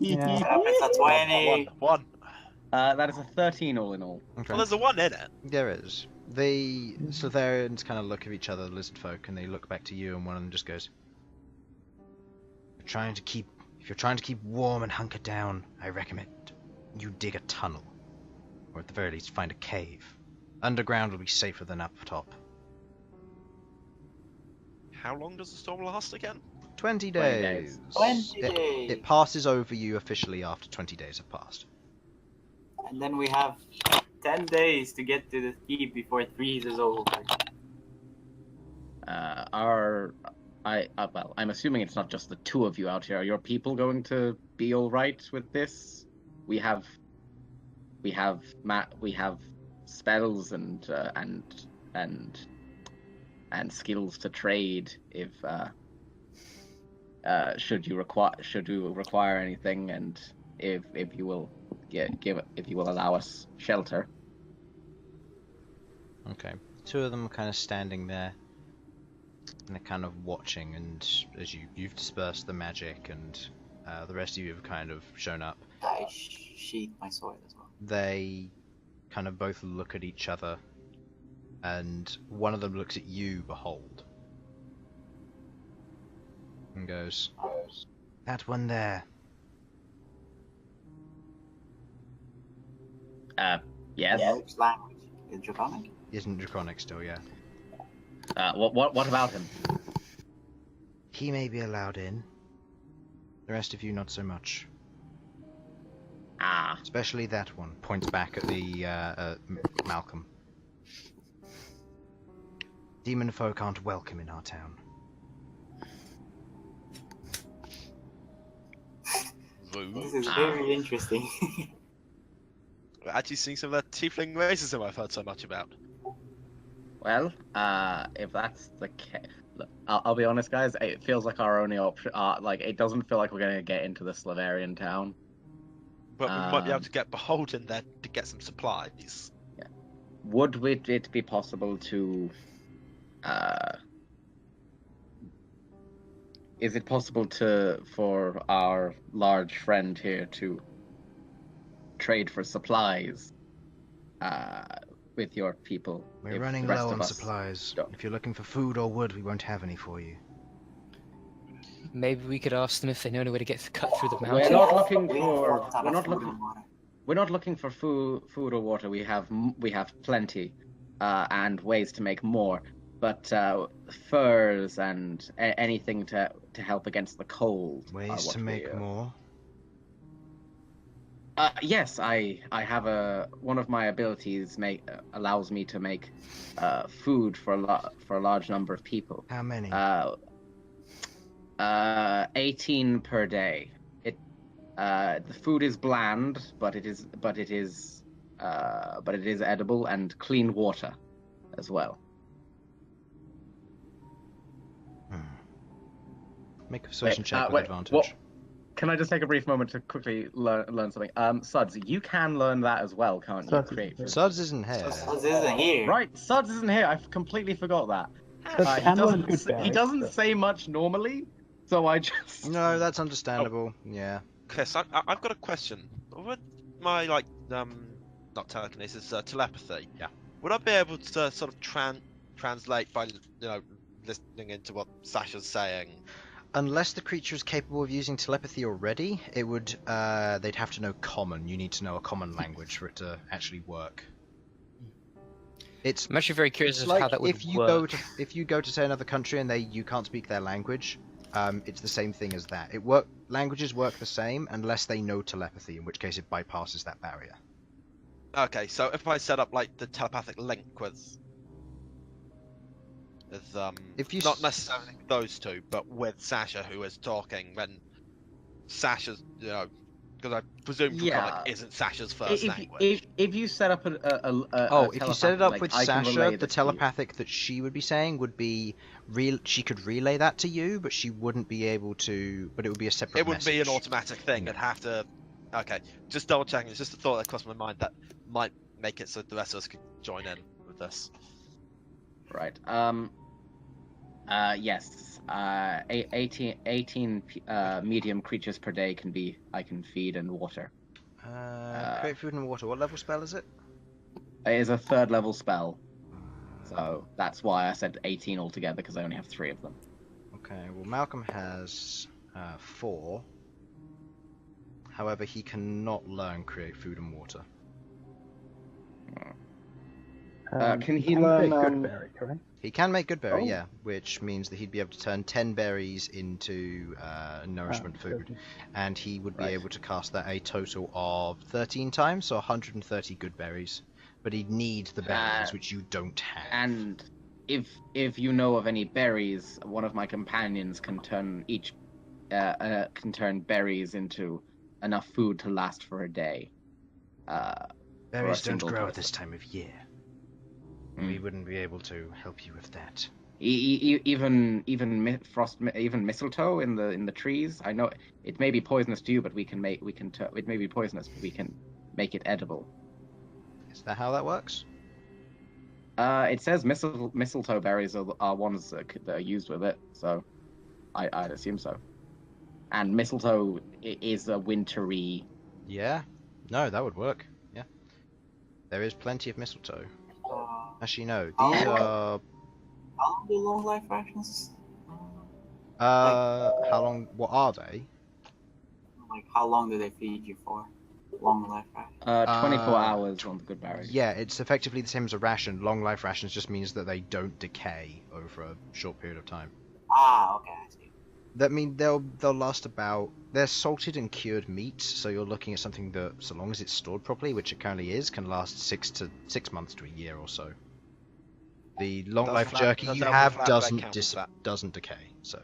Yeah. It's a 20. One. That is a 13 all in all. Okay. Well, there's a 1 in it. There is. The Slitharians kind of look at each other, the lizard folk, and they look back to you, and one of them just goes, If you're trying to keep warm and hunker down, I recommend you dig a tunnel. Or at the very least, find a cave. Underground will be safer than up top. How long does the storm last again? 20 days. days. 20 days. It passes over you officially after 20 days have passed. And then we have 10 days to get to the keep before it freezes over. I'm assuming it's not just the two of you out here. Are your people going to be all right with this? We have spells and skills to trade if should you require anything, and if you will allow us shelter. Okay. Two of them are kind of standing there, and they're kind of watching, and as you've dispersed the magic, and the rest of you have kind of shown up, I sheath my sword as well. they kind of both look at each other, and one of them looks at you, Bhold, and goes, "That one there." Yes. Which language? Is Draconic? Isn't Draconic still, yeah. What about him? He may be allowed in. The rest of you, not so much. Ah. Especially that one. Points back at the Malcom. Demon folk aren't welcome in our town. This is very interesting. We're actually seeing some of that tiefling racism I've heard so much about. Well, if that's the case, I'll be honest, guys. It feels like our only option. Like, it doesn't feel like we're gonna get into the Slavarian town. But we might be able to get Bhold in there to get some supplies. Yeah. Would it be possible to? Is it possible for our large friend here to trade for supplies with your people? We're if running the rest low of on us supplies. don't? If you're looking for food or wood, we won't have any for you. Maybe we could ask them if they know any way to get cut through the We're mountain. not looking We have for. one ton We're of not food looking. and water. We're not looking for food or water. We have plenty, and ways to make more. But furs and anything to help against the cold. are Ways what to we, make more. Yes, I have one of my abilities allows me to make food for a large number of people. How many? 18 per day. The food is bland, but it is edible, and clean water as well. Make a persuasion check with wait, advantage. what? Can I just take a brief moment to quickly learn something? Sudz, you can learn that as well, can't you? Sudz isn't here. Sudz isn't here. Right, Sudz isn't here. I completely forgot that. He doesn't say much normally, so I just... No, that's understandable. Yeah. Chris, I've got a question. Would my not telekinesis, telepathy? Yeah. Would I be able to sort of translate by listening into what Sasha's saying? Unless the creature is capable of using telepathy already, it would. They'd have to know Common. You need to know a common language for it to actually work. I'm actually very curious as to how that would work. If you go to say another country and you can't speak their language, it's the same thing as that. Languages work the same unless they know telepathy, in which case it bypasses that barrier. Okay, so if I set up like the telepathic link with not necessarily those two, but with Sasha, who is talking, then Sasha's, because I presume Draconic isn't Sasha's first language. If you set up if you set it up with Sasha, the telepathic that she would be saying would be real. She could relay that to you, but she wouldn't be able to. But it would be a separate. It would be an automatic thing. It'd have to. Okay, just double checking. It's just a thought that crossed my mind that might make it so the rest of us could join in with this. Right. Yes. 18 medium creatures per day I can feed and water. Create food and water. What level spell is it? It is a 3rd level spell. So that's why I said 18 altogether, because I only have 3 of them. Okay, well Malcom has 4. However, he cannot learn create food and water. Can he learn good berry, correct? He can make good berry, yeah, which means that he'd be able to turn 10 berries into nourishment food, and he would be able to cast that a total of 13 times, so 130 good berries. But he'd need the berries, which you don't have. And if you know of any berries, one of my companions can turn berries into enough food to last for a day. Berries don't grow at this time of year. We wouldn't be able to help you with that. Even mistletoe in the trees. I know it may be poisonous to you, but it may be poisonous, but we can make it edible. Is that how that works? It says mistletoe berries are ones that are used with it, so I'd assume so. And mistletoe is a wintry. Yeah, no, that would work. Yeah, there is plenty of mistletoe. Actually, no. These are. How long do long life rations? How long? What are they? Like, how long do they feed you for? Long life rations. 24 hours on the good berries. Yeah, it's effectively the same as a ration. Long life rations just means that they don't decay over a short period of time. Ah, okay, I see. That means they'll last about. They're salted and cured meat, so you're looking at something that, so long as it's stored properly, which it currently is, can last 6 months to a year or so. The long life jerky you have doesn't decay. So.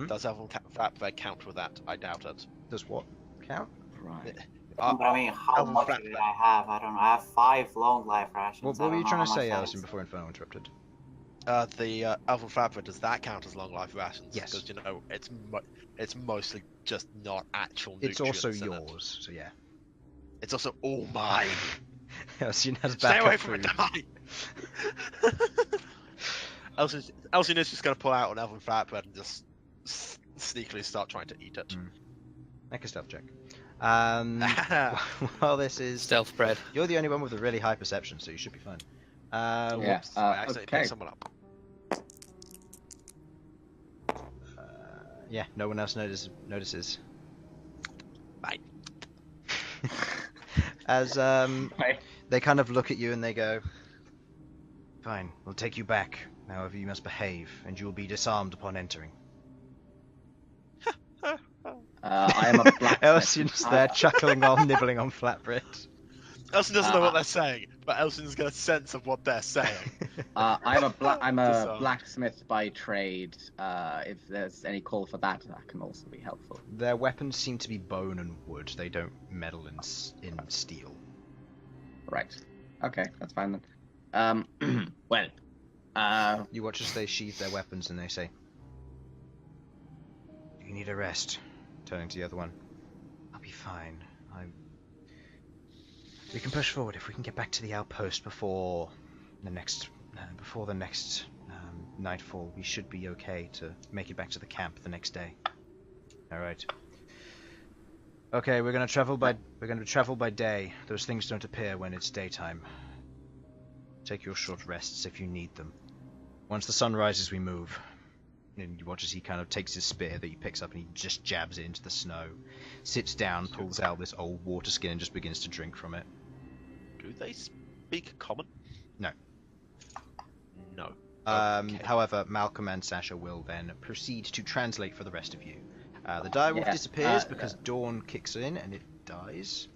Does Elven Flatbread count with that? I doubt it. Does what count? Right. But I mean, how much did I have? I don't know. I have 5 long life rations. What were you trying to say, Alison, before Infernal interrupted? The Elven Flatbread, does that count as long life rations? Yes. Because it's mostly just not actual nutrients. It's also yours, so yeah. It's also all mine. Elsin has Stay away backup from food. it, die! Elsin is just going to pull out an Elven Flatbread and just sneakily start trying to eat it. Make a stealth check. Well, this is stealth bread. You're the only one with a really high perception, so you should be fine. Yes. I accidentally picked someone up. Yeah, no one else notices. Right. As they kind of look at you and they go, "Fine, we'll take you back. However, you must behave, and you will be disarmed upon entering." I am a black. Elsyan's there chuckling while nibbling on flatbread. Elsyan doesn't know what they're saying, but Elsyan's got a sense of what they're saying. I'm a Disarm. blacksmith by trade. If there's any call for that, that can also be helpful. Their weapons seem to be bone and wood. They don't meddle in steel. Right. Okay, that's fine then. Well, You watch as they sheathe their weapons and they say, "You need a rest." Turning to the other one, "I'll be fine. We can push forward if we can get back to the outpost before the next nightfall. We should be okay to make it back to the camp the next day." All right. Okay, we're gonna travel by day. Those things don't appear when it's daytime. Take your short rests if you need them. Once the sun rises, we move. And you watch as he kind of takes his spear that he picks up and he just jabs it into the snow, sits down, pulls out this old water skin and just begins to drink from it. Do they speak common? No. No. Okay. However, Malcom and Sasha will then proceed to translate for the rest of you. The direwolf disappears because dawn kicks in and it dies.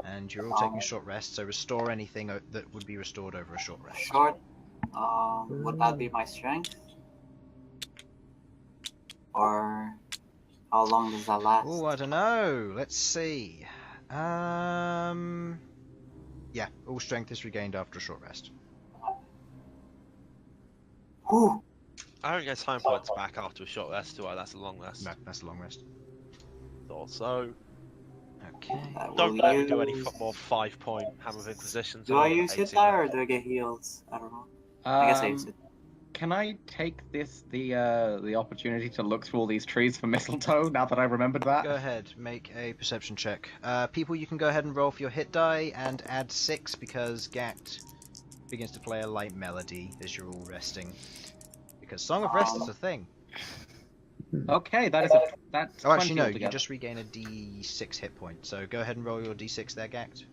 And you're all taking a short rest, so restore anything that would be restored over a short rest. Short. Would that be my strength? Or how long does that last? Oh, I don't know. Let's see. Yeah, all strength is regained after a short rest. Whew. I don't get time points back after a short rest, do I? That's a long rest. No, that's a long rest. Thought so. Okay. Don't let me do any more 5-point Hammer of Inquisition. Do I use hit die or do I get heals? I don't know. I guess I use it. Can I take the opportunity to look through all these trees for mistletoe now that I remembered that? Go ahead, make a perception check. People, you can go ahead and roll for your hit die and add 6 because Ghaakt begins to play a light melody as you're all resting. Because Song of Rest is a thing. Okay, that's Oh, actually 20 no, altogether. you just regain a d6 hit point. So go ahead and roll your d6 there, Ghaakt.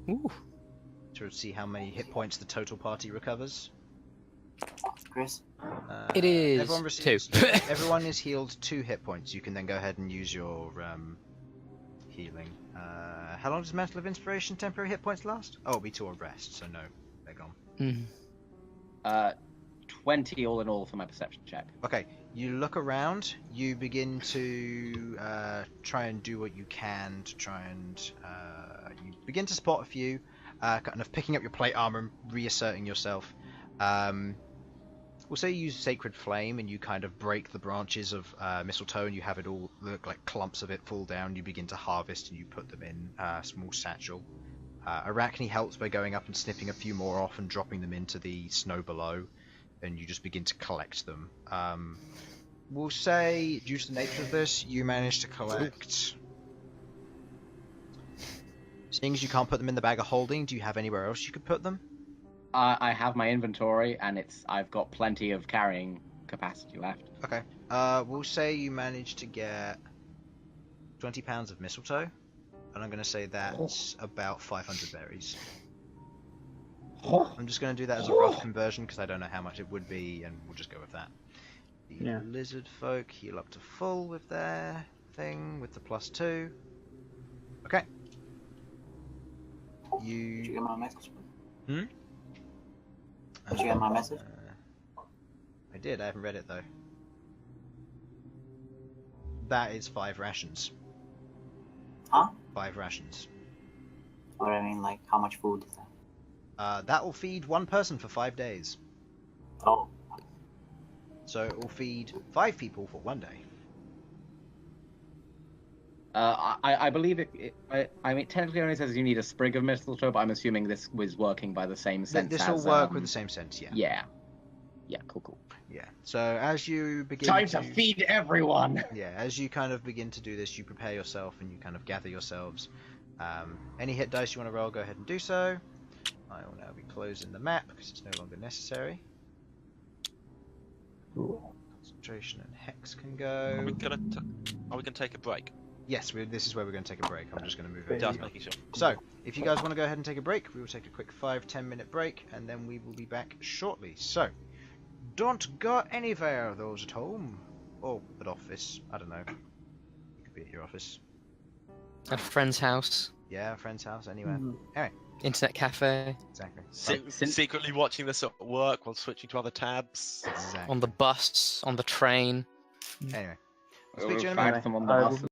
Ooh. To see how many hit points the total party recovers. Chris? It is everyone receives 2. Everyone is healed 2 hit points. You can then go ahead and use your healing. How long does Mantle of Inspiration temporary hit points last? Oh, it'll be to a rest, so no, they're gone. 20 all in all for my perception check. Okay, you look around, you begin to try and do what you can to try and you begin to spot a few, kind of picking up your plate armor and reasserting yourself. We'll say you use Sacred Flame and you kind of break the branches of mistletoe and you have it all look like clumps of it fall down. You begin to harvest and you put them in a small satchel. Arachne helps by going up and snipping a few more off and dropping them into the snow below, and you just begin to collect them. We'll say, due to the nature of this, you manage to collect... Seeing as you can't put them in the bag of holding, do you have anywhere else you could put them? I have my inventory, and I've got plenty of carrying capacity left. Okay. We'll say you managed to get 20 pounds of mistletoe, and I'm going to say that's about 500 berries. I'm just going to do that as a rough conversion because I don't know how much it would be, and we'll just go with that. The lizard folk heal up to full with their thing, with the +2. Okay. Did you get my message? Hmm? Did you get my message? I did, I haven't read it though. That is 5 rations. Huh? 5 rations. What I mean, like, how much food is that? That will feed 1 person for 5 days. Oh. So it will feed 5 people for 1 day. I believe I mean, technically it only says you need a sprig of mistletoe, but I'm assuming this was working by the same sense. This will work with the same sense, yeah. Yeah, cool. Yeah. So as you begin Time to feed everyone! Yeah, as you kind of begin to do this, you prepare yourself and you kind of gather yourselves. Any hit dice you want to roll, go ahead and do so. I will now be closing the map because it's no longer necessary. Concentration and hex can go. Are we gonna take a break? Yes, this is where we're going to take a break. I'm just going to move it. Just making sure. So, if you guys want to go ahead and take a break, we will take a quick 5-10 minute break, and then we will be back shortly. So, don't go anywhere, those at home. Or at office, I don't know. You can be at your office. A friend's house, Yeah, a friend's house, anywhere. Mhm. internet cafe, Exactly. Secretly watching this at work while switching to other tabs. Exactly. on the bus, on the train. Anyway, I'll We'll speak to you in a find minute. them on the I bus. will-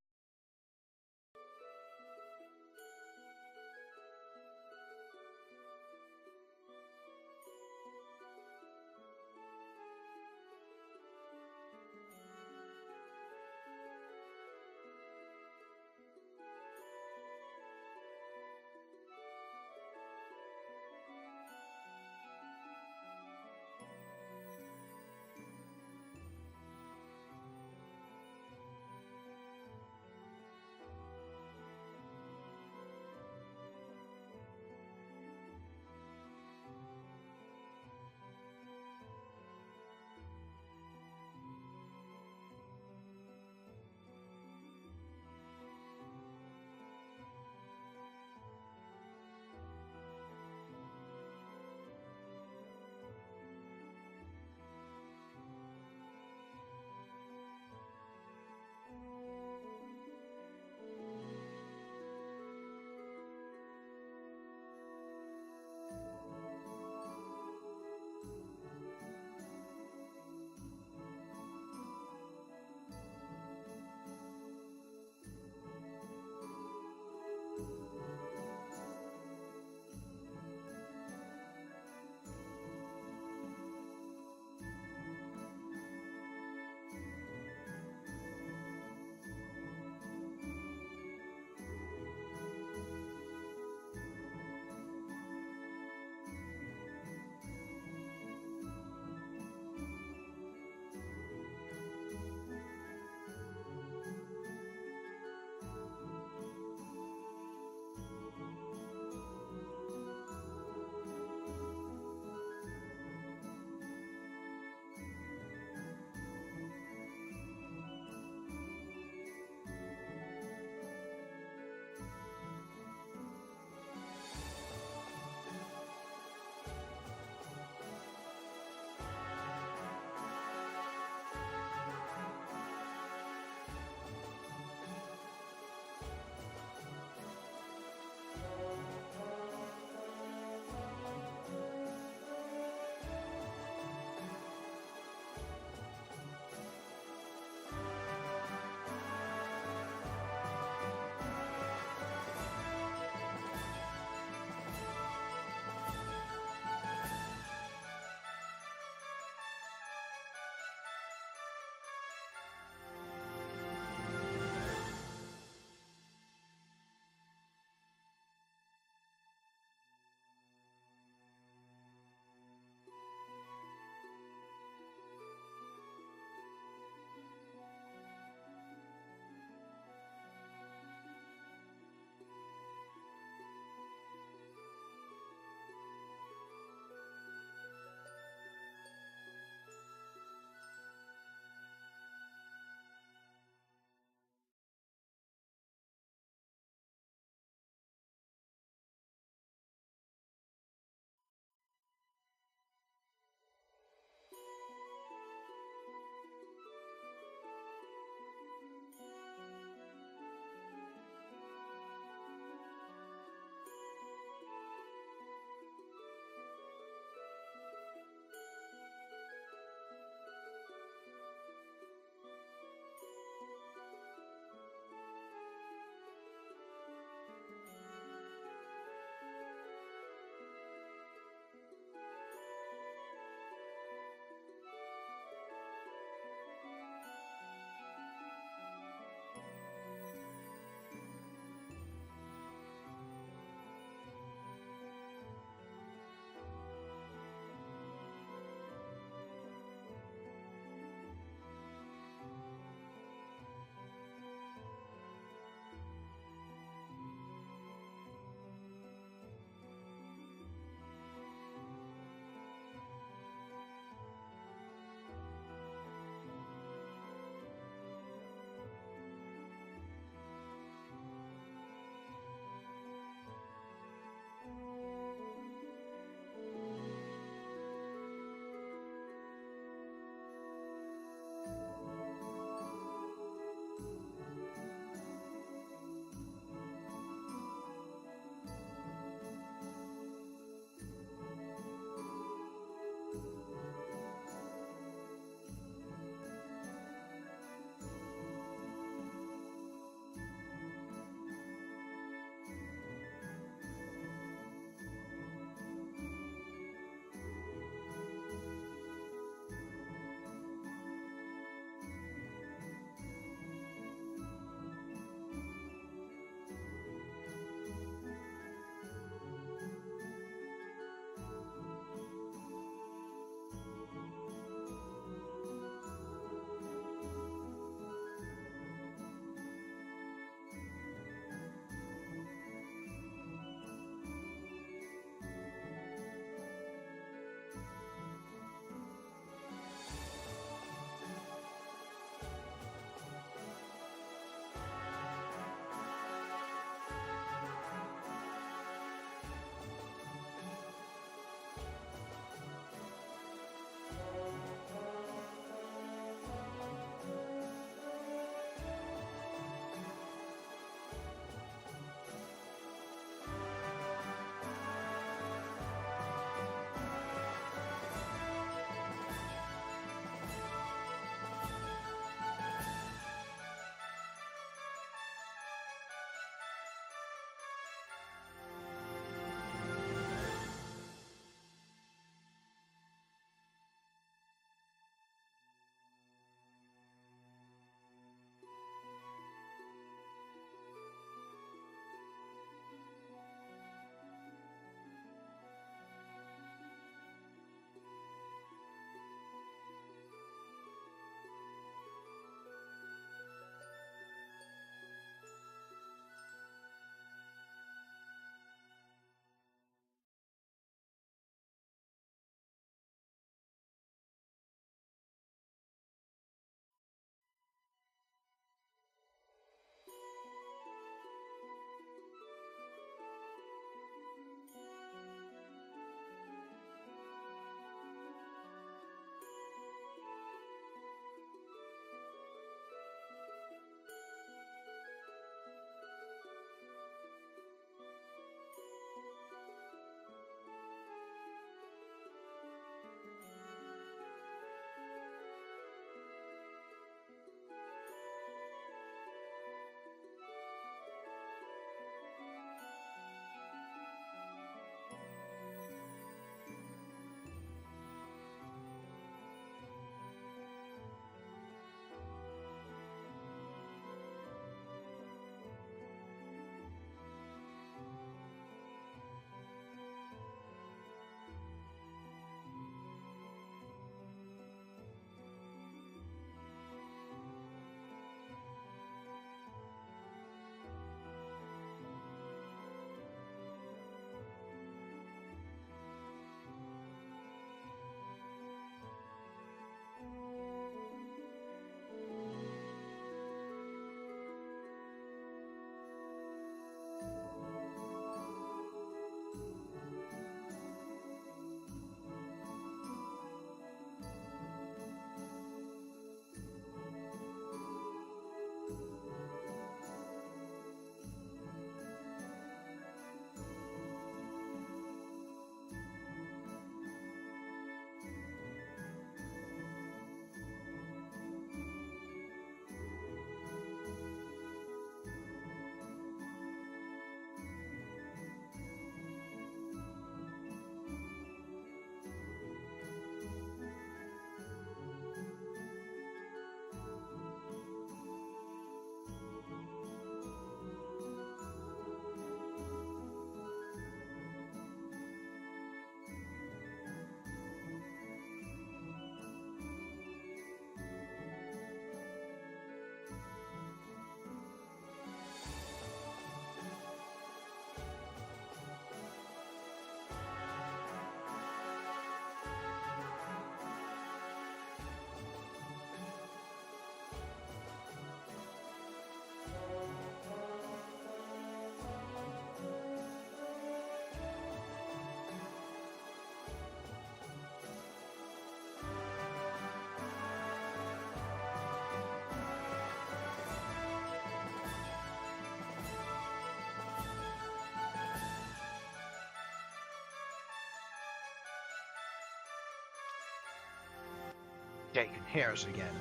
They can hear us again.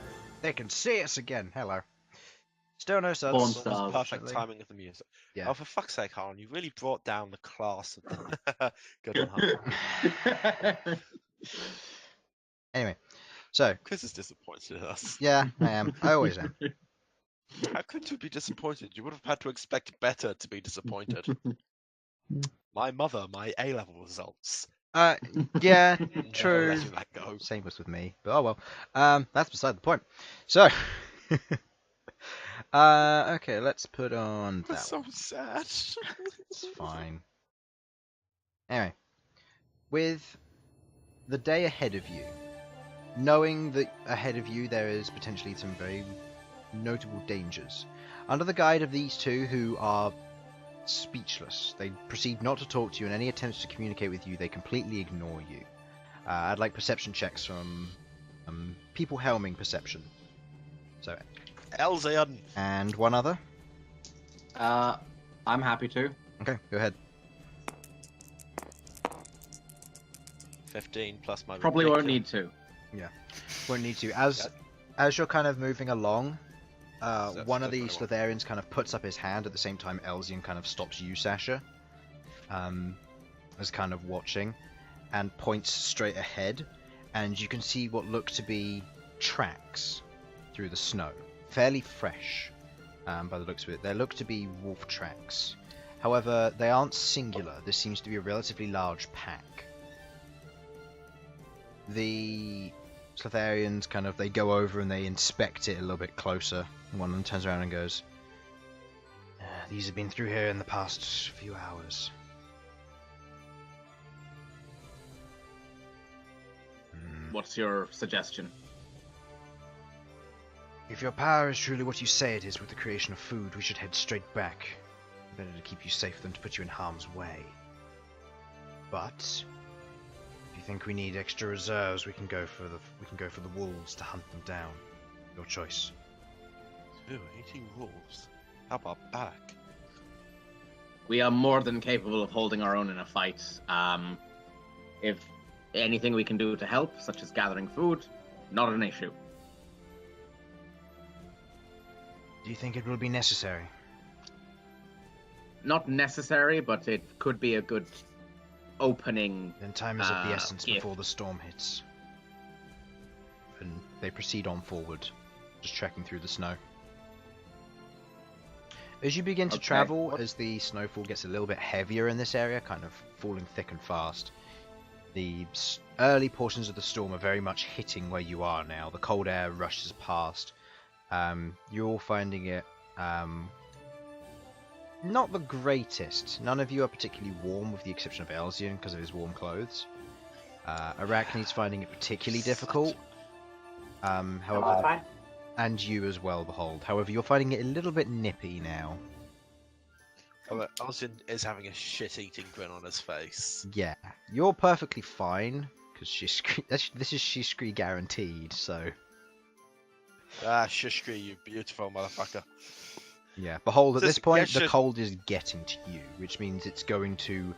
They can see us again. Hello. Still no Sudz. Porn That's stars. perfect unfortunately. timing of the music. Yeah. Oh, for fuck's sake, Harlan, you really brought down the class of the... Good one, Harlan. Anyway, so Chris is disappointed in us. yeah, I am. I always am. How could you be disappointed? You would have had to expect better to be disappointed. My mother, my A-level results. Yeah, Never true. letting that go. Same was with me, but oh well. That's beside the point. So, okay, let's put on That's that. so sad. It's fine. Anyway, with the day ahead of you, knowing that ahead of you there is potentially some very notable dangers, under the guide of these two who are speechless, they proceed not to talk to you, and any attempts to communicate with you, they completely ignore you. I'd like perception checks from people helming perception. So, Elsyan. and one other. I'm happy to. Okay, go ahead. 15 plus my... Probably won't ridiculous- need to. Won't need to. As you're kind of moving along, So one of that's the 21. Slitharians kind of puts up his hand at the same time Elsyan kind of stops you, Sasha, as kind of watching, and points straight ahead, and you can see what look to be tracks through the snow. Fairly fresh, by the looks of it. They look to be wolf tracks. However, they aren't singular. This seems to be a relatively large pack. The Slitharians they go over and they inspect it a little bit closer. One of them turns around and goes, "These have been through here in the past few hours." What's your suggestion? If your power is truly what you say it is with the creation of food, we should head straight back. Better to keep you safe than to put you in harm's way. But if you think we need extra reserves, we can go for the wolves to hunt them down. Your choice. Ooh, 18 wolves. How about back? We are more than capable of holding our own in a fight. If anything we can do to help, such as gathering food, not an issue. Do you think it will be necessary? Not necessary, but it could be a good opening. Then time is of the essence if- before the storm hits. And they proceed on forward, just trekking through the snow. As you begin to Okay. travel, as the snowfall gets a little bit heavier in this area, kind of falling thick and fast, the early portions of the storm are very much hitting where you are now. The cold air rushes past. You're all finding it not the greatest. None of you are particularly warm, with the exception of Elsyan because of his warm clothes. Arachne's finding it particularly difficult. However, Fine. and you as well, Bhold. However, you're finding it a little bit nippy now. Elsyan is having a shit-eating grin on his face. Yeah, you're perfectly fine because this is Shishkri guaranteed. So Ah, Shishkri, you beautiful motherfucker. yeah, Bhold. At This- this point, yeah, the sure. cold is getting to you, which means it's going to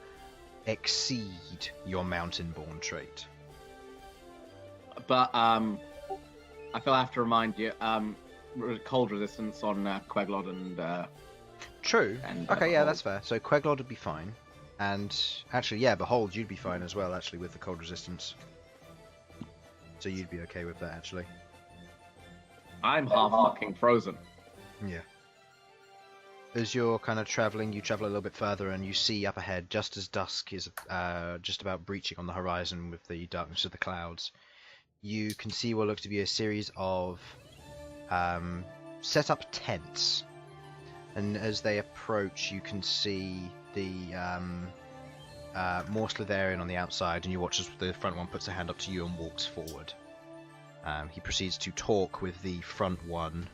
exceed your mountain-born trait. But I feel I have to remind you, cold resistance on Queglod and True. And, Okay, yeah, Bhold. that's fair. So Queglod would be fine, and actually, yeah, Bhold, you'd be fine as well, actually, with the cold resistance. So you'd be okay with that, actually. I'm half fucking frozen. Yeah. As you're kind of traveling, you travel a little bit further, and you see up ahead, just as dusk is just about breaching on the horizon with the darkness of the clouds, you can see what looks to be a series of set up tents. And as they approach, you can see the more Slitharian on the outside, and you watch as the front one puts a hand up to you and walks forward. He proceeds to talk with the front one,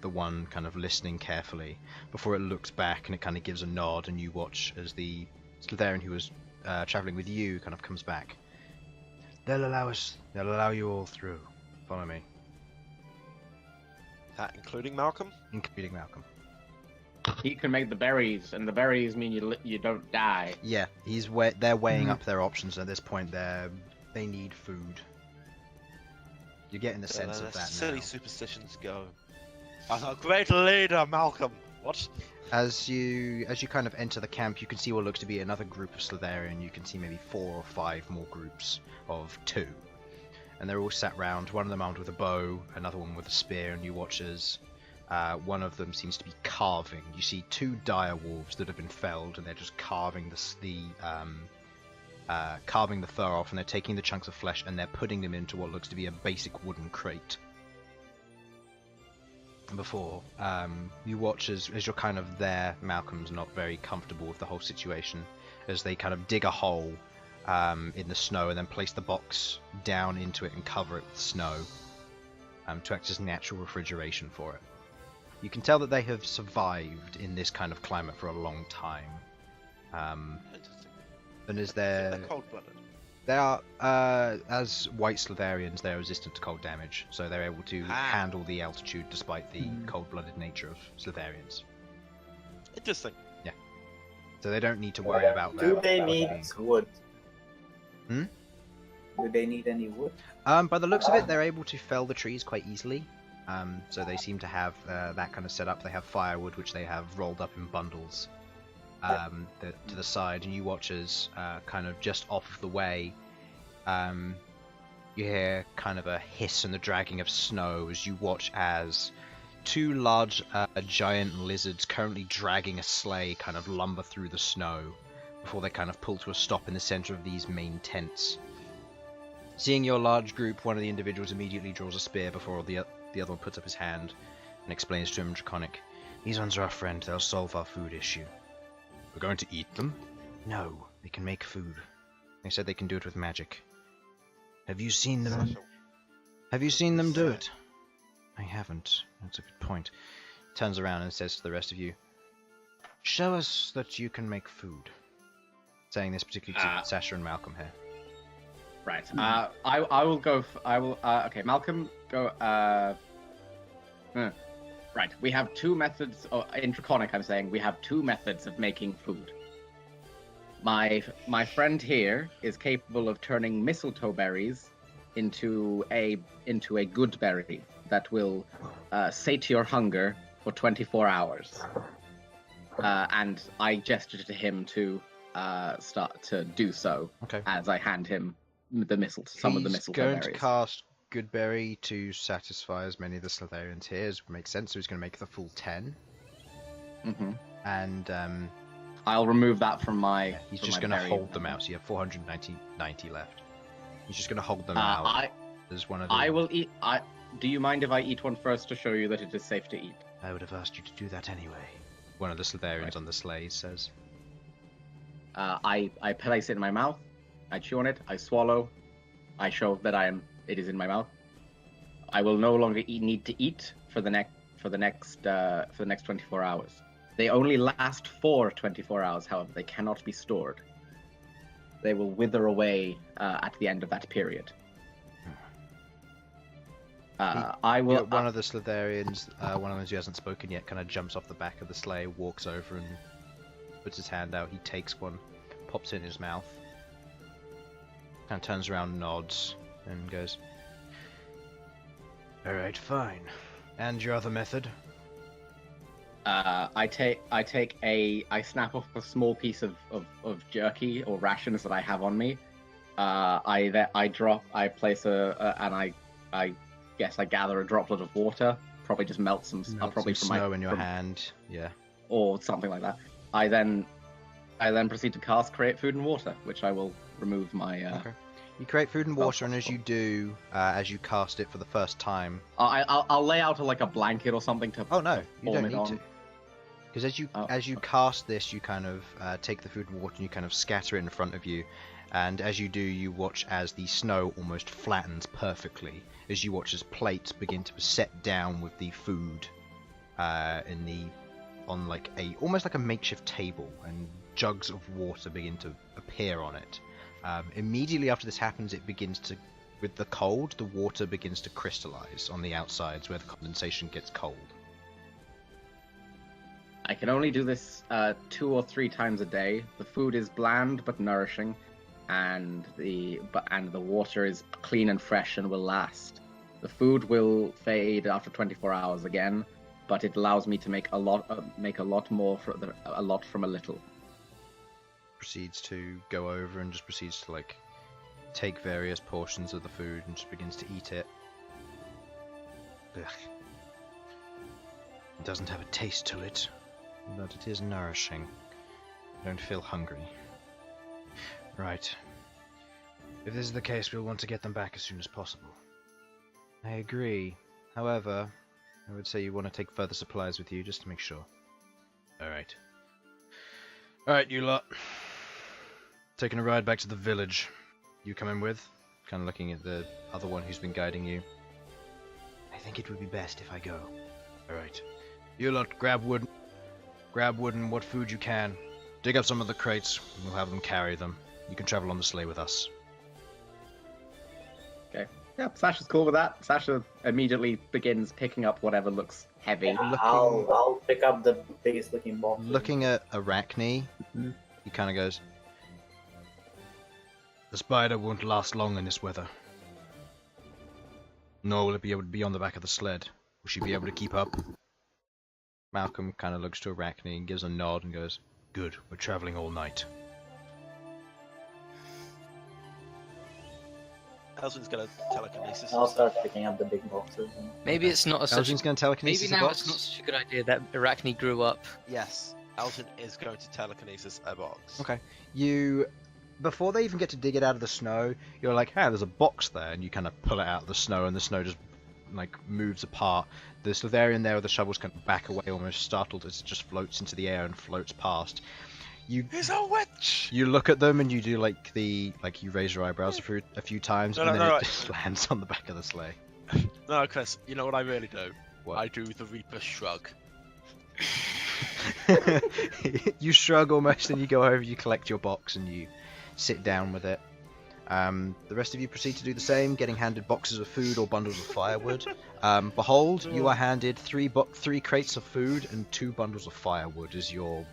the one kind of listening carefully, before it looks back and it kind of gives a nod, and you watch as the Slitharian who was traveling with you kind of comes back. They'll allow you all through. Follow me. That including Malcom? Including Malcom. He can make the berries, and the berries mean you don't die. Yeah, they're weighing up their options at this point. They need food. You're getting the sense the of that silly now. superstitions go. As our great leader, Malcom. What? As you kind of enter the camp, you can see what looks to be another group of Slitharian. You can see maybe 4 or 5 more groups of 2. And they're all sat round, one of them armed with a bow, another one with a spear, and you watch as one of them seems to be carving. You see 2 dire wolves that have been felled, and they're just carving carving the fur off, and they're taking the chunks of flesh and they're putting them into what looks to be a basic wooden crate. Before you watch as you're kind of there, Malcolm's not very comfortable with the whole situation, as they kind of dig a hole in the snow and then place the box down into it and cover it with snow to act as natural refrigeration for it. You can tell that they have survived in this kind of climate for a long time. Interesting. And as They're cold-blooded. they are, as white Slitharians, they're resistant to cold damage, so they're able to handle the altitude despite the cold-blooded nature of Slitharians. Interesting. So they don't need to worry about that. Do they need wood? Hmm? Do they need any wood? By the looks of it, they're able to fell the trees quite easily. So they seem to have that kind of setup. They have firewood, which they have rolled up in bundles to the side, and you watch as kind of just off of the way, you hear kind of a hiss and the dragging of snow as you watch as 2 large giant lizards currently dragging a sleigh kind of lumber through the snow before they kind of pull to a stop in the center of these main tents. Seeing your large group, one of the individuals immediately draws a spear before the other one puts up his hand and explains to him in Draconic, "These ones are our friend, they'll solve our food issue." "We're going to eat them?" "No, they can make food. They said they can do it with magic." "Have you seen them? Sasha. Have you seen them do it?" "I haven't. That's a good point." Turns around and says to the rest of you, "Show us that you can make food." Saying this particularly to Sasha and Malcolm here. Right. I will go. Okay, Malcolm, go. Right. We have 2 methods. In Draconic, I'm saying we have 2 methods of making food. My friend here is capable of turning mistletoe berries into a good berry that will sate your hunger for 24 hours. And I gestured to him to start to do so. Okay. As I hand him some of the mistletoe He's going berries. to cast Goodberry to satisfy as many of the Slitharians here as makes sense, so he's going to make the full 10. Mm-hmm. And I'll remove that from my. he's from just my going to berry. hold them out, so you have 490 left. He's just going to hold them out as one of the... I will eat. Do you mind if I eat one first to show you that it is safe to eat? I would have asked you to do that anyway. One of the Slitharians on the sleigh says. I place it in my mouth. I chew on it. I swallow. I show that it is in my mouth. I will no longer need to eat for the next 24 hours. They only last for 24 hours. However, they cannot be stored. They will wither away at the end of that period. I will. One of the Slitharians, one of those who hasn't spoken yet, kind of jumps off the back of the sleigh, walks over and puts his hand out. He takes one, pops it in his mouth, kind of turns around, nods, and goes, "All right, fine. And your other method?" I snap off a small piece of jerky or rations that I have on me. I place I guess I gather a droplet of water. Probably just melt some probably some from snow in your hand. Yeah. Or something like that. I then proceed to cast Create Food and Water, which I will remove my. Okay. You create food and water, and as you do, as you cast it for the first time. I'll lay out a blanket or something to. Oh no, you don't form it need on. to. Because as you cast this, you kind of take the food and water and you kind of scatter it in front of you, and as you do, you watch as the snow almost flattens perfectly. As you watch as plates begin to set down with the food, on like almost like a makeshift table, and jugs of water begin to appear on it. Immediately after this happens, it begins to, with the cold, the water begins to crystallize on the outsides where the condensation gets cold. I can only do this 2 or 3 times a day. The food is bland but nourishing, and the water is clean and fresh and will last. The food will fade after 24 hours again, but it allows me to make a lot more a lot from a little. Proceeds to go over and just proceeds to like take various portions of the food and just begins to eat it. Ugh. It doesn't have a taste to it, but it is nourishing. I don't feel hungry. Right. If this is the case, we'll want to get them back as soon as possible. I agree. However, I would say you want to take further supplies with you just to make sure. Alright. Alright, you lot. Taking a ride back to the village. You coming with? Kind of looking at the other one who's been guiding you. I think it would be best if I go. Alright. You lot, grab wood and what food you can. Dig up some of the crates, and we'll have them carry them. You can travel on the sleigh with us. Okay. Yeah, Sasha's cool with that. Sasha immediately begins picking up whatever looks heavy. Yeah, I'll pick up the biggest looking box. Looking at Arachne, he kind of goes, "The spider won't last long in this weather. Nor will it be able to be on the back of the sled. Will she be able to keep up?" Malcom kind of looks to Arachne and gives a nod and goes, "Good, we're traveling all night." Elsyan's gonna telekinesis. I'll start picking up the big boxes. And... Maybe it's not such. Elsyan's going to telekinesis Maybe a now box? it's not such a good idea that Arachne grew up. Yes, Elsyan is going to telekinesis a box. Okay. You, before they even get to dig it out of the snow, you're like, "Hey, there's a box there," and you kind of pull it out of the snow, and the snow just like moves apart. The Slovarian there with the shovels kind of back away, almost startled as it just floats into the air and floats past. He's a witch! You look at them and you do you raise your eyebrows a few times, and then it just lands on the back of the sleigh. No, Chris, you know what I really do? What? I do the Reaper shrug. You shrug almost, and you go over, you collect your box, and you sit down with it. The rest of you proceed to do the same, getting handed boxes of food or bundles of firewood. Behold, you are handed three crates of food and 2 bundles of firewood as you're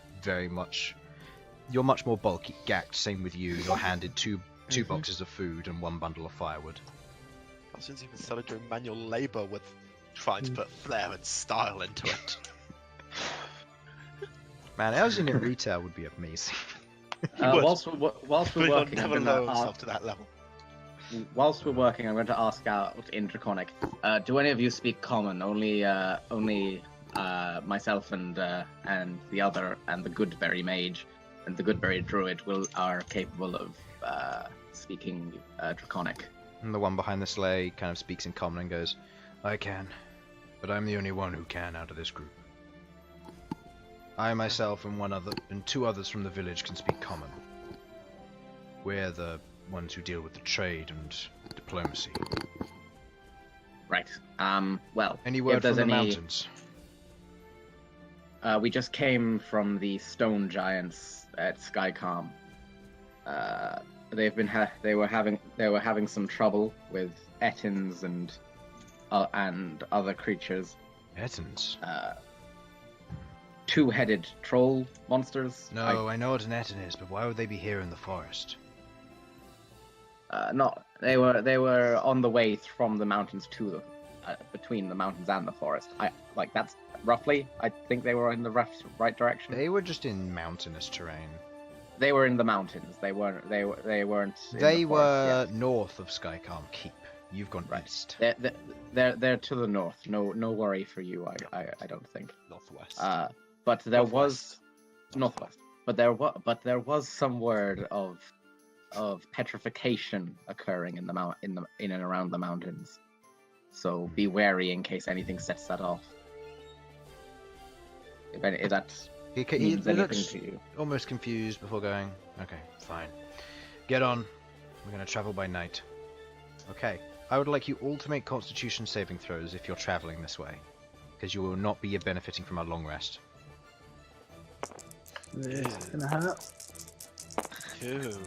much more bulky. Ghaakt, same with you. You're handed two boxes of food and 1 bundle of firewood. Elsyan's even started doing manual labour with trying to put flair and style into it. Man, Elsyan in retail would be amazing. Whilst we're working, never lower himself to that level. Whilst we're working, I'm going to ask out in Draconic. Do any of you speak Common? Only myself and the other and the Goodberry Mage and the Goodberry Druid are capable of speaking Draconic. And the one behind the sleigh kind of speaks in common and goes, "I can, but I'm the only one who can out of this group. I myself and 2 others from the village can speak common. We're the ones who deal with the trade and diplomacy." Right. Well. Any word from the mountains? We just came from the stone giants at Skycalm. They were having some trouble with Ettins and other creatures. Ettins? 2-headed troll monsters. No, I know what an Ettin is, but why would they be here in the forest? They were on the way from the mountains to between the mountains and the forest. That's roughly. I think they were in the right direction. They were just in mountainous terrain. They were in the mountains. They weren't. They weren't. They were north of Skycalm Keep. You've gone east. They're to the north. No worry for you. I don't think. Northwest. But there was northwest. But there was some word of petrification occurring in and around the mountains. So be wary in case anything sets that off. If that means anything to you. Almost confused before going, "Okay, fine. Get on. We're going to travel by night." Okay. I would like you all to make Constitution saving throws if you're traveling this way, because you will not be benefiting from a long rest. It's gonna hurt. 2.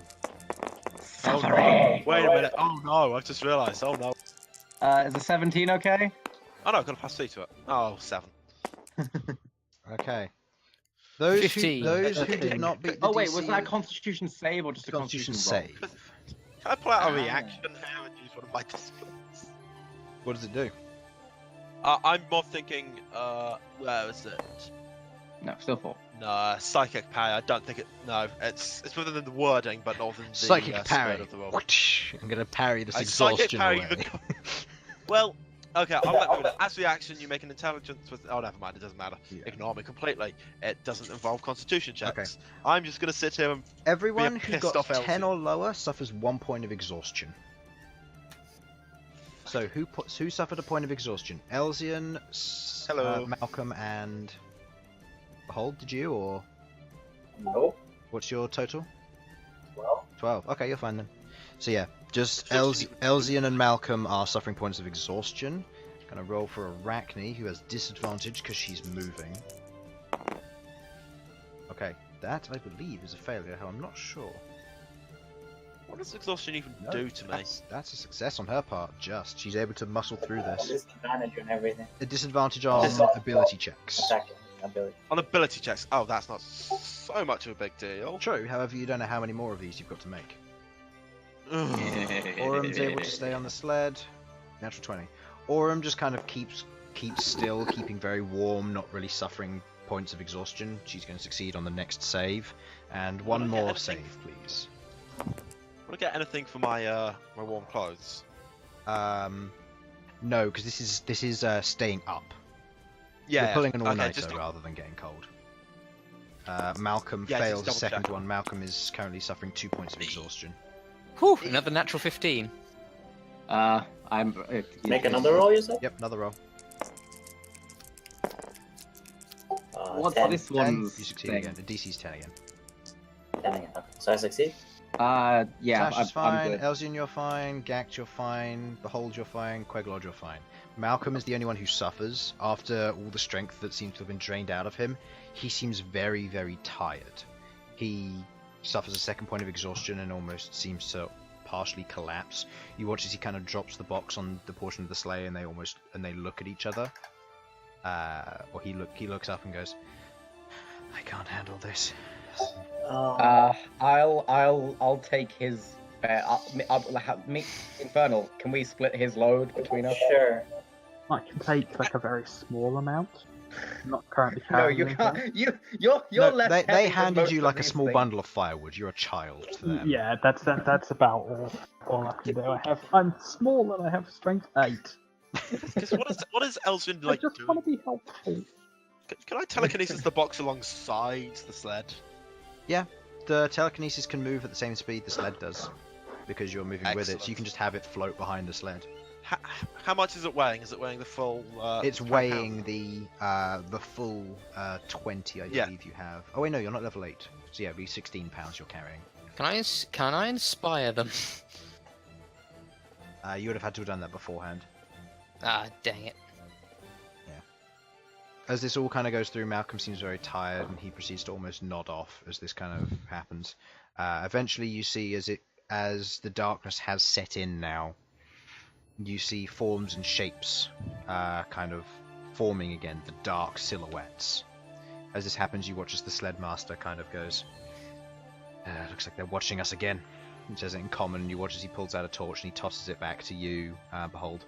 Oh no! Wait a minute! Oh no! I've just realised. Oh no! Is a 17 okay? Oh no! I've got a +3 to it. Oh, 7. Okay. Those 15. who did not beat the Oh wait, DC was that a Constitution save or just a Constitution Constitution roll? save? Can I pull out a reaction here and use one of my disciplines? What does it do? I'm more thinking, where is it? No, still 4. No, psychic parry. I don't think it. No, it's within the wording, but not within the Psychic spirit parry. of the role. I'm gonna parry this I psychic exhaustion parry away. the. Well, okay. I'll let you know. As reaction, you make an intelligence with. Oh, never mind. It doesn't matter. Yeah. Ignore me completely. It doesn't involve Constitution checks. Okay. I'm just gonna sit here and. Everyone Be a who pissed got off 10 Elsyan. or lower suffers 1 point of exhaustion. So who suffered a point of exhaustion? Elsyan, Hello. Malcom, and Bhold. Did you, or Nope. what's your total? 12. 12. Okay, you're fine then. So yeah, just Essentially- Elsyan and Malcom are suffering points of exhaustion. Gonna roll for Arachne, who has disadvantage because she's moving. Okay, that I believe is a failure. How I'm not sure. What does exhaustion even No, do to me? That's a success on her part. Just she's able to muscle through this. Disadvantage on everything. A disadvantage on ability checks. Attacking ability. On ability checks. Oh, that's not so much of a big deal. True. However, you don't know how many more of these you've got to make. Orum's able to stay on the sled. Natural 20. Orum just kind of keeps still, keeping very warm, not really suffering points of exhaustion. She's going to succeed on the next save. And one Wanna get more anything? save, please. Want to get anything for my my warm clothes? No, because this is staying up. Yeah. We're pulling an okay, all-nighter just rather than getting cold. Malcolm Yeah, just fails a double second check. one. Malcolm is currently suffering 2 points of exhaustion. Whew, another natural 15. I'm. Make another roll, you said? Yep, another roll. What 10. this 10, one's you succeed thing? again. The DC's 10 again. 10 again. Okay. So I succeed? Yeah, Sasha's I'm fine, good. Elsyan you're fine, Ghaakt you're fine, Bhold you're fine, Queglod you're fine. Malcolm is the only one who suffers. After all the strength that seems to have been drained out of him, he seems very, very tired. He suffers a second point of exhaustion and almost seems to partially collapse. You watch as he kind of drops the box on the portion of the sleigh and they look at each other. Or he looks up and goes, I can't handle this. I'll take his. Me, Infernal. Can we split his load between us? Sure. I can take like a very small amount. I'm not currently No, carrying you anything. can't. You're No, less. they heavy than handed most you of like a these small things. bundle of firewood. You're a child to them. Yeah, that's about all I can do. I'm small and I have strength 8. Because what is Elsyan like I just doing? want to be helpful. Can I telekinesis the box alongside the sled? The telekinesis can move at the same speed the sled does, because you're moving with it, so Excellent. you can just have it float behind the sled. How much is it weighing? Is it weighing the full? It's 10 weighing pounds? the full 20, I Yeah. believe you have. Oh wait, no, you're not level 8. So yeah, it'd be 16 pounds you're carrying. Can I inspire them? You would have had to have done that beforehand. Ah, dang it. As this all kind of goes through, Malcolm seems very tired, and he proceeds to almost nod off as this kind of happens. Eventually, you see as the darkness has set in now, you see forms and shapes kind of forming again, the dark silhouettes. As this happens, you watch as the sled master kind of goes, looks like they're watching us again. He says it in common, and you watch as he pulls out a torch and he tosses it back to you, Bhold.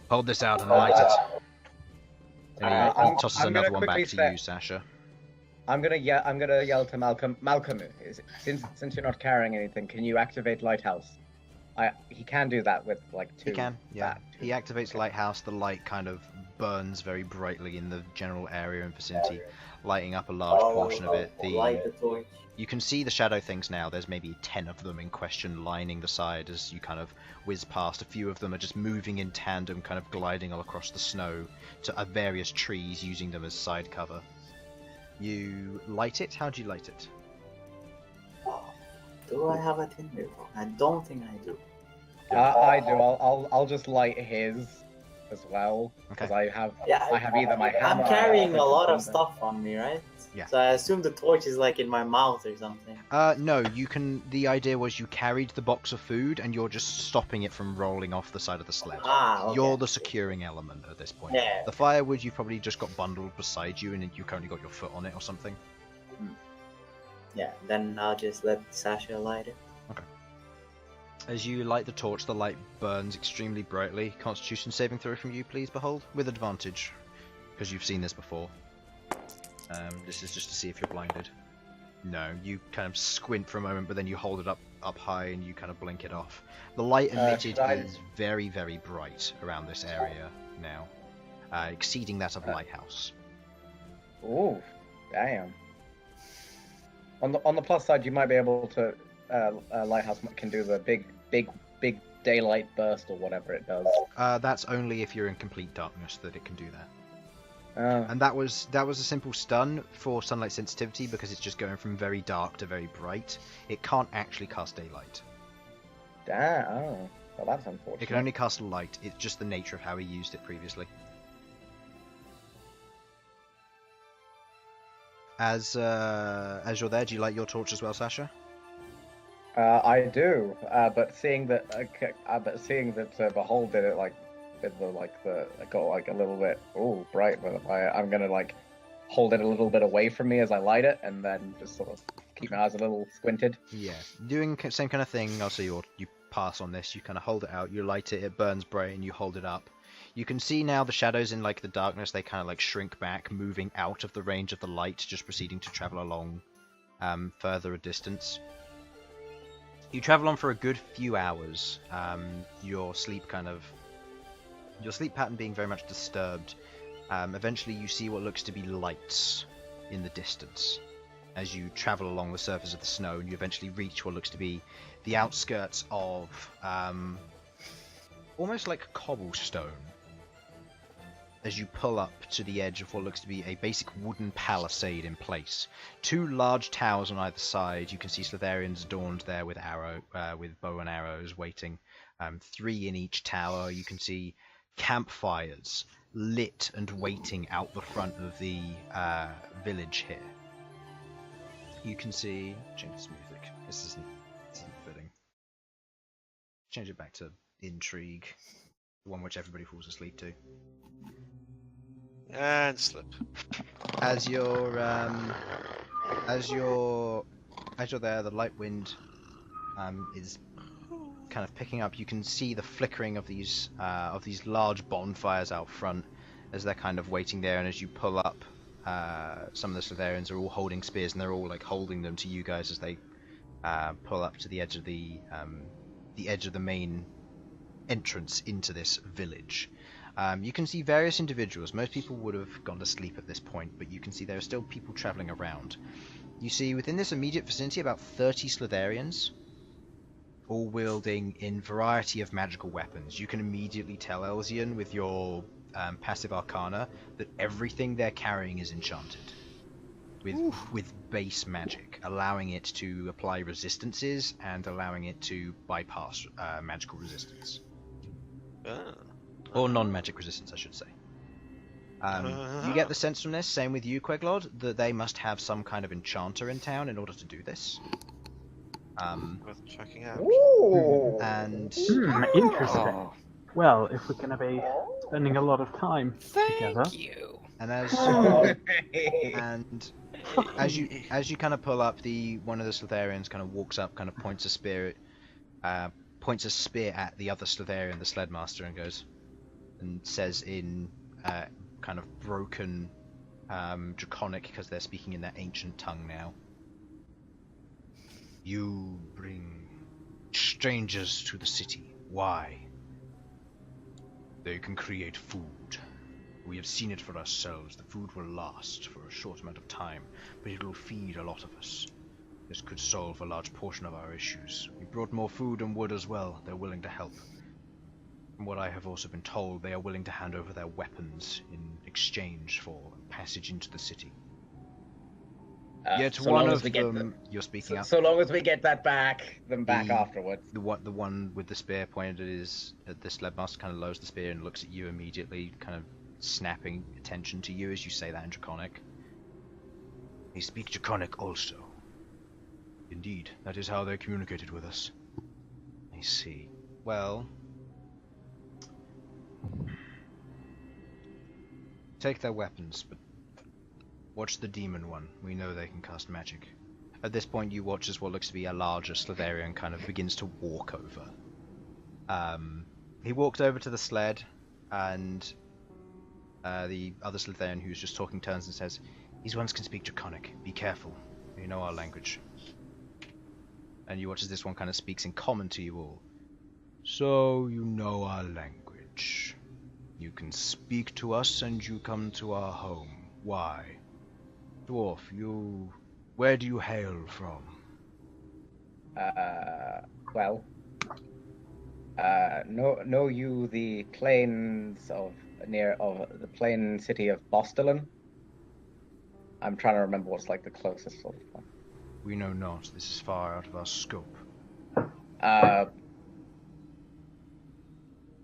Hold this out and light it. And he tosses I'm gonna another one back quickly to say- you, Sasha. I'm gonna yell to Malcolm. Malcolm, since you're not carrying anything, can you activate Lighthouse? He can do that with like 2. He can, yeah. that. He activates Lighthouse. The light kind of burns very brightly in the general area and vicinity, lighting up a large portion of it. Light the torch. You can see the shadow things now. There's maybe 10 of them in question lining the side as you kind of whiz past. A few of them are just moving in tandem, kind of gliding all across the snow to various trees, using them as side cover. You light it? How do you light it? Do I have a Tinder? I don't think I do. I do. I'll just light his as well because Okay. I have either my hammer. I'm carrying or a lot of something. stuff on me, right? Yeah. So I assume the torch is like in my mouth or something. No, you can. The idea was you carried the box of food and you're just stopping it from rolling off the side of the sled. Ah, okay. You're the securing element at this point. Yeah. The firewood you've probably just got bundled beside you and you currently got your foot on it or something. Yeah, then I'll just let Sasha light it. As you light the torch, the light burns extremely brightly. Constitution saving throw from you, please, Bhold, with advantage, because you've seen this before. This is just to see if you're blinded. No, you kind of squint for a moment, but then you hold it up high and you kind of blink it off. The light emitted is very, very bright around this area now, exceeding that of a lighthouse. Ooh, damn. On the plus side, you might be able to. Lighthouse can do the big daylight burst or whatever it does. That's only if you're in complete darkness that it can do that. Oh. And that was a simple stun for sunlight sensitivity because it's just going from very dark to very bright. It can't actually cast daylight. Damn. Oh, well, that's unfortunate. It can only cast light. It's just the nature of how he used it previously. As you're there, do you light your torch as well, Sasha? I do, but seeing that Bhold did it it got like a little bit bright, but I'm gonna like hold it a little bit away from me as I light it, and then just sort of keep my eyes a little squinted. Yeah, doing same kind of thing. Also, you pass on this. You kind of hold it out. You light it. It burns bright, and you hold it up. You can see now the shadows in like the darkness. They kind of like shrink back, moving out of the range of the light, just proceeding to travel along further a distance. You travel on for a good few hours. Your sleep pattern being very much disturbed. Eventually, you see what looks to be lights in the distance as you travel along the surface of the snow, and you eventually reach what looks to be the outskirts of almost like cobblestone. As you pull up to the edge of what looks to be a basic wooden palisade in place. Two large towers on either side. You can see Slitharians adorned there with bow and arrows waiting. 3 in each tower. You can see campfires lit and waiting out the front of the village here. You can see... Change this music. This isn't fitting. Change it back to Intrigue. The one which everybody falls asleep to. And slip. As you're there, the light wind is kind of picking up. You can see the flickering of these large bonfires out front as they're kind of waiting there. And as you pull up, some of the Slitharians are all holding spears, and they're all like holding them to you guys as they pull up to the edge of the main entrance into this village. You can see various individuals. Most people would have gone to sleep at this point, but you can see there are still people traveling around. You see within this immediate vicinity about 30 Slitharians, all wielding in variety of magical weapons. You can immediately tell, Elsyan, with your passive arcana, that everything they're carrying is enchanted. With base magic, allowing it to apply resistances and allowing it to bypass magical resistance. Or non-magic resistance, I should say. You get the sense from this, same with you, Queglod, that they must have some kind of enchanter in town in order to do this. Worth checking out. And interesting. Well, if we're going to be spending a lot of time together. Thank you. and as you kind of pull up, one of the Slitharians kind of walks up, kind of points a spear at the other Slitharian, the Sledmaster, and goes and says in kind of broken Draconic, because they're speaking in their ancient tongue now. You bring strangers to the city. Why? They can create food. We have seen it for ourselves. The food will last for a short amount of time, but it will feed a lot of us. This could solve a large portion of our issues. We brought more food and wood as well. They're willing to help. From what I have also been told, they are willing to hand over their weapons in exchange for passage into the city. Yet so one long of as we get them, you're speaking up. So long as we get that back afterwards. The one with the spear pointed at the Sledmaster kind of lowers the spear and looks at you immediately, kind of snapping attention to you as you say that in Draconic. They speak Draconic also. Indeed, that is how they communicated with us. I see. Well, take their weapons, but watch the demon one. We know they can cast magic. At this point, you watch as what looks to be a larger Slitherian kind of begins to walk over. He walks over to the sled, and the other Slitherian who's just talking turns and says, "These ones can speak Draconic. Be careful. You know our language." And you watch as this one kind of speaks in common to you all. "So you know our language. You can speak to us and you come to our home. Why? Dwarf, where do you hail from?" Know you the plains of the plain city of Bostelin? I'm trying to remember what's like the closest sort of one. "We know not. This is far out of our scope."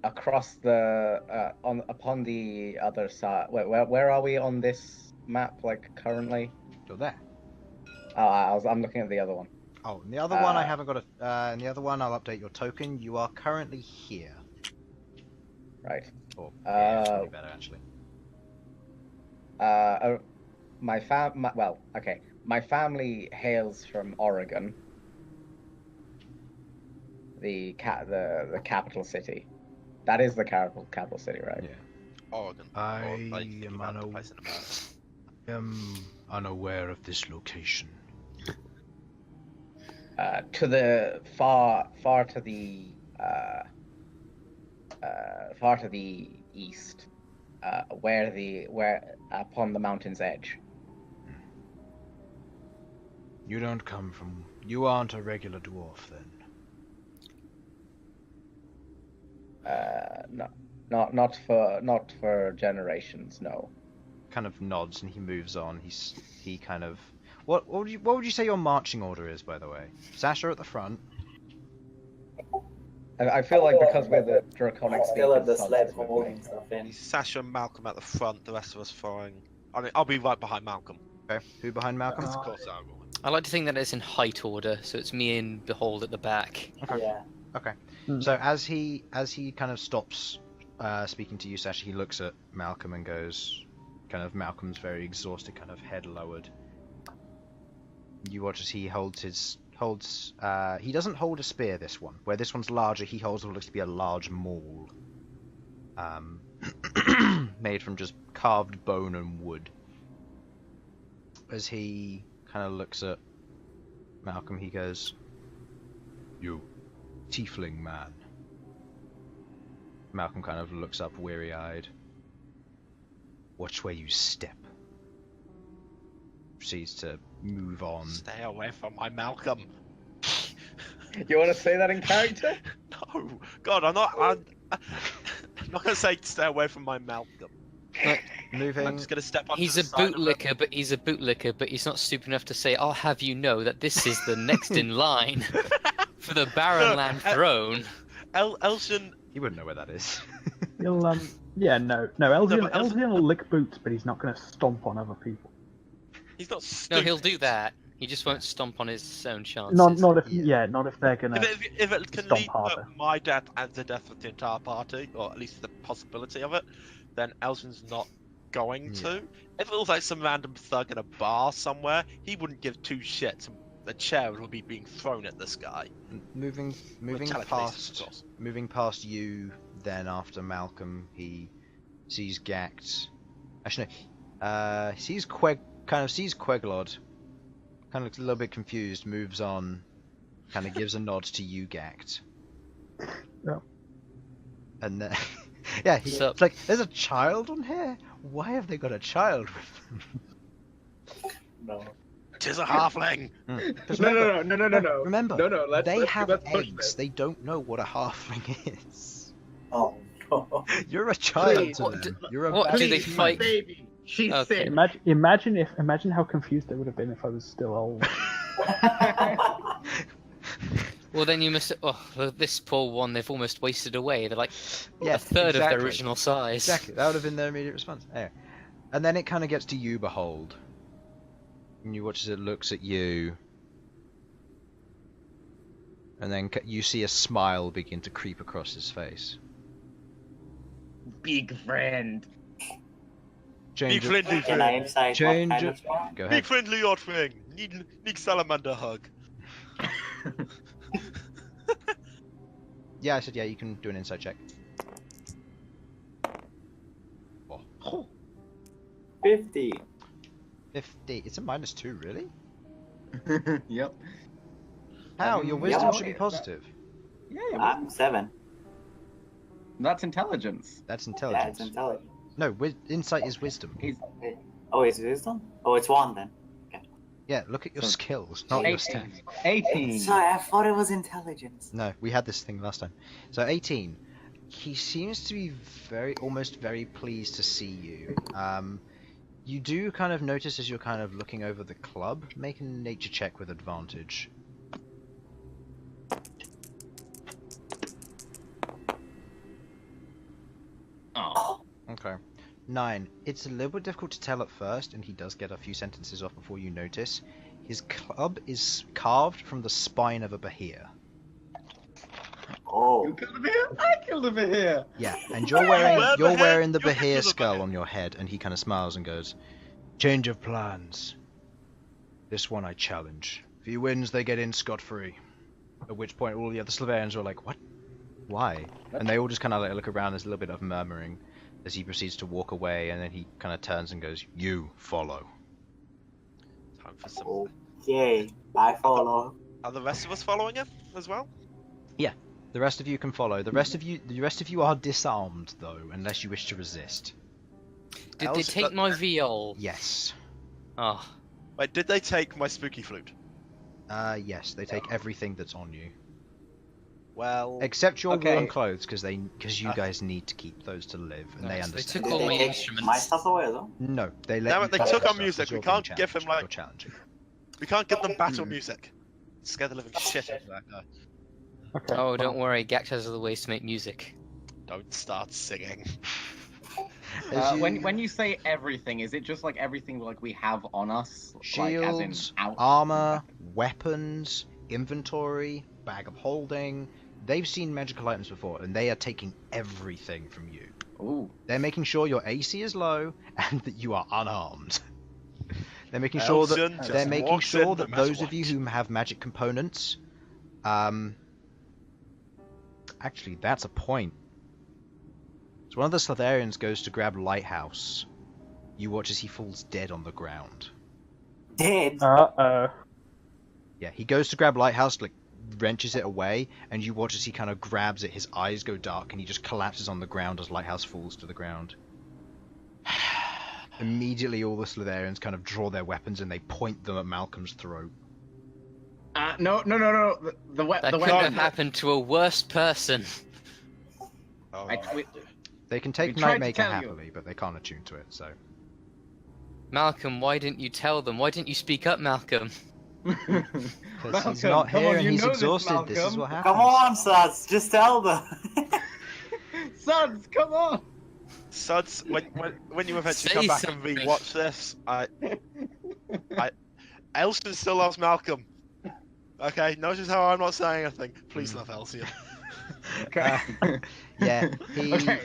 Across the upon the other side. Where are we on this map? Like currently? You're there. I'm looking at the other one. Oh, and the other one I haven't got and the other one I'll update your token. You are currently here. Right. Or yeah, it's probably better actually. My family hails from Oregon, the capital city. That is the capital city, right? Yeah. Oregon. I am unaware of this location. To the far to the east, where upon the mountain's edge. You aren't a regular dwarf then. No, not for generations. No. Kind of nods and he moves on. He kind of. What would you say your marching order is, by the way? Sasha at the front. I feel like because we're the draconic Still at the speakers, sled Sudz is with holding me. stuff in. Sasha and Malcolm at the front, the rest of us following. I mean, I'll be right behind Malcolm. Okay. Who behind Malcolm? Of course I will. I like to think that it's in height order, so it's me and Bhold at the back. Okay. Yeah. Okay. So as he kind of stops speaking to you, Sasha, he looks at Malcolm and goes, kind of Malcolm's very exhausted, kind of head lowered. You watch as he holds. He doesn't hold a spear. This one, where this one's larger, he holds what looks to be a large maul, made from just carved bone and wood. As he kind of looks at Malcolm, he goes, "You, Tiefling man." Malcolm kind of looks up weary-eyed. "Watch where you step." Proceeds to move on. Stay away from my Malcolm. You want to say that in character? No, God, I'm not gonna say stay away from my Malcolm. Moving. I'm just gonna step on. He's a bootlicker, but he's not stupid enough to say, "I'll have you know that this is the next in line for the Barrenland throne." Elsyan. He wouldn't know where that is. He'll Elsyan but Elsyan- will lick boots, but he's not going to stomp on other people. He's not No, stupid. he'll do that. He just won't stomp on his own chances. Not if they're going to If it can stomp lead harder. to my death and the death of the entire party, or at least the possibility of it, then Elsyan's not going to. If it was like some random thug in a bar somewhere, he wouldn't give two shits. The chair would be being thrown at this guy. Moving telekinesis, of course. past you, then after Malcolm, he sees Ghaakt. Actually, no. He sees Queglod. Kind of looks a little bit confused. Moves on. Kind of gives a nod to you, Ghaakt. Yeah. And then, yeah, So- it's like, "There's a child on here. Why have they got a child with them?" No. Tis a halfling. No. Remember, No. they have let's push eggs. this. They don't know what a halfling is. Oh no. You're a child Wait, to what them. do- You're a what do they baby. fight? Baby, she's Okay. sick. Imagine how confused they would have been if I was still old. Well, then you must. Oh, this poor one. They've almost wasted away. They're like Yeah, a third of their exactly. original size. Exactly, that would have been their immediate response. Anyway. And then it kind of gets to you, Bhold. And you watch as it looks at you. And then you see a smile begin to creep across his face. Big friend. Big friendly Can I thing. insight Change what kind it. of smile? Go Big ahead. friendly odd thing. Need salamander hug. Yeah, I said yeah. You can do an insight check. 50. 50. It's a -2, really? Yep. How? Your Yeah, wisdom well, should be that- positive. Yeah, yeah. I'm 7. That's intelligence. That's Yeah, intelligence. it's intelligent. No, insight is wisdom. Oh, it's wisdom? Oh, it's 1 then. Yeah, look at your So- skills, not your 18. stats. 18. Sorry, I thought it was intelligence. No, we had this thing last time. So 18. He seems to be almost very pleased to see you. You do kind of notice as you're kind of looking over the club, make a nature check with advantage. Oh. Okay. 9. It's a little bit difficult to tell at first, and he does get a few sentences off before you notice. His club is carved from the spine of a Behir. Oh. You killed a Behir? I killed a Behir! Yeah, and you're wearing the You're Behir the skull Behir. on your head, and he kind of smiles and goes, "Change of plans. This one I challenge. If he wins, they get in scot-free." At which point all the other Slavarians are like, "What? Why?" And they all just kind of like look around. There's a little bit of murmuring as he proceeds to walk away, and then he kind of turns and goes, "You follow." Time for some. Okay, I follow. Are the rest of us following him as well? The rest of you can follow. The rest of you are disarmed though, unless you wish to resist. Did they Else- take my viol? Yes. Oh, Wait, did they take my spooky flute? Yes, they take everything that's on you. Well, Except your Okay. worn clothes, because you guys need to keep those to live, and they Nice. They understand. took Did all they my take instruments. my stuff away as well? No, they let Damn you it, they keep took your our stuff, music, 'cause we you're being can't give him, challenged. like- You're challenging. we can't give them battle music. Scare the living shit out of that guy. Okay. oh, don't worry. Ghaakt has other ways to make music. Don't start singing. As When you say everything, is it just like everything like we have on us? Like, as in shields, out? armor, weapons, inventory, bag of holding. They've seen magical items before, and they are taking everything from you. Ooh. They're making sure your AC is low and that you are unarmed. They're making sure that Elsyan just they're making walks sure in no that matter those of you what. who have magic components, actually, that's a point. So one of the Slavarians goes to grab Lighthouse. You watch as he falls dead on the ground. Dead. Uh-oh. Yeah, he goes to grab Lighthouse, like wrenches it away, and you watch as he kind of grabs it. His eyes go dark, and he just collapses on the ground as Lighthouse falls to the ground. Immediately, all the Slavarians kind of draw their weapons and they point them at Malcolm's throat. No. The That weapon. couldn't have happened to a worse person. Oh, They can take We tried to Nightmaker tell you. happily, but they can't attune to it, so... Malcolm, why didn't you tell them? Why didn't you speak up, Malcolm? Because he's Malcolm, not come here on, and you he's know this, exhausted. This is Malcolm. what happens. Come on, Sudz, just tell them. Sudz, come on! Sudz, when you eventually Say come back something. and rewatch this, Elsyan still loves Malcolm. Okay, notice how I'm not saying anything. Please love Elsyan. Okay. Yeah, Okay.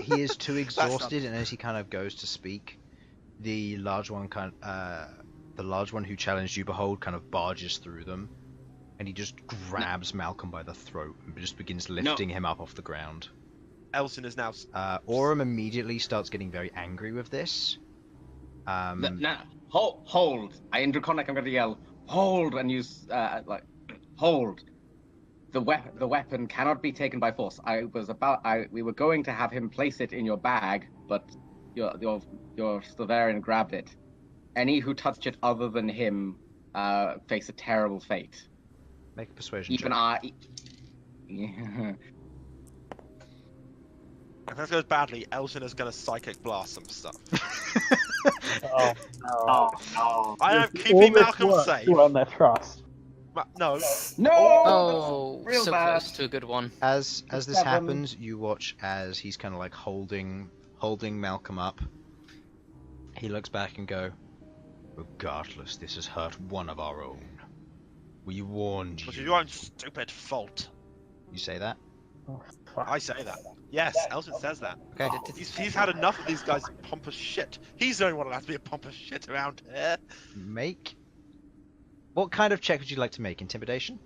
he is too not- exhausted, and as he kind of goes to speak, the large one who challenged you, Bhold, kind of barges through them, and he just grabs Malcolm by the throat and just begins lifting him up off the ground. Elsyan is now. Aurum immediately starts getting very angry with this. No, hold. In Draconic, I'm going to yell, hold, and use, hold. The weapon cannot be taken by force. We were going to have him place it in your bag, but your Slavarian grabbed it. Any who touched it other than him face a terrible fate. Make a persuasion Even check. I. If that goes badly, Elsyan is going to psychic blast some stuff. Oh, no. Oh no. I am All keeping this Malcolm work safe. to earn their trust. No, No! Oh, real so bad. close to a good one. As this 7. happens, you watch as he's kind of like holding Malcolm up. He looks back and go, "Regardless, this has hurt one of our own. We warned it was you." your own stupid fault. You say that? Oh, fuck. I say that. Yes, Elsyan says that. Okay. He's had enough of these guys' pompous shit. He's the only one that has to be a pompous shit around here. Make What kind of check would you like to make? Intimidation?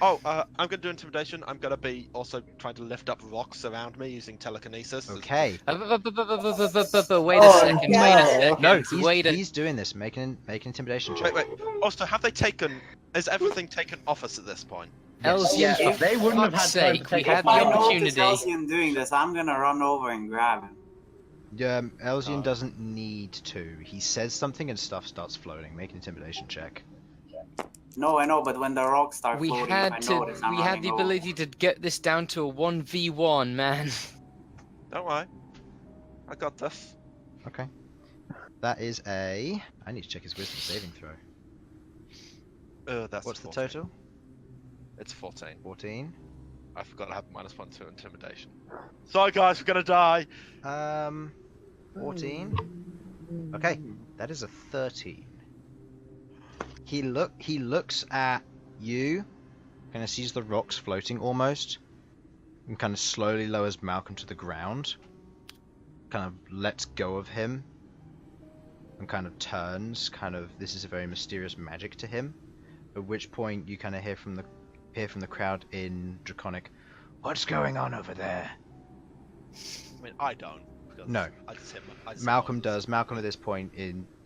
Oh, I'm gonna do intimidation. I'm gonna be also trying to lift up rocks around me using telekinesis. Okay. Wait a Oh, second. no. Wait a second. No, Wait a. he's doing this. Make an intimidation check. Wait. Also, have they taken? Is everything taken off us at this point? Elsyan, Yeah, for they wouldn't have fuck's had time to sake, we take had off the my If I notice opportunity. Elsyan doing this, I'm gonna run over and grab him. Elsyan Oh. doesn't need to. He says something and stuff starts floating. Make an intimidation check. No, I know, but when the rocks start We floating, had if I notice, I'm we had running the over. ability to get this down to a 1v1, man. Don't worry, I got this. Okay. That is a. I need to check his wisdom saving throw. That's What's the 14. total? It's 14. 14. I forgot I have -1 to intimidation. Sorry guys, we're gonna die. 14. Okay, that is a 13. He looks at you, kind of sees the rocks floating almost, and kind of slowly lowers Malcom to the ground. Kind of lets go of him, and kind of turns. This is a very mysterious magic to him. At which point you kind of hear from the crowd in Draconic, "What's going on over there?" I mean, I don't. Because No. I just hit Malcom does. Malcom at this point,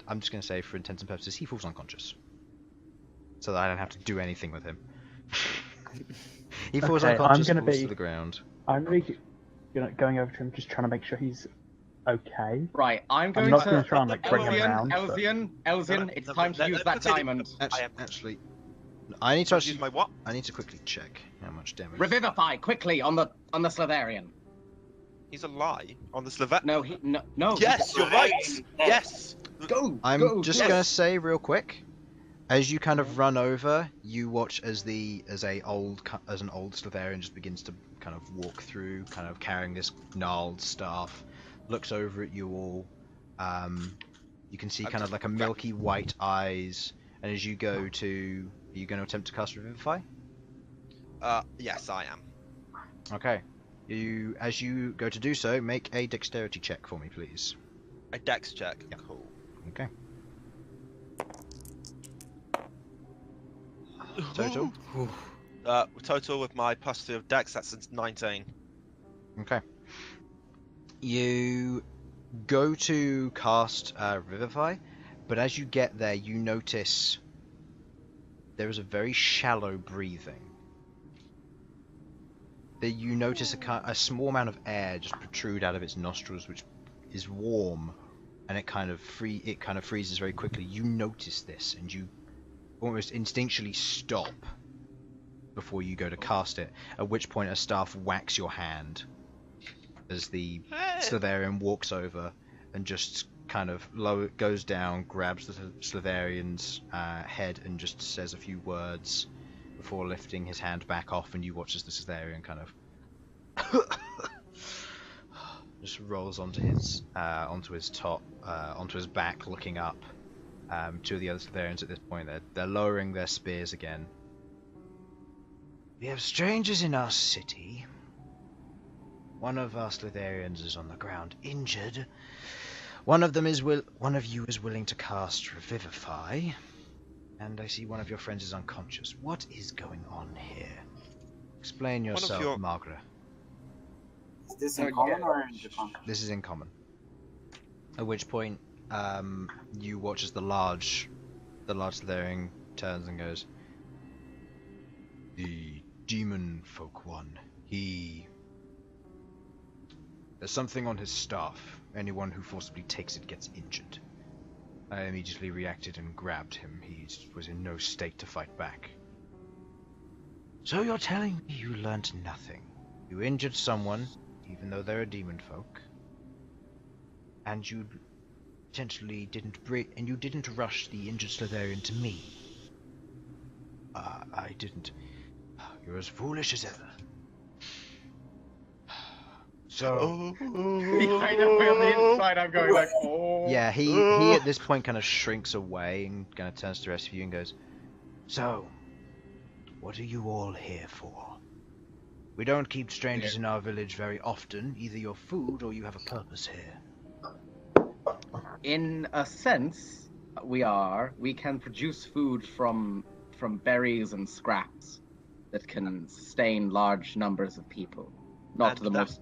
I'm just going to say for intents and purposes, he falls unconscious. So that I don't have to do anything with him. He falls Okay, unconscious, I'm gonna falls be- to the ground. I'm really, going over to him, just trying to make sure he's okay. Right, I'm going not to. gonna try and, like, bring him Elzian, around, but- Elzian, it's time to use that diamond. Actually, I need to Use my what? I need to quickly check how much damage. Revivify quickly on the Slytherian. He's a lie on the Slavet. No, no. Yes, you're right. Yes. Go. I'm go, just yes. gonna say real quick, as you kind of run over, you watch as an old Slytherian just begins to kind of walk through, kind of carrying this gnarled staff, looks over at you all. You can see kind of like a milky white eyes, and as you go to, are you going to attempt to cast Revivify? Yes, I am. Okay. As you go to do so, make a dexterity check for me, please. A dex check. Yeah. Cool. Okay. Total? Total with my +2 of dex, that's 19. Okay. You go to cast Revivify, but as you get there, you notice there is a very shallow breathing. You notice a small amount of air just protrude out of its nostrils, which is warm, and it kind of freezes very quickly. You notice this, and you almost instinctually stop before you go to cast it. At which point, a staff whacks your hand as the Slytherian walks over and just kind of goes down, grabs the Slytherian's head, and just says a few words before lifting his hand back off, and you watch as the Slytherian kind of just rolls onto his back, looking up. Two of the other Slytherians at this point, they're lowering their spears again. We have strangers in our city. One of our Slytherians is on the ground, injured. One of you is willing to cast Revivify. And I see one of your friends is unconscious. What is going on here? Explain yourself, Margaret. Is this in common or in Japan? This is in common. At which point, you watch as the large Slytherian turns and goes, "The demon folk one. There's something on his staff. Anyone who forcibly takes it gets injured. I immediately reacted and grabbed him. He was in no state to fight back." "So you're telling me you learnt nothing? You injured someone, even though they're a demon folk, and you potentially didn't rush the injured Slytherian to me?" "I didn't. You're as foolish as ever." So... I know on the inside I'm going like, oh. Yeah, he at this point kind of shrinks away and kind of turns to the rest of you and goes, "So, what are you all here for? We don't keep strangers in our village very often. Either you're food or you have a purpose here." In a sense, we can produce food from berries and scraps that can sustain large numbers of people. Not And the that- most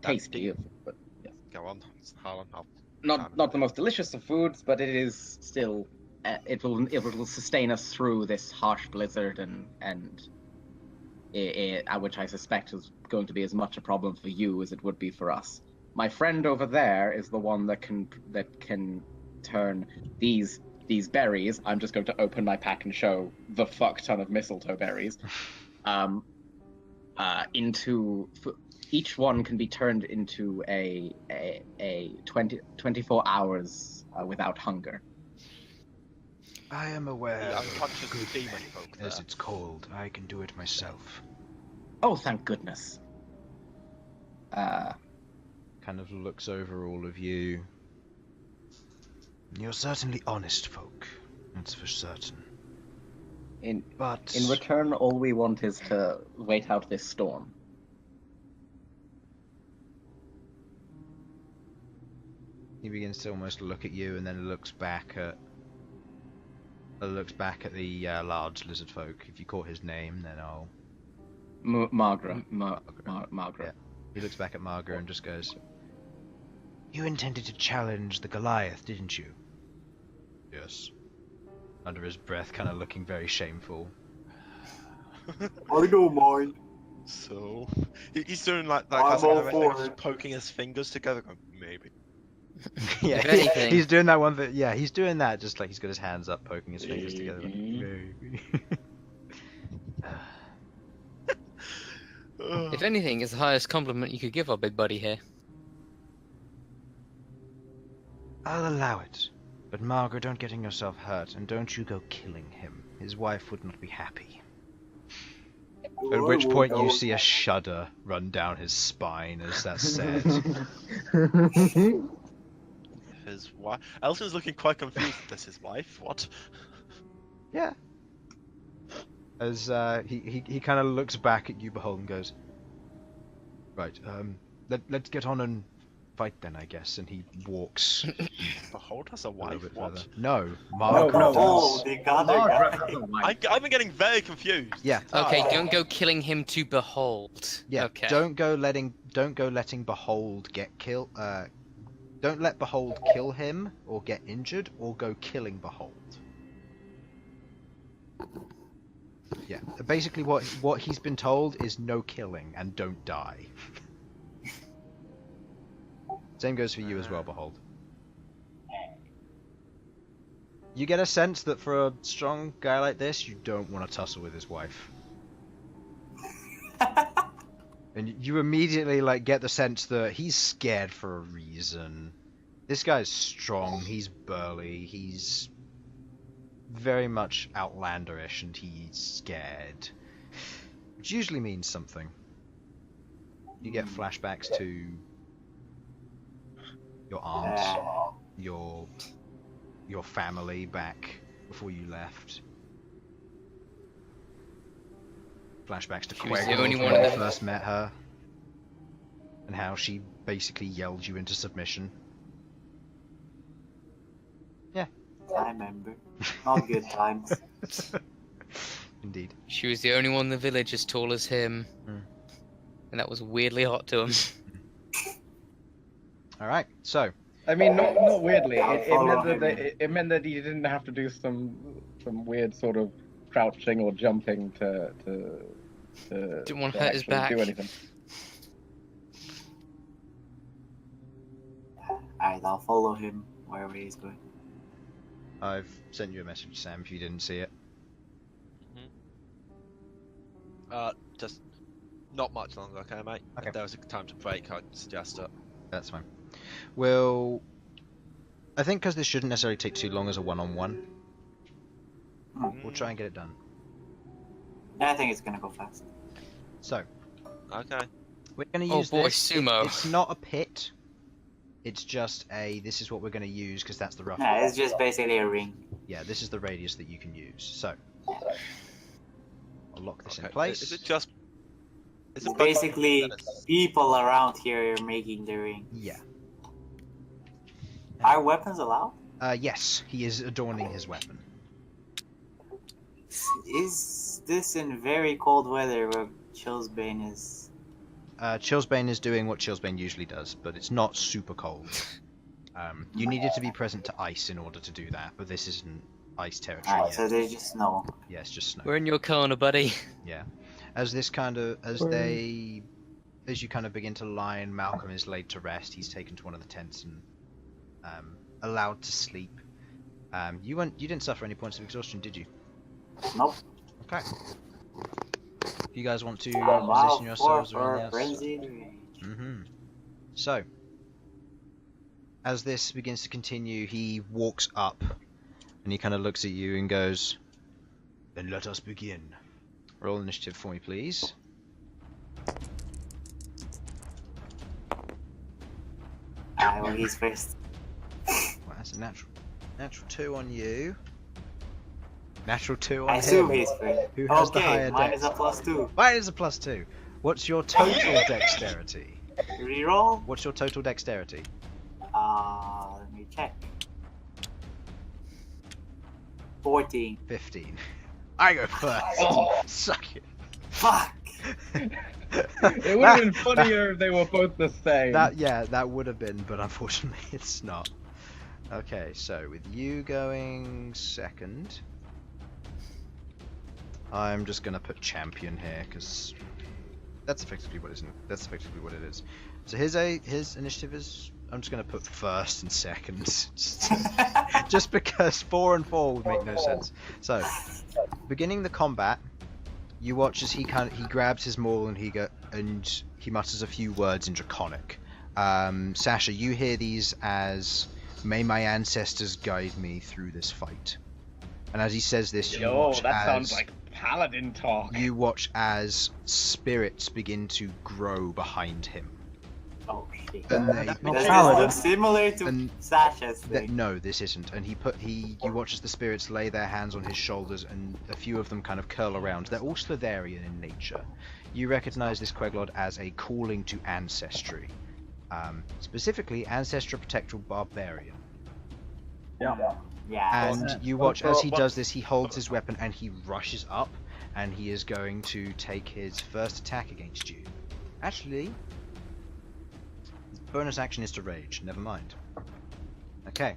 tasty of, but yes. Go on, Harlan. Not the most delicious of foods, but it is still it will sustain us through this harsh blizzard and which I suspect is going to be as much a problem for you as it would be for us. My friend over there is the one that can turn these berries. I'm just going to open my pack and show the fuck ton of mistletoe berries. Into each one can be turned into a 24 hours without hunger. I am aware. The unconscious demon folk As there. it's called, I can do it myself. Oh, thank goodness. Kind of looks over all of you. You're certainly honest folk, that's for certain. In But return, all we want is to wait out this storm. he begins to almost look at you, and then looks back at the large lizard folk. If you caught his name, then I'll. Margaret. Yeah. He looks back at Margaret and just goes, "You intended to challenge the Goliath, didn't you?" Yes. Under his breath, kind of looking very shameful. I don't mind. So he's doing like that I'm classic all anime for thing, it. just poking his fingers together, going, maybe. Yeah, If anything- he's doing that one. He's doing that just like he's got his hands up, poking his fingers together. Like, maybe. If anything, it's the highest compliment you could give our big buddy here. I'll allow it. But Margaret, don't getting yourself hurt, and don't you go killing him. His wife would not be happy. At which point you see a shudder run down his spine as that's said. His wife. Elsyan's looking quite confused. That's his wife. What? Yeah. As he kind of looks back at you, Bhold, and goes, "Right, let's get on and fight then, I guess." And he walks Behold has a a little wife. bit What? further. No, Margaret no. does. Oh, they got their guy. I've been getting very confused. Yeah. Okay, don't go killing him to behold. Yeah. Okay. Don't go letting Behold get killed. Don't let Behold kill him or get injured, or go killing Behold. Yeah. Basically, what he's been told is no killing and don't die. Same goes for you as well, Behold. You get a sense that for a strong guy like this, you don't want to tussle with his wife. And you immediately get the sense that he's scared for a reason. This guy's strong, he's burly, he's very much outlanderish, and he's scared. Which usually means something. You get flashbacks to your aunt, your family back before you left. Flashbacks to She was the Queglod only when one you that- first met her, and how she basically yelled you into submission. I remember. Not good times. Indeed. She was the only one in the village as tall as him. Hmm. And that was weirdly hot to him. Alright, so. I mean, not weirdly. Follow him. It meant that he didn't have to do some weird sort of crouching or jumping to Didn't want to to hurt his actually back. do anything. Alright, I'll follow him wherever he's going. I've sent you a message, Sam, if you didn't see it. Just not much longer, okay, mate? Okay. If there was a time to break, I'd suggest it. That's fine. I think because this shouldn't necessarily take too long as a one-on-one, we'll try and get it done. Yeah, I think it's gonna go fast. So, Okay. we're going to Oh use boy, this. sumo. It's not a pit. It's just this is what we're going to use because that's the rough. Yeah, it's just basically a ring. Yeah, this is the radius that you can use. So, I'll lock this in Okay. place. Is it just? Is It's it basically people around here making the ring. Yeah. Are weapons allowed? Yes, he is adorning his weapon. Is this in very cold weather where Chillsbane is? Chillsbane is doing what Chillsbane usually does, but it's not super cold. You needed to be present to ice in order to do that, but this isn't ice territory Alright, yet. so there's just snow. Yeah, it's just snow. We're in your corner, buddy. Yeah. As you kind of begin to line, Malcom is laid to rest. He's taken to one of the tents and allowed to sleep. You didn't suffer any points of exhaustion, did you? Nope. Okay. If you guys want to Wow, position yourselves around the outside. frenzied rage. So, as this begins to continue, he walks up and he kind of looks at you and goes, "Then let us begin. Roll initiative for me, please." Alright, well, he's first. Well, that's a natural 2 on you. Natural 2 on I him. assume he's first. Who has the Okay, higher mine dex? is a +2. Mine is a +2. What's your total dexterity? Reroll? What's your total dexterity? Let me check. 14. 15. I go first. Oh. Suck it. Fuck! It would have been funnier if they were both the same. That would have been, but unfortunately it's not. Okay, so with you going second, I'm just gonna put champion here because that's effectively what it is. So his initiative is, I'm just gonna put first and second, just because 4 and 4 would make no sense. So, beginning the combat, you watch as he grabs his maul and he mutters a few words in Draconic. Sasha, you hear these as, "May my ancestors guide me through this fight." And as he says this, you watch sounds like paladin talk. You watch as spirits begin to grow behind him. Oh shit. And they, Not Does this paladin. look similar to And Sasha's thing? no, this isn't. And you watch as the spirits lay their hands on his shoulders, and a few of them kind of curl around. They're all Slitherian in nature. You recognize this Queglod as a calling to ancestry, specifically Ancestral Protectoral Barbarian. Yeah. Yeah. And you watch as he does this. He holds his weapon and he rushes up, and he is going to take his first attack against you. Actually, his bonus action is to rage. Never mind. Okay.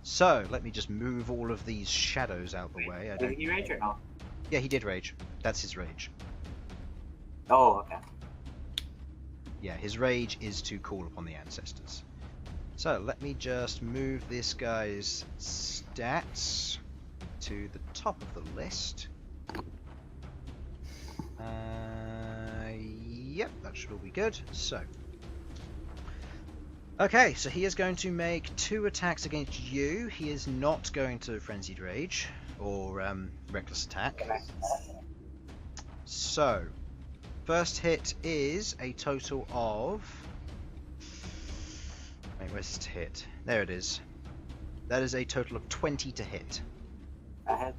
So let me just move all of these shadows out the way. Did he rage or no? Yeah, he did rage. That's his rage. Oh, okay. Yeah, his rage is to call upon the ancestors. So let me just move this guy's stats to the top of the list. Yep, that should all be good. So, okay, so he is going to make 2 attacks against you. He is not going to Frenzied Rage or Reckless Attack. So, first hit is a total of... Wait, where's it hit? There it is. That is a total of 20 to hit. Ahead.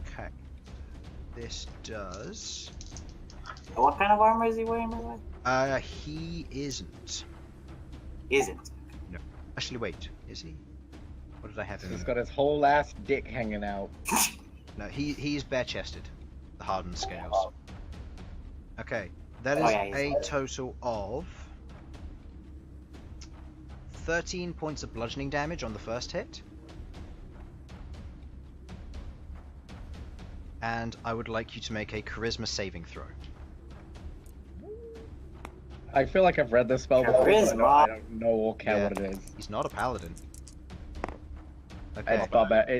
Okay. This does... What kind of armor is he wearing, by the way? He isn't. Isn't. No. Actually, wait. Is he? What did I have him? He's got his whole ass dick hanging out. No, he's bare-chested. The hardened scales. Okay. That is yeah, he's a got it. total of 13 points of bludgeoning damage on the first hit. And I would like you to make a charisma saving throw. I feel like I've read this spell before, but I don't know or care Yeah. what it is. He's not a paladin. Okay. It's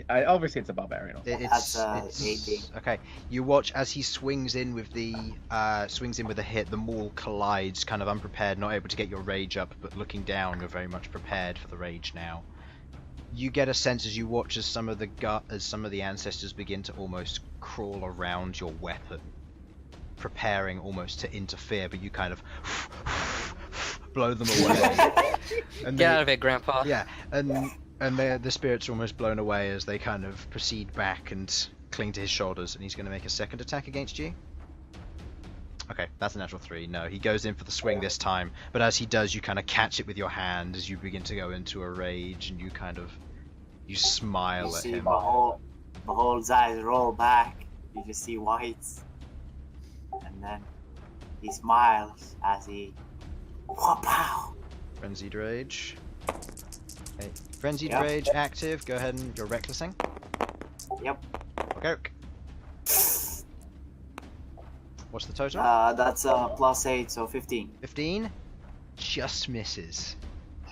obviously it's a barbarian. That's, 18. Okay. You watch as he swings in with a hit. The maul collides, kind of unprepared, not able to get your rage up, but looking down, you're very much prepared for the rage now. You get a sense as you watch as some of the ancestors begin to almost crawl around your weapon, preparing almost to interfere, but you kind of blow them away. And Get out of it, Grandpa. Yeah, and the spirits are almost blown away as they kind of proceed back and cling to his shoulders, and he's going to make a second attack against you. Okay, that's a natural 3. No, he goes in for the swing this time, but as he does, you kind of catch it with your hand as you begin to go into a rage, and you kind of You smile You at see him. Behold's eyes roll back. You just see whites. And then he smiles as he... Pow! Frenzied Rage. Okay. Frenzied Yep. Rage active. Go ahead and you're recklessing. Yep. Okay. What's the total? That's +8, so 15. 15. Just misses.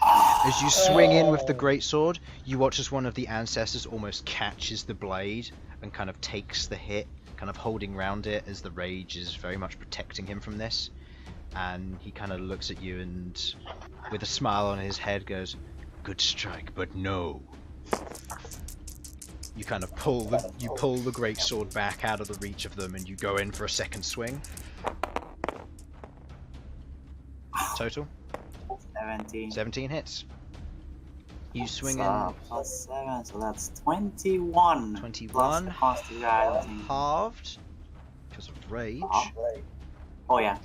As you swing in with the greatsword, you watch as one of the ancestors almost catches the blade and kind of takes the hit, kind of holding round it as the rage is very much protecting him from this. And he kind of looks at you and, with a smile on his head, goes, "Good strike, but no." You kind of pull the greatsword back out of the reach of them, and you go in for a second swing. Total 17. 17 hits. You swing So, in +7, so that's 21. 21. Plus the constitution. halved because of rage. Oh yeah.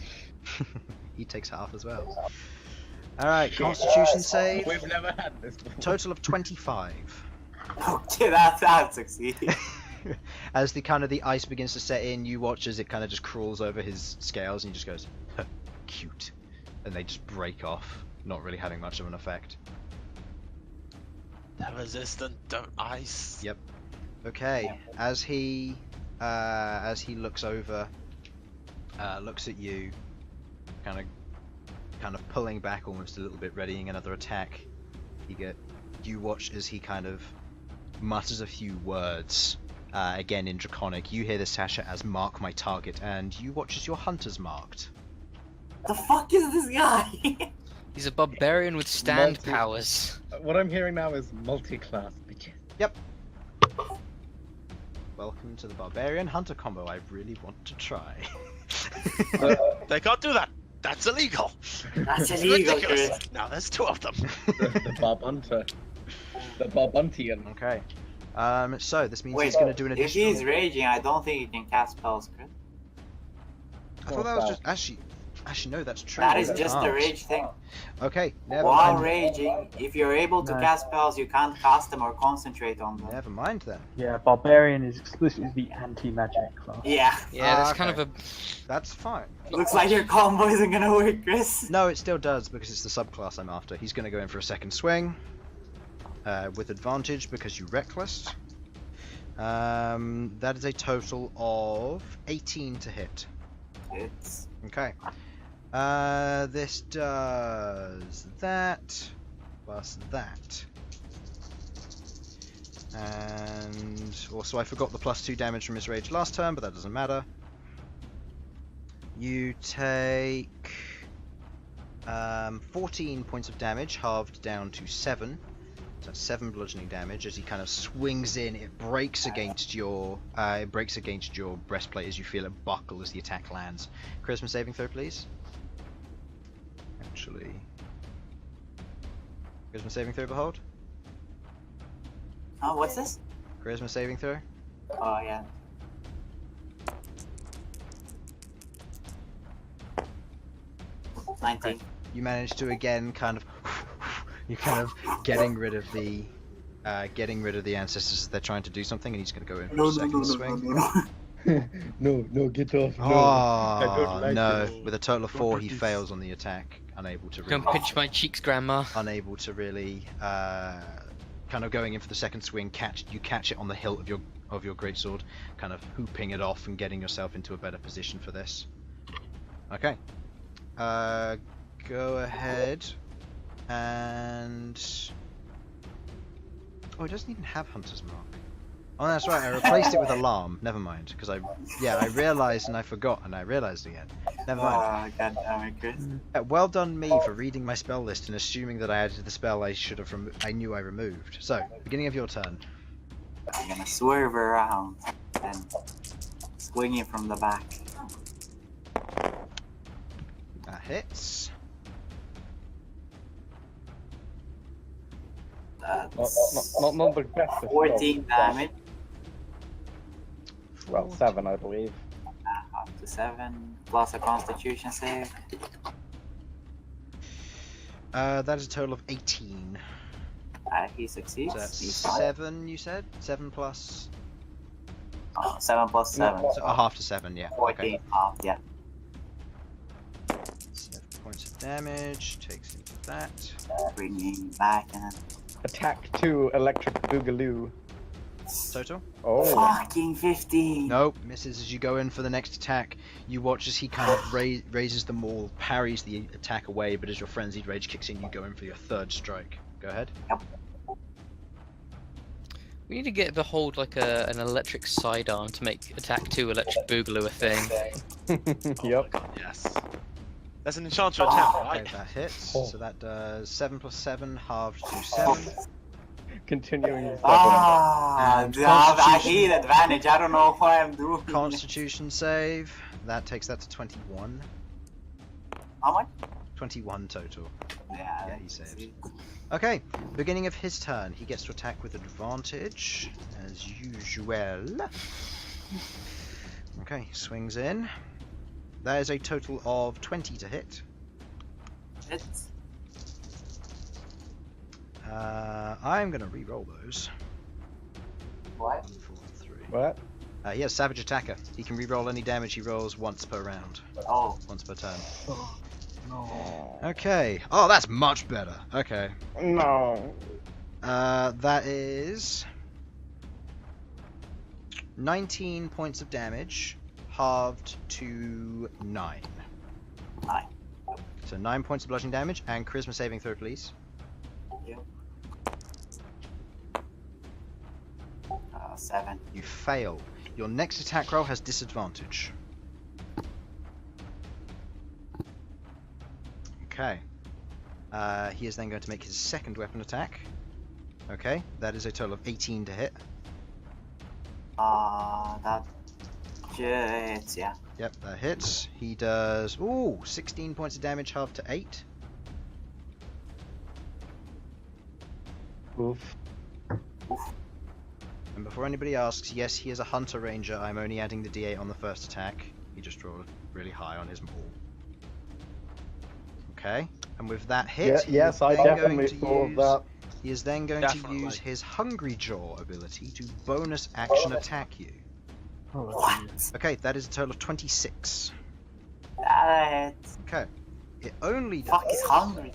He takes half as well. Alright, Constitution save. We've never had this before. Total of 25. Okay, that succeeded. As the ice begins to set in, you watch as it kind of just crawls over his scales and he just goes, "Huh, cute." And they just break off, not really having much of an effect. They're resistant to ice. Yep. Okay, as he looks over, looks at you, kind of pulling back almost a little bit, readying another attack. You watch as he kind of mutters a few words, again in Draconic. You hear the Sasha as "mark my target," and you watch as your hunter's marked. The fuck is this guy? He's a barbarian with stand Multi- powers. What I'm hearing now is multi-class, bitches. Welcome to the Barbarian Hunter combo I really want to try. They can't do that. That's illegal. That's It's illegal, ridiculous. Chris. Now there's 2 of them. The Barb Hunter. The Barbuntian. Okay. So this means Wait, he's going to do an if additional. he's raging, I don't think he can cast spells, Chris. I thought that was just actually no, that's true. That is You just a can't. rage thing. Okay, never While mind. raging, if you're able to No. cast spells, you can't cast them or concentrate on them. Never mind then. Yeah, Barbarian is exclusively the anti-magic class. Yeah. Yeah, that's okay. kind of a. That's fine. Looks like your combo isn't gonna work, Chris. No, it still does because it's the subclass I'm after. He's going to go in for a second swing with advantage because you reckless. That is a total of 18 to hit. It's Okay. This does that plus that. And also I forgot the +2 damage from his rage last turn, but that doesn't matter. You take 14 points of damage, halved down to 7. So that's 7 bludgeoning damage as he kind of swings in. It breaks against your breastplate as you feel it buckle as the attack lands. Charisma saving throw, please. Actually, charisma saving throw, Behold. oh, what's this? Charisma saving throw. Oh yeah. $19. You manage to again kind of you're kind of getting rid of the ancestors as they're trying to do something, and he's going to go in for a second swing. No, get off. Oh don't like no! it. With a total of 4, he fails on the attack, unable to really, Don't pinch my cheeks, Grandma. unable to really, kind of going in for the second swing. You catch it on the hilt of your greatsword, kind of hooping it off and getting yourself into a better position for this. Okay. Go ahead and. Oh, it doesn't even have Hunter's Mark. Oh, that's right. I replaced it with Alarm. Never mind, because I realized and I forgot and I realized again. Never mind. Oh, god damn it, Chris. Well done me for reading my spell list and assuming that I added the spell I knew I removed. So, beginning of your turn. I'm gonna swerve around and swing it from the back. That hits. That's Not the best. of 14 spells. damage. Well, 7, I believe. Up to 7 plus a Constitution save. That is a total of 18. He succeeds. So that's He's fine. 7, you said? 7 plus... 7 plus 7. So a half to 7, yeah. 14 Okay. half, yeah. 7 points of damage, takes into that. Bringing back and... Attack 2, electric boogaloo. Total? Oh. Fucking 15! Nope, misses as you go in for the next attack. You watch as he kind of raises the maul, parries the attack away, but as your frenzied rage kicks in, you go in for your third strike. Go ahead. We need to get Behold like an electric sidearm to make attack 2 electric boogaloo a thing. Yep. God, yes. There's an enchanter attack, right? Okay, that hits. Oh. So that does 7 plus 7, halved to 7. Continuing the And I Constitution. need advantage. I don't know what I'm doing. Constitution save. That takes that to 21. How much? 21 total. Yeah, he saved. Okay, beginning of his turn. He gets to attack with advantage, as usual. Okay, swings in. That is a total of 20 to hit. It's... I'm gonna re-roll those. What? 1, 4, 3. What? He has Savage Attacker. He can re-roll any damage he rolls once per round. Oh. Once per turn. Oh, no. Okay. Oh, that's much better. Okay. No. That is 19 points of damage, halved to 9. 9. So 9 points of bludgeoning damage, and charisma saving throw, please. Yep. 7. You fail. Your next attack roll has disadvantage. Okay. He is then going to make his second weapon attack. Okay, that is a total of 18 to hit. That hits, yeah. Yep, that hits. He does 16 points of damage, half to 8. Oof. And before anybody asks, yes, he is a hunter ranger. I'm only adding the d8 on the first attack. He just rolled really high on his maul. Okay, and with that hit, he yes, is I then definitely going to saw use- that. He is then going Definitely. to use his Hungry Jaw ability to bonus action attack you. Oh, that's What? weird. Okay, that is a total of 26. That hits. Okay, it only does. Fuck is hungry.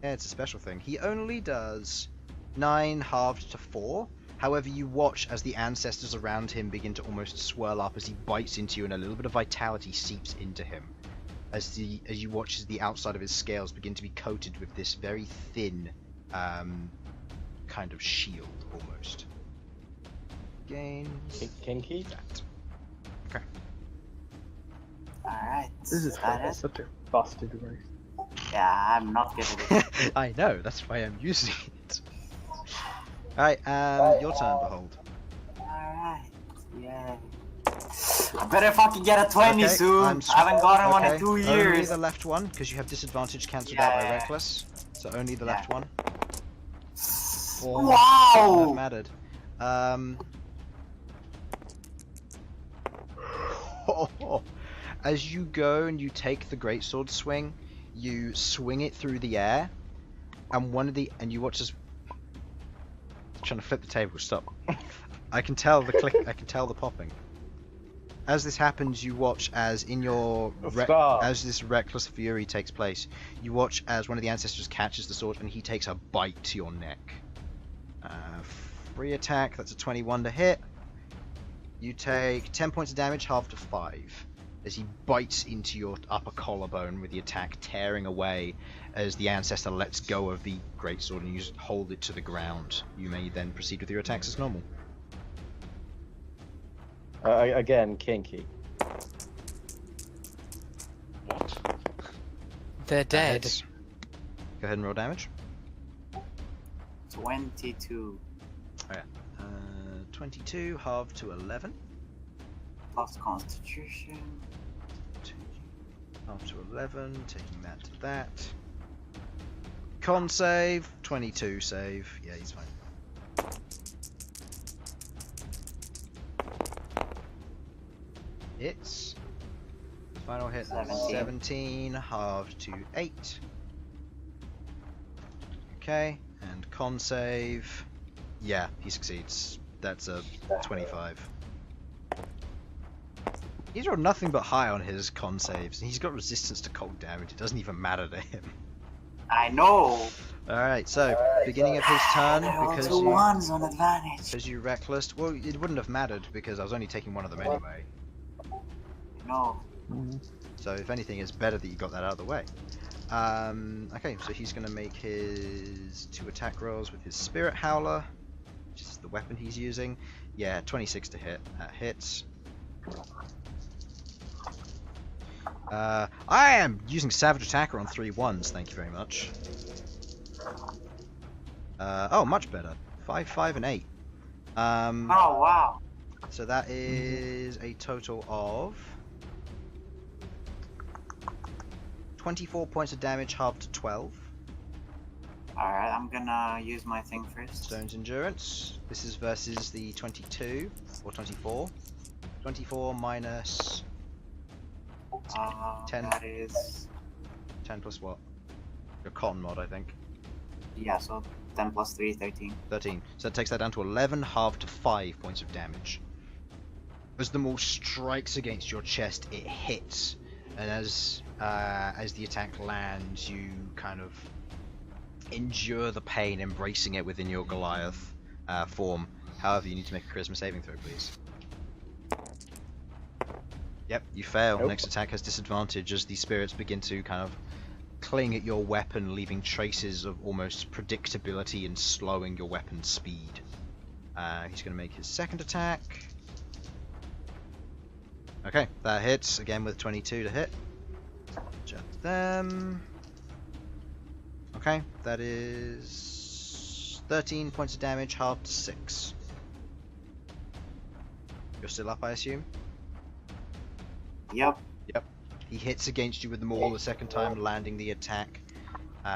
Yeah, it's a special thing. He only does 9 halved to 4. However, you watch as the ancestors around him begin to almost swirl up as he bites into you, and a little bit of vitality seeps into him. As you watch as the outside of his scales begin to be coated with this very thin, kind of shield almost. Gains Kinky? that. Alright. This is that it? such a busted race. Yeah, I'm not good at it. I know, that's why I'm using it. Alright, your turn, Behold. Alright. Yeah. I better fucking get a 20 Okay, soon. I haven't gotten one in 2 Only years. the left one, because you have disadvantage cancelled out by Yeah. Reckless. So only the left one. That Wow! mattered. As you go and you take the greatsword swing, you swing it through the air, and you watch as trying to flip the table. Stop. I can tell the click. I can tell the popping. As this happens, you watch as in your Stop. as this reckless fury takes place. You watch as one of the ancestors catches the sword and he takes a bite to your neck. Free attack. That's a 21 to hit. You take 10 points of damage, half to 5, as he bites into your upper collarbone with the attack, tearing away. As the ancestor lets go of the greatsword and you just hold it to the ground. You may then proceed with your attacks as normal. Again, kinky. What? They're dead. Hits. Go ahead and roll damage. 22. 22, half to 11. Plus Constitution. Half to 11, taking that to that. Con save, 22 save. Yeah, he's fine. Hits. Final hit, 17, halved to 8. Okay, And con save. Yeah, he succeeds. That's a 25. He's rolled nothing but high on his con saves. He's got resistance to cold damage. It doesn't even matter to him. I know. Alright, so beginning of his turn, because Two ones on advantage. because you reckless. Well, it wouldn't have mattered because I was only taking one of them anyway. No. So if anything, it's better that you got that out of the way. Okay, so he's going to make his 2 attack rolls with his Spirit Howler, which is the weapon he's using. Yeah, 26 to hit. That hits. I am using Savage Attacker on 3 1s, thank you very much. Oh, much better. 5, 5, and 8. Oh, wow. So that is a total of 24 points of damage, halved to 12. Alright, I'm gonna use my thing first. Stone's Endurance. This is versus the 22, or 24. 24 minus 10. That is... 10 plus what? Your con mod, I think. Yeah, so 10 plus 3, 13. 13. So that takes that down to 11, halved to 5 points of damage. As the maul strikes against your chest, it hits, and as the attack lands, you kind of endure the pain, embracing it within your Goliath form. However, you need to make a charisma saving throw, please. Yep, you fail. Nope. Next attack has disadvantage as the spirits begin to kind of cling at your weapon, leaving traces of almost predictability and slowing your weapon's speed. He's going to make his second attack. Okay, that hits, again with 22 to hit. Jump them. Okay, that is 13 points of damage, halved to 6. You're still up, I assume? Yep. Yep. He hits against you with the maul the second time, landing the attack. He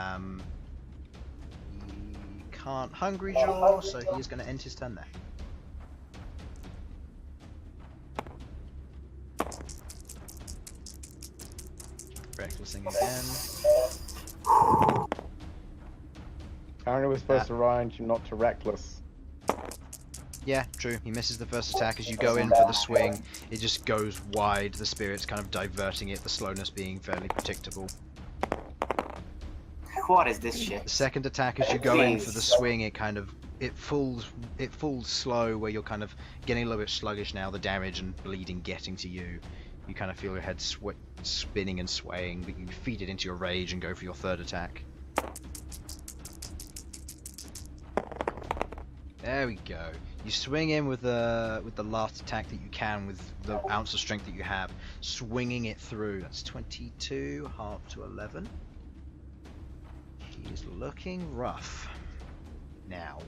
can't Hungry Jaw, so he is going to end his turn there. Recklessing again. Apparently we're supposed to remind you not to reckless. Yeah, true. He misses the first attack. As you go in for the swing, it just goes wide. The spirit's kind of diverting it, the slowness being fairly predictable. What is this shit? The second attack, as you go in for the swing, it falls slow, where you're kind of getting a little bit sluggish now. The damage and bleeding getting to you. You kind of feel your head spinning and swaying, but you feed it into your rage and go for your third attack. There we go. You swing in with the last attack that you can with the ounce of strength that you have, swinging it through. That's 22, half to 11. He is looking rough now.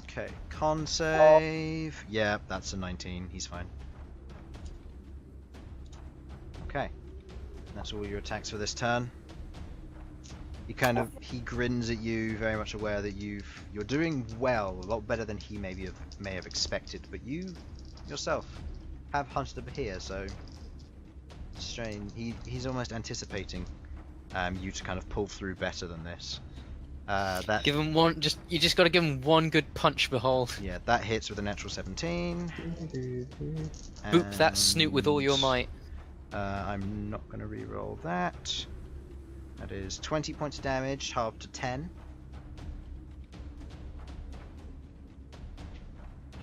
Okay, con save. Yeah, that's a 19. He's fine. Okay, that's all your attacks for this turn. He grins at you, very much aware that you're doing well, a lot better than he may have expected. But you yourself have hunted a Behir, so it's strange. He's almost anticipating you to kind of pull through better than this. Give him one. You just got to give him one good punch, Behold. Yeah, that hits with a natural 17. Boop that snoot with all your might. I'm not going to re-roll that. That is 20 points of damage, halved to 10.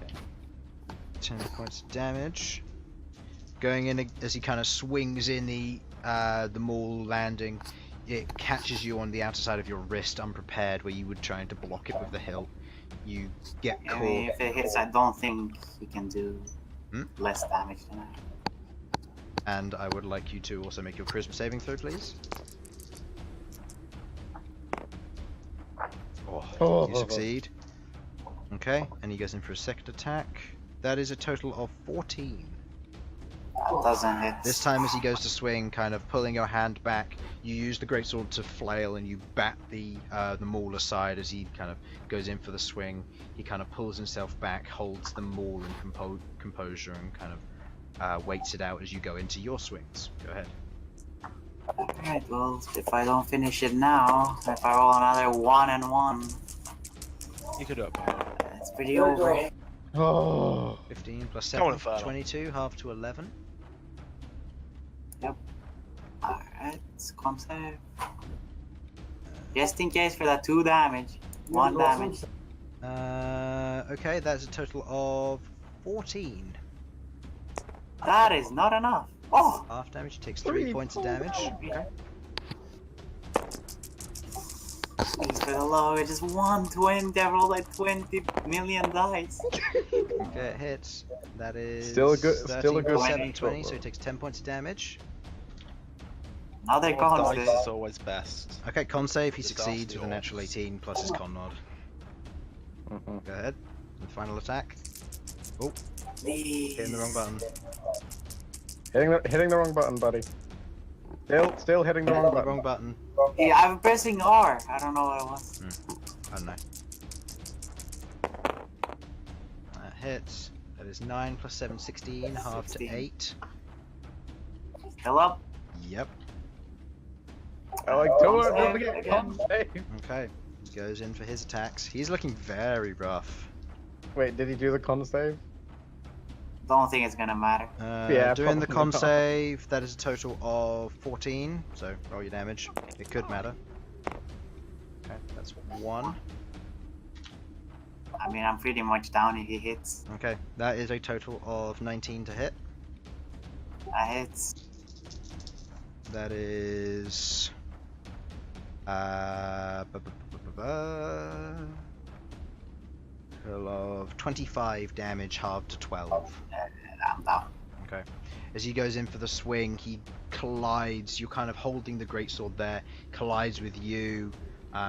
Okay. 10 points of damage. Going in as he kind of swings in the maul landing, it catches you on the outer side of your wrist, unprepared, where you were trying to block it with the hilt. You get I caught. mean, if it hits, I don't think he can do less damage than I. And I would like you to also make your charisma saving throw, please. Oh, you succeed. Okay, and he goes in for a second attack. That is a total of 14. That doesn't hit. This time, as he goes to swing, kind of pulling your hand back, you use the greatsword to flail, and you bat the maul aside as he kind of goes in for the swing. He kind of pulls himself back, holds the maul in composure, and kind of waits it out as you go into your swings. Go ahead. Alright, well, if I don't finish it now, if I roll another 1 and 1, You could do it. it's pretty over. Oh. 15 plus Come on, 7, Infernal. 22, half to 11. Alright, con save. Just in case for that 2 damage. 1 damage. Okay, that's a total of 14. That is not enough. Oh! Half damage, takes 3 points of damage. Okay. Thanks for the low, it's just 120, I rolled like 20 million dice. Okay, it hits. That is Still a good 13 plus 7, 20. 20, so it takes 10 points of damage. Another con Dice save. is always best. Okay, con save, he The succeeds dastard with a natural 18 plus his con nod. Go ahead. And final attack. Oh, hitting the wrong button. Hitting the wrong button, buddy. Still hitting the wrong button. button. Yeah, I'm pressing R. I don't know what it was. I don't know. That hits. That is 9 plus 7, 16, half to 8. Still up? Yep. I like don't get con save. Okay. He goes in for his attacks. He's looking very rough. Wait, did he do the con save? Don't think it's gonna matter. Yeah, Doing the probably con not. save, that is a total of 14. So roll your damage. It could matter. Okay, that's 1. I mean, I'm pretty much down if he hits. Okay, that is a total of 19 to hit. That hits. That is total of 25 damage, halved to 12. I'm down. Okay. As he goes in for the swing, he collides. You're kind of holding the greatsword there. Collides with you,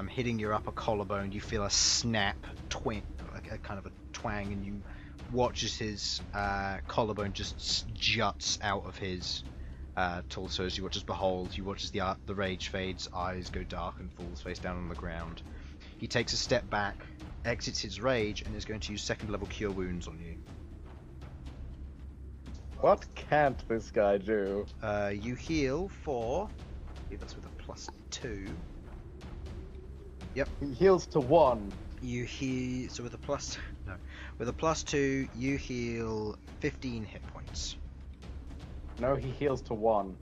hitting your upper collarbone. You feel a snap, a kind of a twang, and you watch as his collarbone just juts out of his torso. As you watch as Bhold, you watch as the rage fades, eyes go dark, and falls face down on the ground. He takes a step back, exits his rage, and is going to use 2nd level Cure Wounds on you. What can't this guy do? You heal for. I believe that's with a +2. Yep. He heals to 1. You heal. So with a plus. No. With a +2, you heal 15 hit points. No, he heals to 1.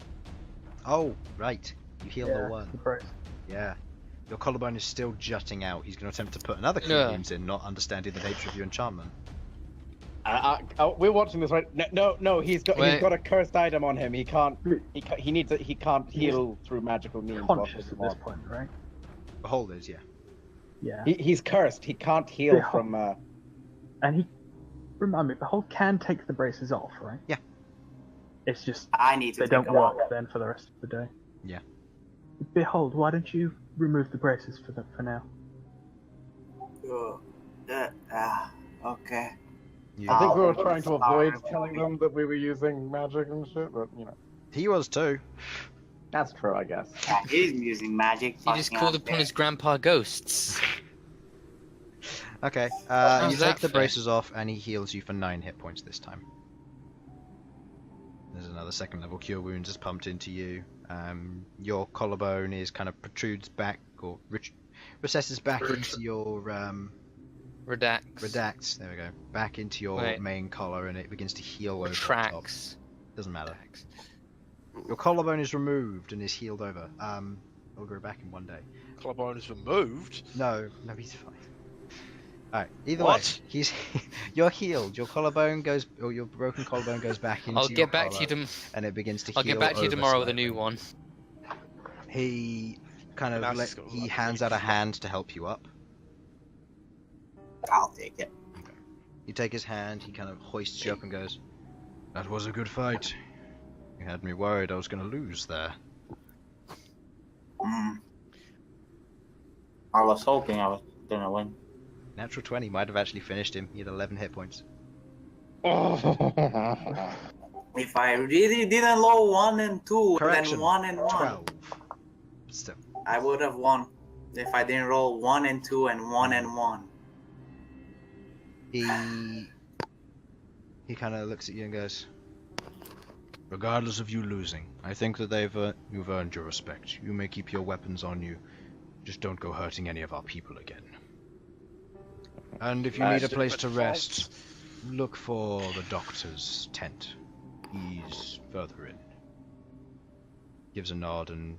Oh, right. You heal the 1. Right. Yeah. Your collarbone is still jutting out. He's going to attempt to put another Cure Wounds in, not understanding the nature of your enchantment. We're watching this, right? No. He's got a cursed item on him. He can't heal through magical means. Conscious at this point, right? Behold is, yeah. Yeah. He's cursed. He can't heal Yeah. from. And he, remind me, Behold can take the braces off, right? Yeah. It's just I need to they take don't them work off. then for the rest of the day. Yeah. Behold, why don't you remove the braces for now? Okay. You- I think we were trying to avoid telling them that we were using magic and shit, but you know. He was too. That's true, I guess. Yeah, he's using magic. He just called upon his grandpa ghosts. Okay. How's You that take the fair? braces off, and he heals you for 9 hit points this time. There's another 2nd level Cure Wounds is pumped into you. Your collarbone is kind of protrudes back, or recesses back into your redacts. There we go. Back into your Wait. main collar, and it begins to heal over the top. Retracts. Doesn't matter. Your collarbone is removed and is healed over. It'll grow back in 1 day. Collarbone is removed. No, he's fine. Alright, either What? way, you're healed. Your collarbone goes, or your broken collarbone goes back into I'll your get back to collar, you. and it begins to I'll heal get back to you over tomorrow with a new slightly. one. He kind of Now it's got he like hands out a hand to help you up. I'll take it. You take his hand, he kind of hoists you up and goes, "That was a good fight. You had me worried I was going to lose there." I was hoping I was gonna win. Natural 20 might have actually finished him. He had 11 hit points. If I really didn't roll 1 and 2, Correction. then 1 and 1, 12. Still. I would have won. If I didn't roll 1 and 2 and 1 and 1. He kind of looks at you and goes, regardless of you losing, I think that you've earned your respect. You may keep your weapons on you, just don't go hurting any of our people again. And if you need a place to rest, look for the doctor's tent. He's further in. Gives a nod, and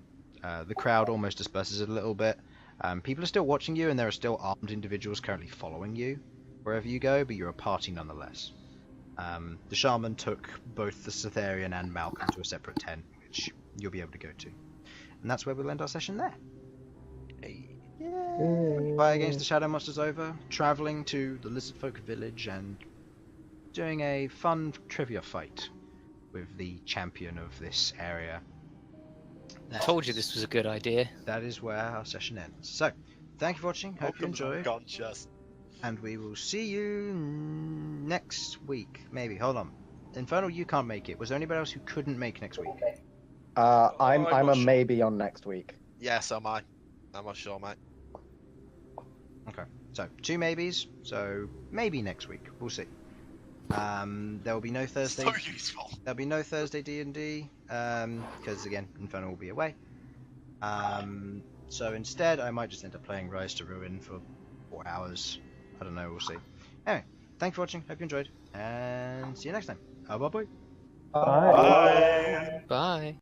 the crowd almost disperses a little bit. People are still watching you, and there are still armed individuals currently following you wherever you go, but you're a party nonetheless. The shaman took both the Cytherian and Malcom to a separate tent, which you'll be able to go to. And that's where we'll end our session there. Fight against the Shadow Monsters over, travelling to the Lizardfolk village and doing a fun trivia fight with the champion of this area. I told you this was a good idea. That is where our session ends. So, thank you for watching, hope you enjoy, Unconscious. and we will see you next week. Maybe, hold on. Infernal, you can't make it. Was there anybody else who couldn't make next week? I'm not a sure. maybe on next week. Yes, am I? I'm not sure, mate. Okay, so 2 maybes, so maybe next week. We'll see. There will be no Thursday. So useful. There'll be no Thursday D&D, because again, Infernal will be away. So instead, I might just end up playing Rise to Ruin for 4 hours. I don't know, we'll see. Anyway, thank you for watching, hope you enjoyed, and see you next time. Bye bye. Bye. Bye.